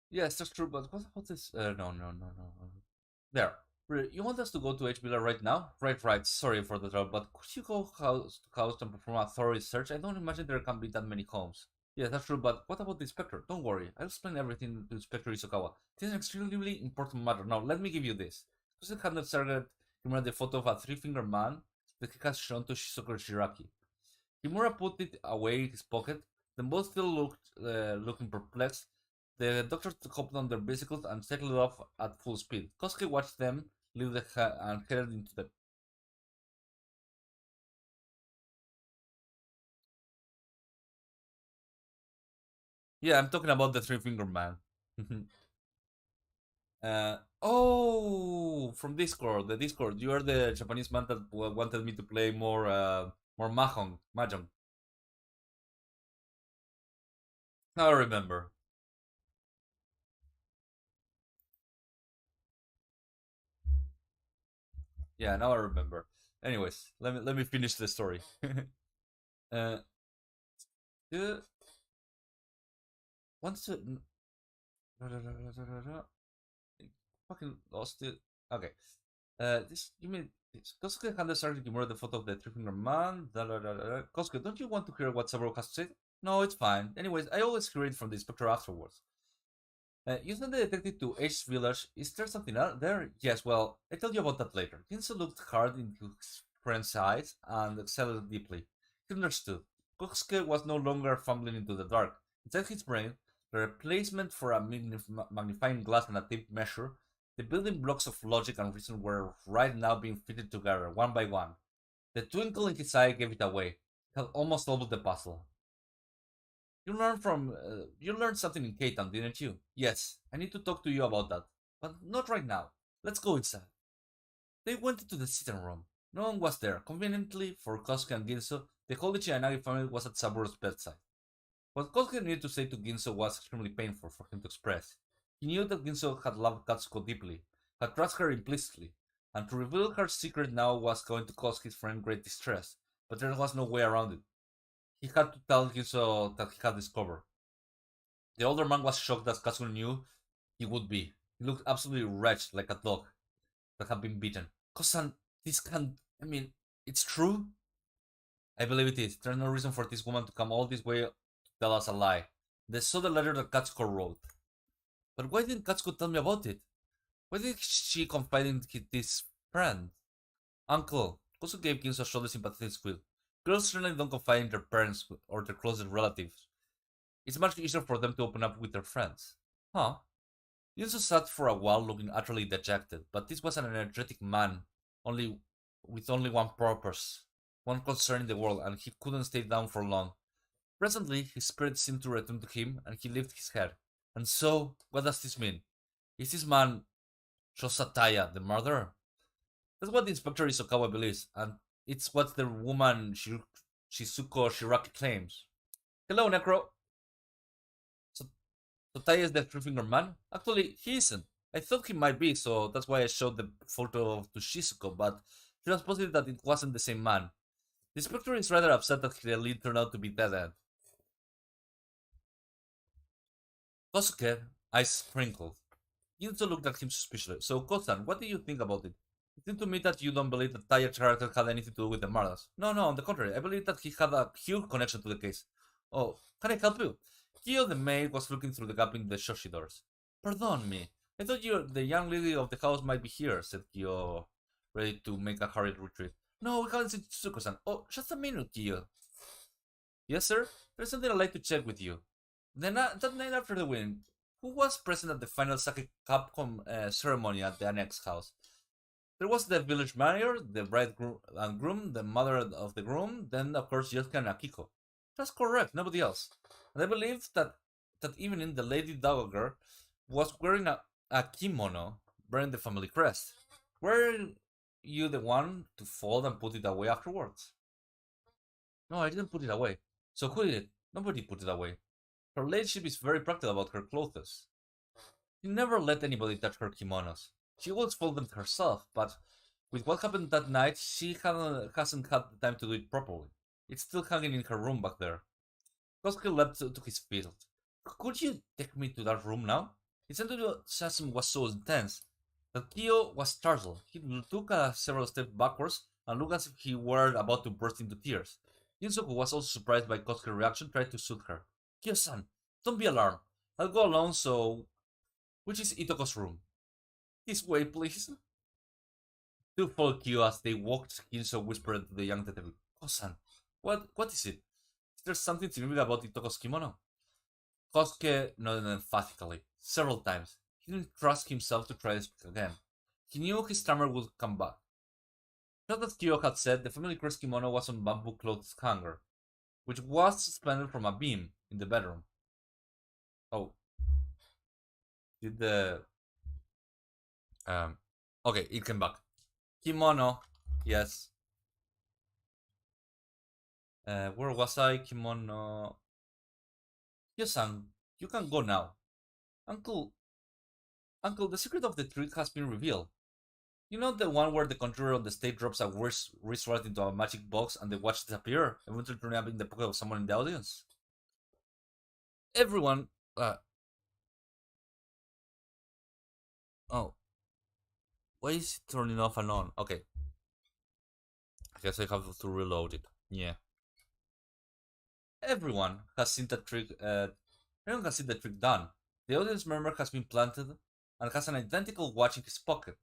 Yes, that's true. But what about this? No, no, no, no. There. You want us to go to H. Miller right now? Right, right. Sorry for the trouble, but could you go house to house and perform a thorough search? I don't imagine there can be that many homes. Yeah, that's true, but what about the inspector? Don't worry, I'll explain everything to Inspector Isokawa. This is an extremely important matter. Now, let me give you this. Kusen handed Sergeant Kimura the photo of a three-finger man that he has shown to Shizuku Shiraki. Kimura put it away in his pocket, then both still looking perplexed. The doctors hopped on their bicycles and cycled off at full speed. Kosuke watched them leave and headed into the. Yeah, I'm talking about the three-finger man. Oh, from Discord, the Discord. You are the Japanese man that wanted me to play more mahjong. Now I remember. Yeah, now I remember. Anyways, let me finish the story. uh, uh, once fucking lost it. Okay. This you mean this Kosuke handed Sergeant Kimura the photo of the three-finger man. Kosuke, don't you want to hear what Saburo has to say? No, it's fine. Anyways, I always hear it from the inspector afterwards. You sent the detective to H Village. Is there something out there? Yes, well, I'll tell you about that later. Ginso looked hard into his friend's eyes and exhaled deeply. He understood. Kosuke was no longer fumbling into the dark. Inside his brain, the replacement for a magnifying glass and a tape measure, the building blocks of logic and reason were right now being fitted together, one by one. The twinkle in his eye gave it away. He had almost solved the puzzle. You learned something in K-Town, didn't you? Yes, I need to talk to you about that. But not right now. Let's go inside. They went into the sitting room. No one was there. Conveniently for Kosuke and Ginso, the whole Ichiyanagi family was at Saburo's bedside. What Kosuke needed to say to Ginso was extremely painful for him to express. He knew that Ginso had loved Katsuko deeply, had trusted her implicitly, and to reveal her secret now was going to cause his friend great distress, but there was no way around it. He had to tell Ginso that he had discovered. The older man was shocked that Katsuko knew he would be. He looked absolutely wretched, like a dog that had been beaten. Kosan, this can't. I mean, it's true? I believe it is. There's no reason for this woman to come all this way to tell us a lie. They saw the letter that Katsuko wrote. But why didn't Katsuko tell me about it? Why did she confide in this friend? Uncle, Kosu gave Ginso a shoulder sympathetic squeal. Girls certainly don't confide in their parents or their closest relatives. It's much easier for them to open up with their friends. Huh? Ginso sat for a while looking utterly dejected, but this was an energetic man, only with only one purpose, one concern in the world, and he couldn't stay down for long. Presently, his spirit seemed to return to him, and he lifted his head. And so, what does this mean? Is this man Shosataya the murderer? That's what Inspector Isokawa believes, and it's what the woman Shizuko Shiraki claims. Hello, Necro. So, Taya is the three-finger man? Actually, he isn't. I thought he might be, so that's why I showed the photo to Shizuko, but she was positive that it wasn't the same man. The inspector is rather upset that the lead turned out to be dead-end. Kosuke, eyes sprinkled. Ginzo looked at him suspiciously. So, Kosan, what do you think about it? It seems to me that you don't believe that Taya's character had anything to do with the murders. No, on the contrary, I believe that he had a huge connection to the case. Oh, can I help you? Kyo the maid was looking through the gap in the shoshi doors. Pardon me. I thought the young lady of the house might be here, said Kyo, ready to make a hurried retreat. No, we haven't seen Tsuko-san. Oh, just a minute, Kyo. Yes, sir? There's something I'd like to check with you. That night after the wedding, who was present at the final sake cup ceremony at the annex house? There was the village mayor, the bride and groom, the mother of the groom, then of course Yosuke and Akiko. That's correct, nobody else. And I believe that evening the lady dowager was wearing a kimono bearing the family crest. Were you the one to fold and put it away afterwards? No, I didn't put it away. So who did it? Nobody put it away. Her ladyship is very practical about her clothes. She never let anybody touch her kimonos. She always folded them herself, but with what happened that night, she hasn't had the time to do it properly. It's still hanging in her room back there. Kosuke leapt to his feet. Could you take me to that room now? His enthusiasm was so intense that Kyo was startled. He took several steps backwards and looked as if he were about to burst into tears. Jinsoku was also surprised by Kosuke's reaction, tried to soothe her. Kyo-san, don't be alarmed. I'll go alone, so... Which is Itoko's room? This way, please. Two followed Kyo as they walked. Ginso whispered to the young detective. Kosan, what is it? Is there something significant about Itoko's kimono? Kosuke nodded emphatically, several times. He didn't trust himself to try to speak again. He knew his stammer would come back. Just as Kyo had said, the family crest kimono was on bamboo clothes hanger, which was suspended from a beam in the bedroom. Oh. Did the... Okay, it came back. Kimono, yes. Where was I? Kimono... Yes-san, you can go now. Uncle, the secret of the trick has been revealed. You know the one where the conjurer on the stage drops a wristwatch into a magic box and the watch disappears, eventually turning up in the pocket of someone in the audience? Everyone... Oh. Why is it turning off and on? Okay. I guess I have to reload it. Yeah. Everyone has seen the trick. Everyone has seen the trick done. The audience member has been planted and has an identical watch in his pocket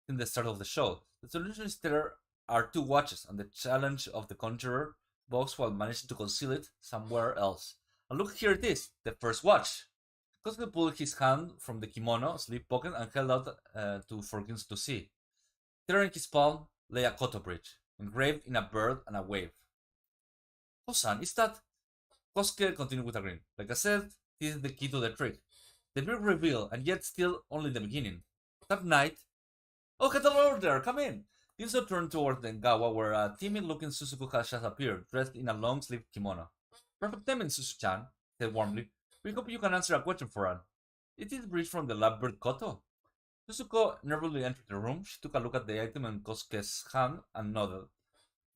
in the start of the show. The solution is there are two watches, and the challenge of the conjurer box while managing to conceal it somewhere else. And look, here it is, the first watch. Kosuke pulled his hand from the kimono sleeve pocket and held out for Ginsu to see. There in his palm lay a koto bridge, engraved in a bird and a wave. Kosan, is that... Kosuke continued with a grin. Like I said, this is the key to the trick. The big reveal, and yet still only the beginning. That night... Oh, get the Lord there, come in! Ginso turned toward the Gawa, where a timid-looking Suzuku had just appeared, dressed in a long-sleeved kimono. Perfect timing, Suzu-chan, said warmly. We hope you can answer a question for us. Is this bridge from the lovebird Koto? Suzuko nervously entered the room. She took a look at the item in Kosuke's hand and nodded.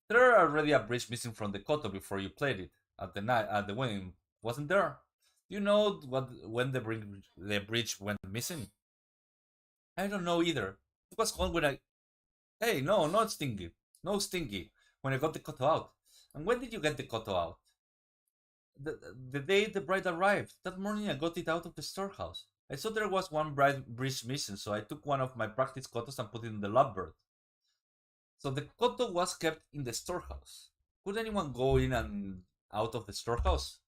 There are already a bridge missing from the Koto before you played it at the wedding, wasn't there? Do you know when the bridge went missing? I don't know either. It was gone when I... Hey, no, not Stinky. No Stinky. When I got the Koto out. And when did you get the koto out? The day the bride arrived. That morning I got it out of the storehouse. I saw there was one bride bridge missing, so I took one of my practice kotos and put it in the lovebird. So the koto was kept in the storehouse. Could anyone go in and out of the storehouse?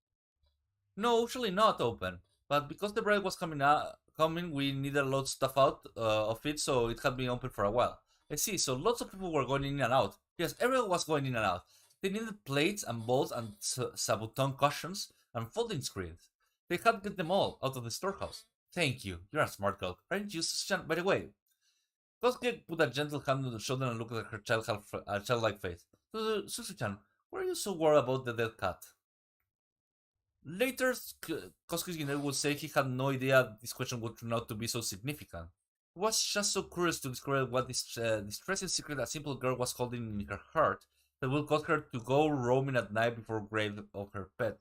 No, usually not open. But because the bride was coming, we needed a lot of stuff out of it, so it had been open for a while. I see. So lots of people were going in and out. Yes, everyone was going in and out. They needed plates and bowls and sabuton cushions and folding screens. They had to get them all out of the storehouse. Thank you. You're a smart girl. Aren't you, Susan? By the way, Kosuke put a gentle hand on the shoulder and looked at her childlike face. Susu-chan, why are you so worried about the dead cat? Later, Kosuke would say he had no idea this question would turn out to be so significant. He was just so curious to discover what this distressing secret a simple girl was holding in her heart that would cause her to go roaming at night before grave of her pet.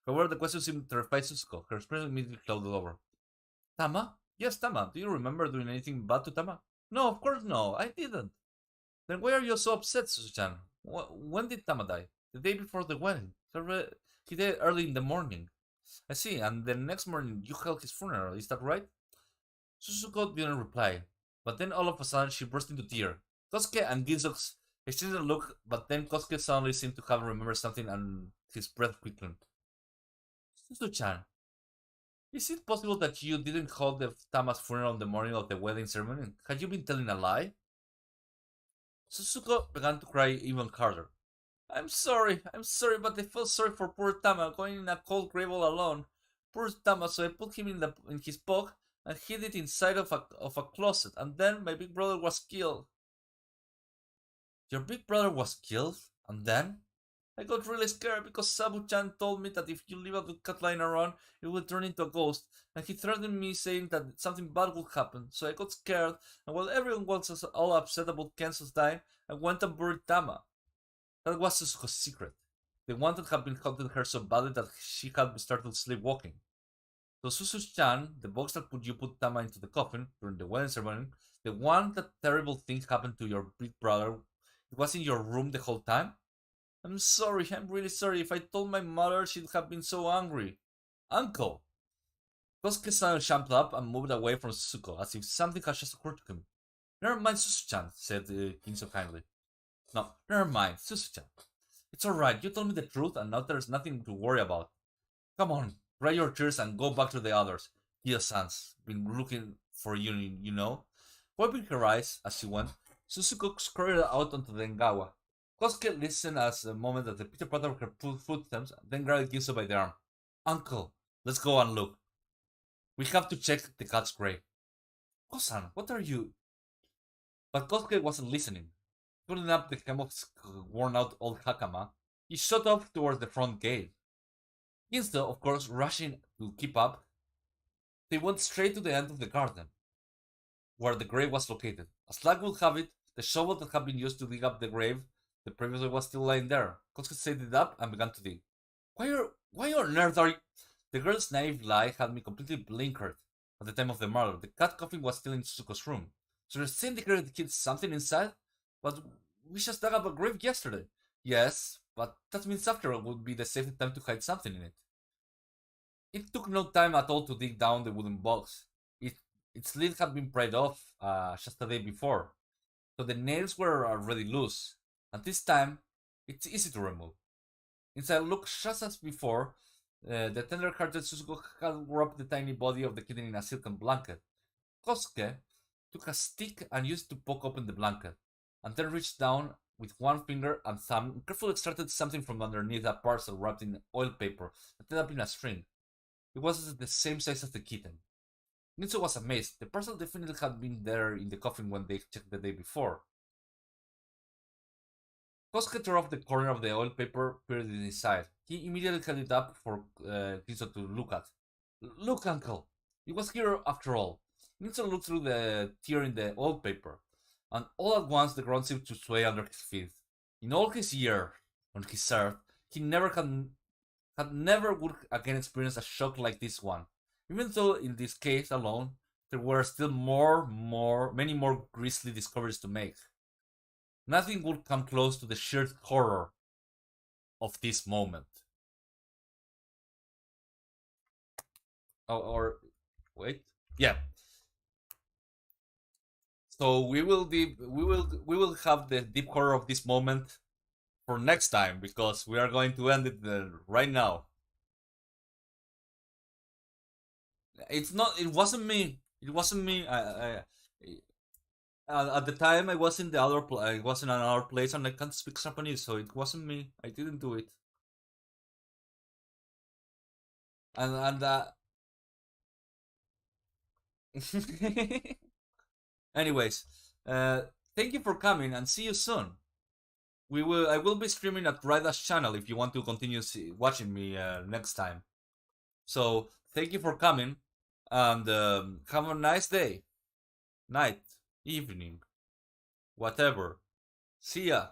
However, the question seemed to terrify Suzuko. Her expression immediately clouded over. Tama? Yes, Tama. Do you remember doing anything bad to Tama? No, of course no. I didn't. Then why are you so upset, Suzu-chan? When did Tama die? The day before the wedding. He died early in the morning. I see, and the next morning you held his funeral, is that right? Suzuko didn't reply, but then all of a sudden she burst into tears. Kosuke and Ginzo exchanged a look, but then Kosuke suddenly seemed to have remembered something and his breath quickened. Suzu-chan, is it possible that you didn't hold the Tama's funeral on the morning of the wedding ceremony? Had you been telling a lie? Suzuko began to cry even harder. I'm sorry, but I felt sorry for poor Tama going in a cold grave all alone. Poor Tama, so I put him in his box and hid it inside of a closet, and then my big brother was killed. Your big brother was killed? And then? I got really scared because Sabu-chan told me that if you leave a cat lying around, it will turn into a ghost, and he threatened me saying that something bad would happen, so I got scared, and while everyone was all upset about Kenzo's dying, I went and buried Tama. That was Suzuko's secret. The one that had been haunting her so badly that she had started sleepwalking. So Suzu-chan, the box that you put Tama into the coffin during the wedding ceremony, the one that terrible thing happened to your big brother, it was in your room the whole time? I'm really sorry. If I told my mother, she'd have been so angry. Uncle! Kosuke-san jumped up and moved away from Suzuko, as if something had just occurred to him. Never mind, Suzu-chan, said Ginzo kindly. No, never mind, Suzu-chan. It's alright, you told me the truth and now there's nothing to worry about. Come on, dry your tears and go back to the others. Kyo-san's been looking for you, you know. Wiping her eyes as she went, Suzuko scurried out onto the Engawa. Kosuke listened as the moment that the Peter Potter of her footsteps, then grabbed Ginzo by the arm. Uncle, let's go and look. We have to check the cat's grave. Kosan, what are you? But Kosuke wasn't listening. Pulling up the hem of his worn-out old hakama, he shot off towards the front gate. Instead, of course, rushing to keep up, they went straight to the end of the garden, where the grave was located. As luck would have it, the shovel that had been used to dig up the grave the previous day was still lying there. Kosuke set it up and began to dig. Why on earth are you? The girl's naive lie had me completely blinkered at the time of the murder. The cat coffin was still in Suzuko's room. So you're saying the girl hid something inside? But we just dug up a grave yesterday. Yes, but that means after all would be the safest time to hide something in it. It took no time at all to dig down the wooden box. Its lid had been pried off just a day before, so the nails were already loose. And this time, it's easy to remove. Inside looked just as before. The tender-hearted Suzuko had wrapped the tiny body of the kitten in a silken blanket. Kosuke took a stick and used it to poke open the blanket, and then reached down with one finger and thumb and carefully extracted something from underneath a parcel wrapped in oil paper and tied up in a string. It was the same size as the kitten. Nitsu was amazed. The parcel definitely had been there in the coffin when they checked the day before. Kosuke tore off the corner of the oil paper, peered inside. He immediately held it up for Nitsu to look at. Look, uncle! It was here after all. Nitsu looked through the tear in the oil paper, and all at once the ground seemed to sway under his feet. In all his years on his earth, he had never would again experience a shock like this one. Even though in this case alone, there were still many more grisly discoveries to make. Nothing would come close to the sheer horror of this moment. Or wait, yeah. So we will have the deep horror of this moment for next time because we are going to end it right now. It's not. It wasn't me. It wasn't me. At the time, I was in the other. I was in another place, and I can't speak Japanese, so it wasn't me. I didn't do it. And anyways, uh, thank you for coming, and see you soon. We will. I will be streaming at Rida's channel if you want to continue watching me next time. So thank you for coming, and have a nice day, night, evening, whatever. See ya.